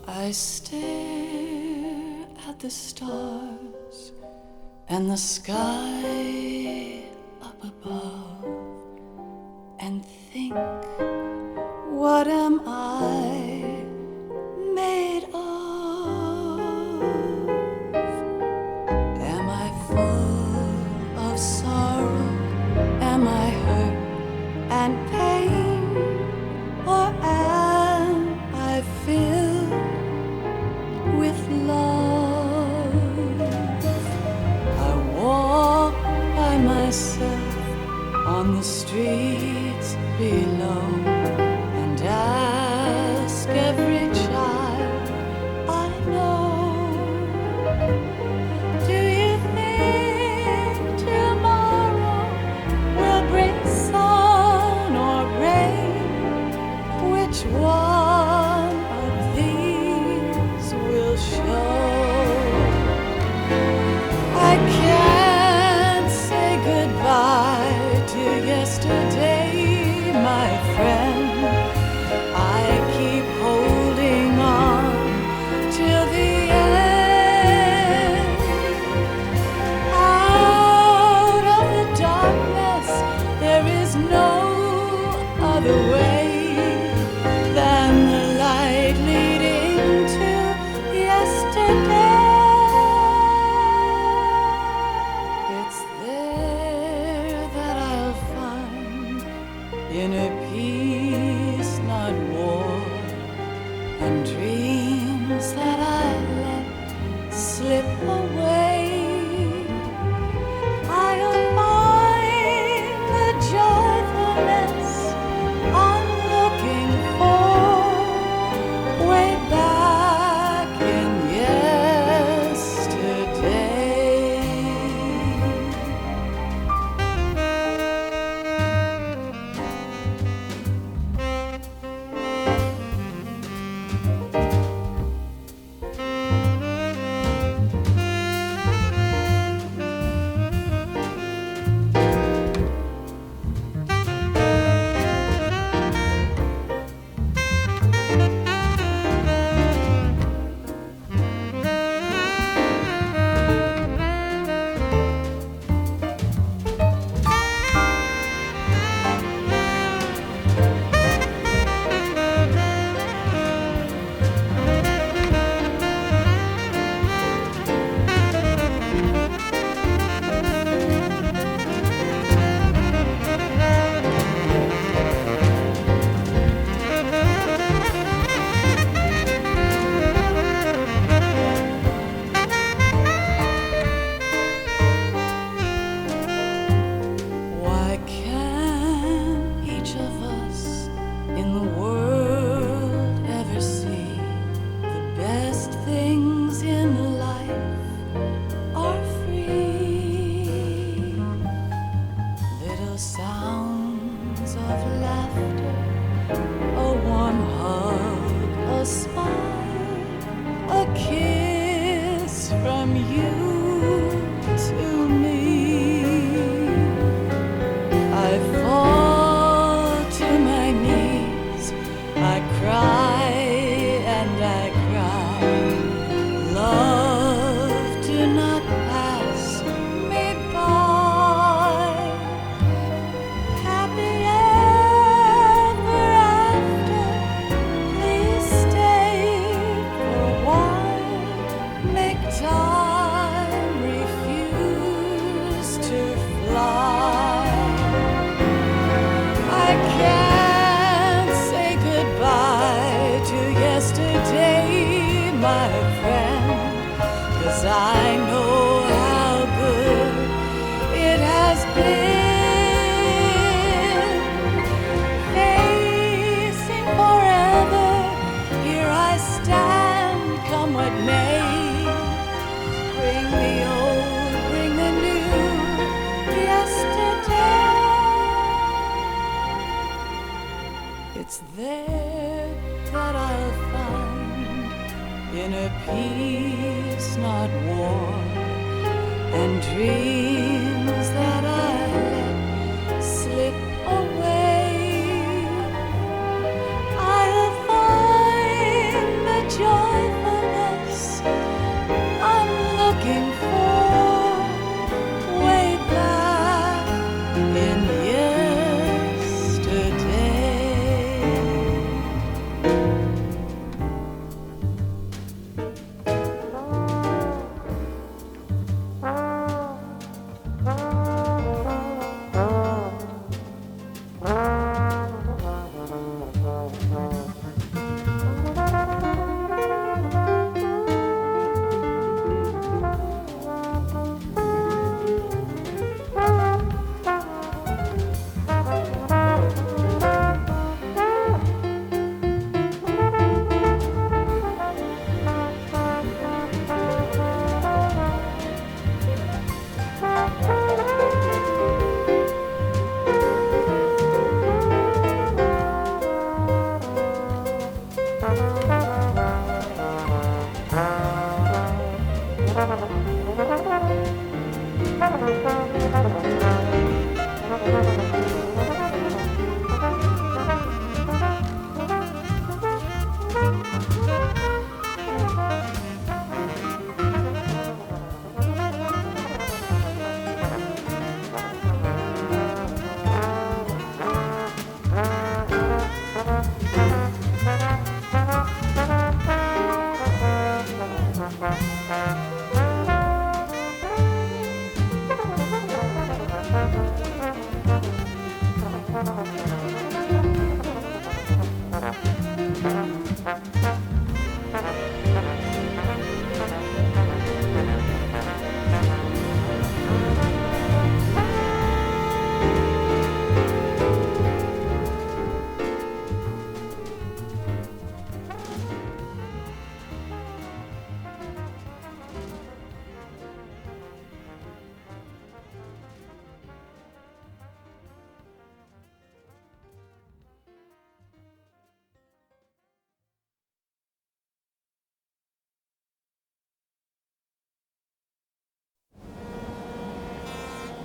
I stare at the stars and the sky up above and think, what am I made of? Am I full of sorrow? Am I hurt and pain? Or am I filled with love? I walk by myself on the streets below and ask every child I know, do you think tomorrow will bring sun or rain? Which one of these will show? I can't say goodbye to yesterday, my friend. the sounds of laughter, a warm hug, a smile, a kiss from you to me. I fall to my knees, I cry and I cry. Love, do not pass me by. Happy ever after, please stay for a while. Make time, refuse to fly. I can't say goodbye to yesterday, my friend, 'cause I know how good it has been. Facing forever, here I stand, come what may. Bring the old, bring the new, yesterday. It's there that I'll find inner peace, not war, and dreams that I let slip away. I'll find the joyfulness I'm looking for way back in yesterday.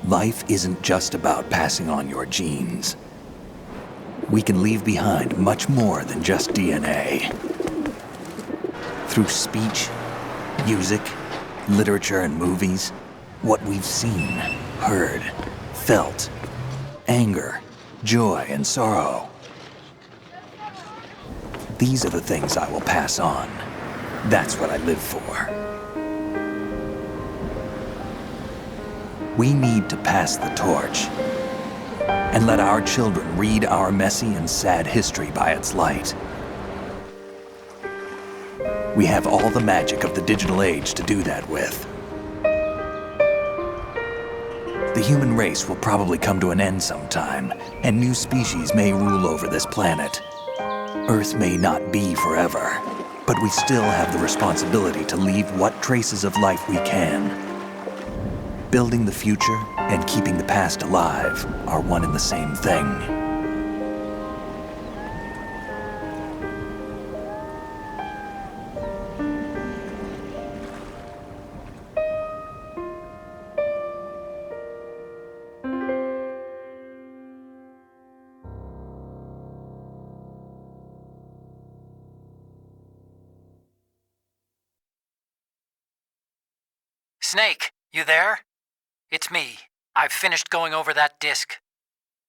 Life isn't just about passing on your genes. We can leave behind much more than just DNA. Through speech, music, literature, and movies, what we've seen, heard, felt, anger, joy, and sorrow. These are the things I will pass on. That's what I live for. We need to pass the torch and let our children read our messy and sad history by its light. We have all the magic of the digital age to do that with. The human race will probably come to an end sometime, and new species may rule over this planet. Earth may not be forever, but we still have the responsibility to leave what traces of life we can. Building the future and keeping the past alive are one and the same thing. Snake, you there? It's me. I've finished going over that disk.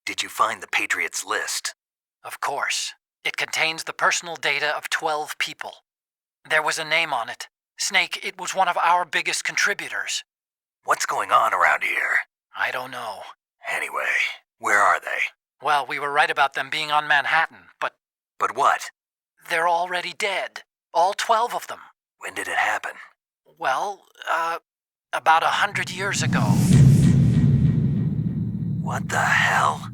Did you find the Patriots list? Of course. It contains the personal data of 12 people. There was a name on it. Snake, it was one of our biggest contributors. What's going on around here? I don't know. Anyway, where are they? Well, we were right about them being on Manhattan, but... But what? They're already dead. All 12 of them. When did it happen? Well, about 100 years ago. What the hell?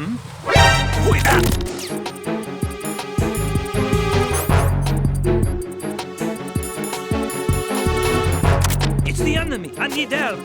Who is that? It's the enemy. I need help.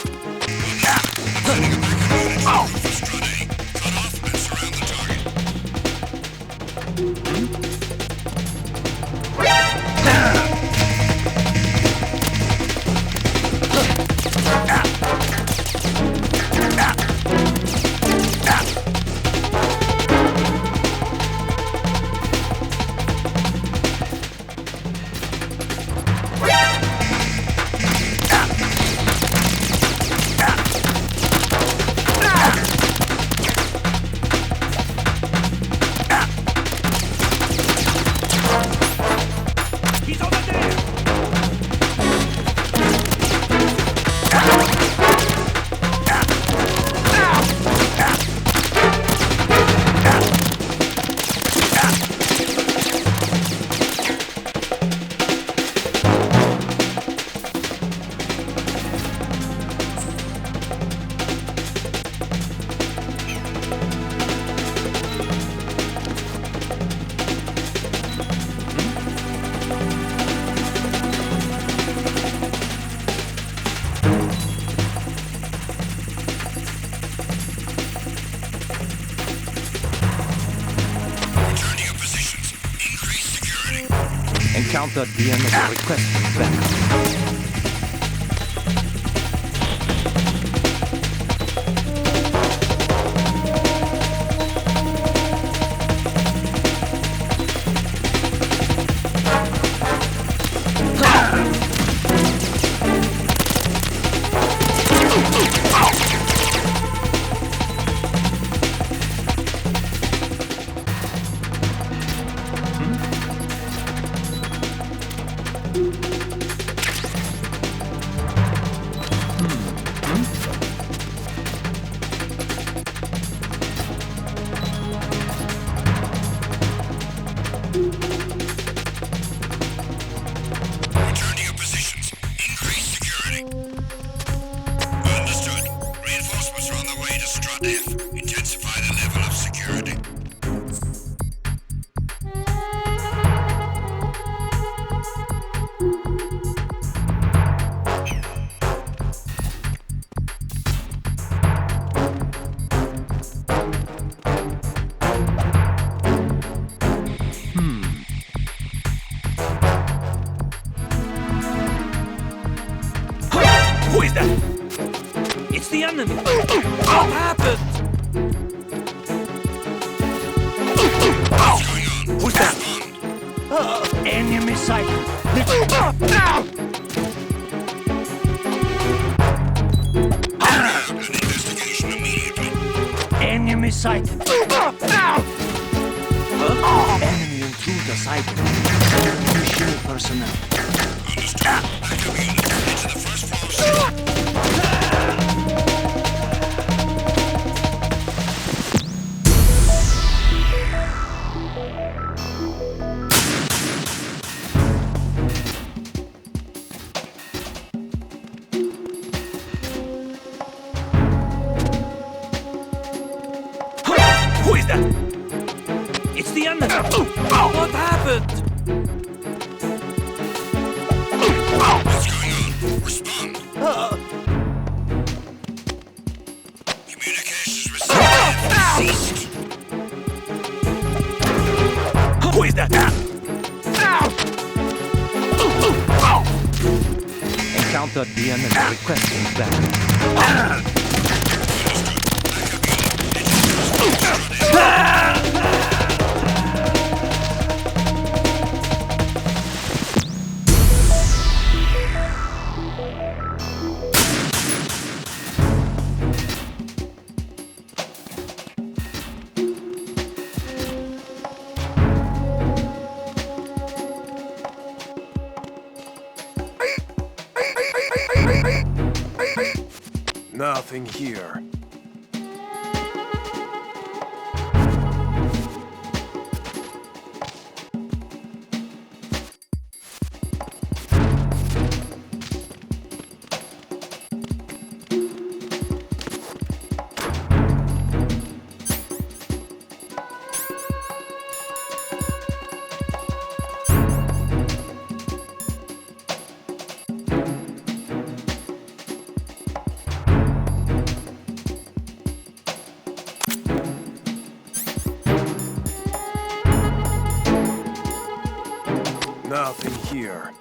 Encountered the enemy requesting backup. Who is that? It's the enemy. What happened? Who's that? Enemy sighted. Enemy sighted. Enemy intruder sighted. Machine personnel. Who is that? It's the enemy. What happened? What's going on? Respond. Communications ceased. Who is that? Encountered the enemy requesting backup. Nothing here. here.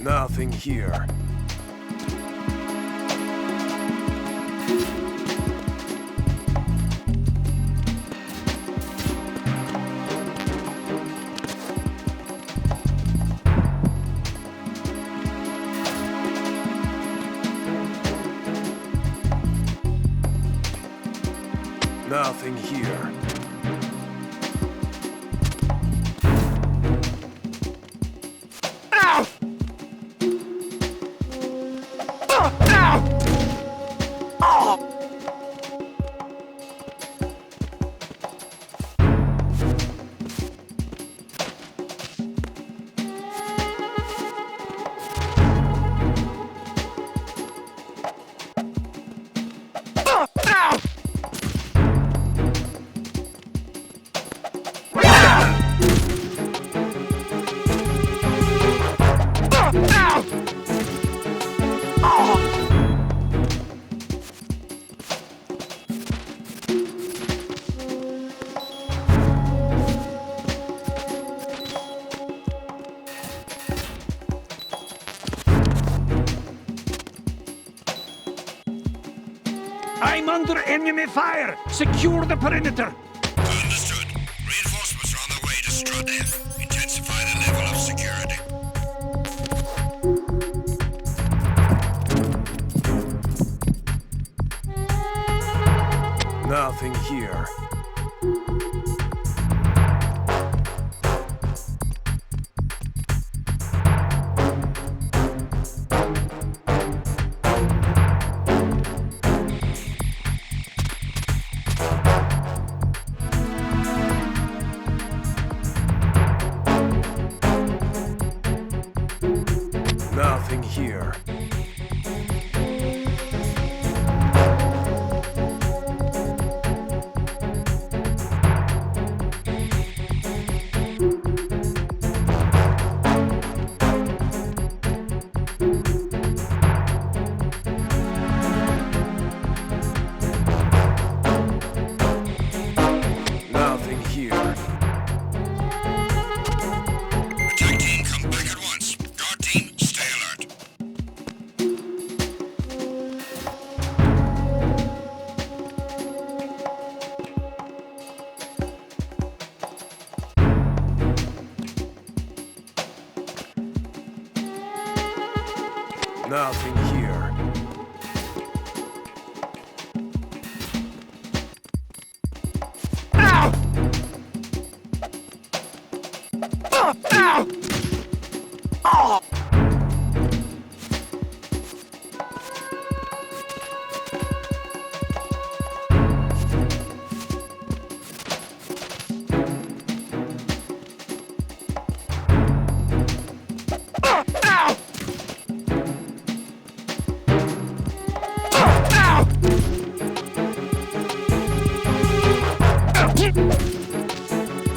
Nothing here. Nothing here. Ow! Ow! Oh! Ow! I'm under enemy fire! Secure the perimeter! Understood. Reinforcements are on their way to Strut F. Intensify the level of security. Nothing here. Nothing here. Nothing here. Attack team, come back at once. Guard team, stay alert. Nothing here. Ow! Ow! Oh! Ow!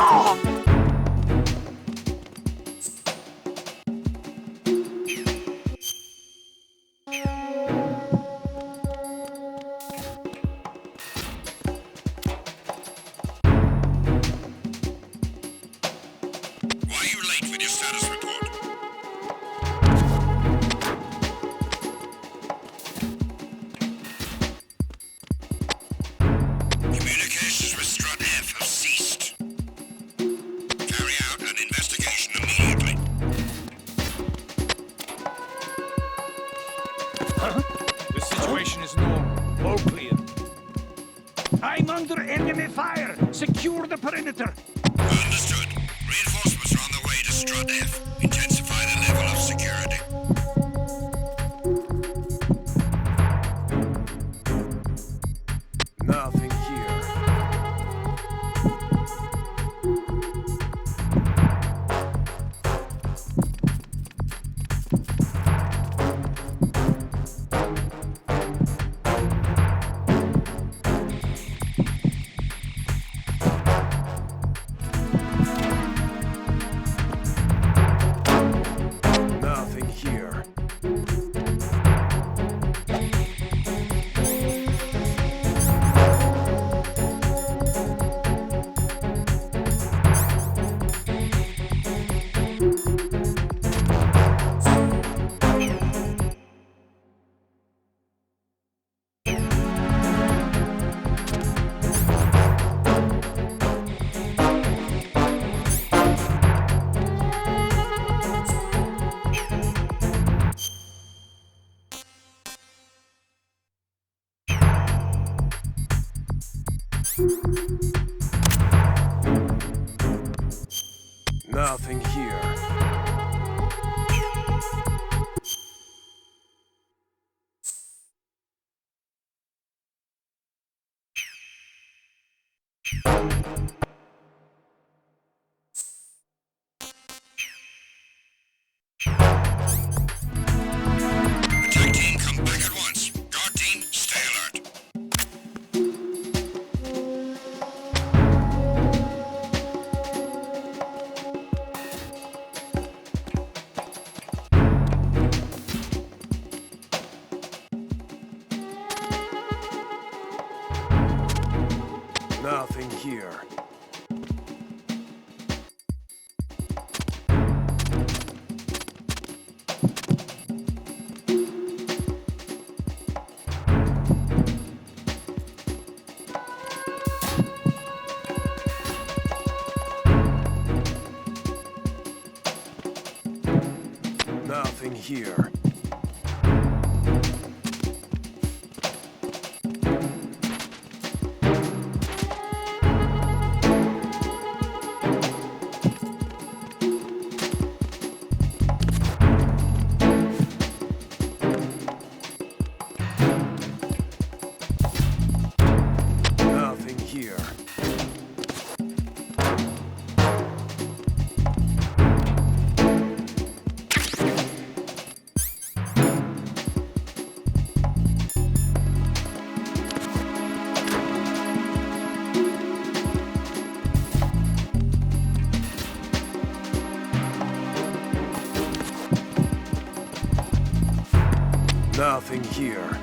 Oh! Why are you late with your status report? Communications with Strut F have ceased. Carry out an investigation immediately. The situation is normal. All clear. I'm under enemy fire! Secure the perimeter! Understood. Reinforcements are on their way to Strut F. Intensify the level of security. Nothing here. Nothing here. Attack team, come back at once. Guard team, stay alert. Nothing here. Nothing here. Nothing here. Nothing here.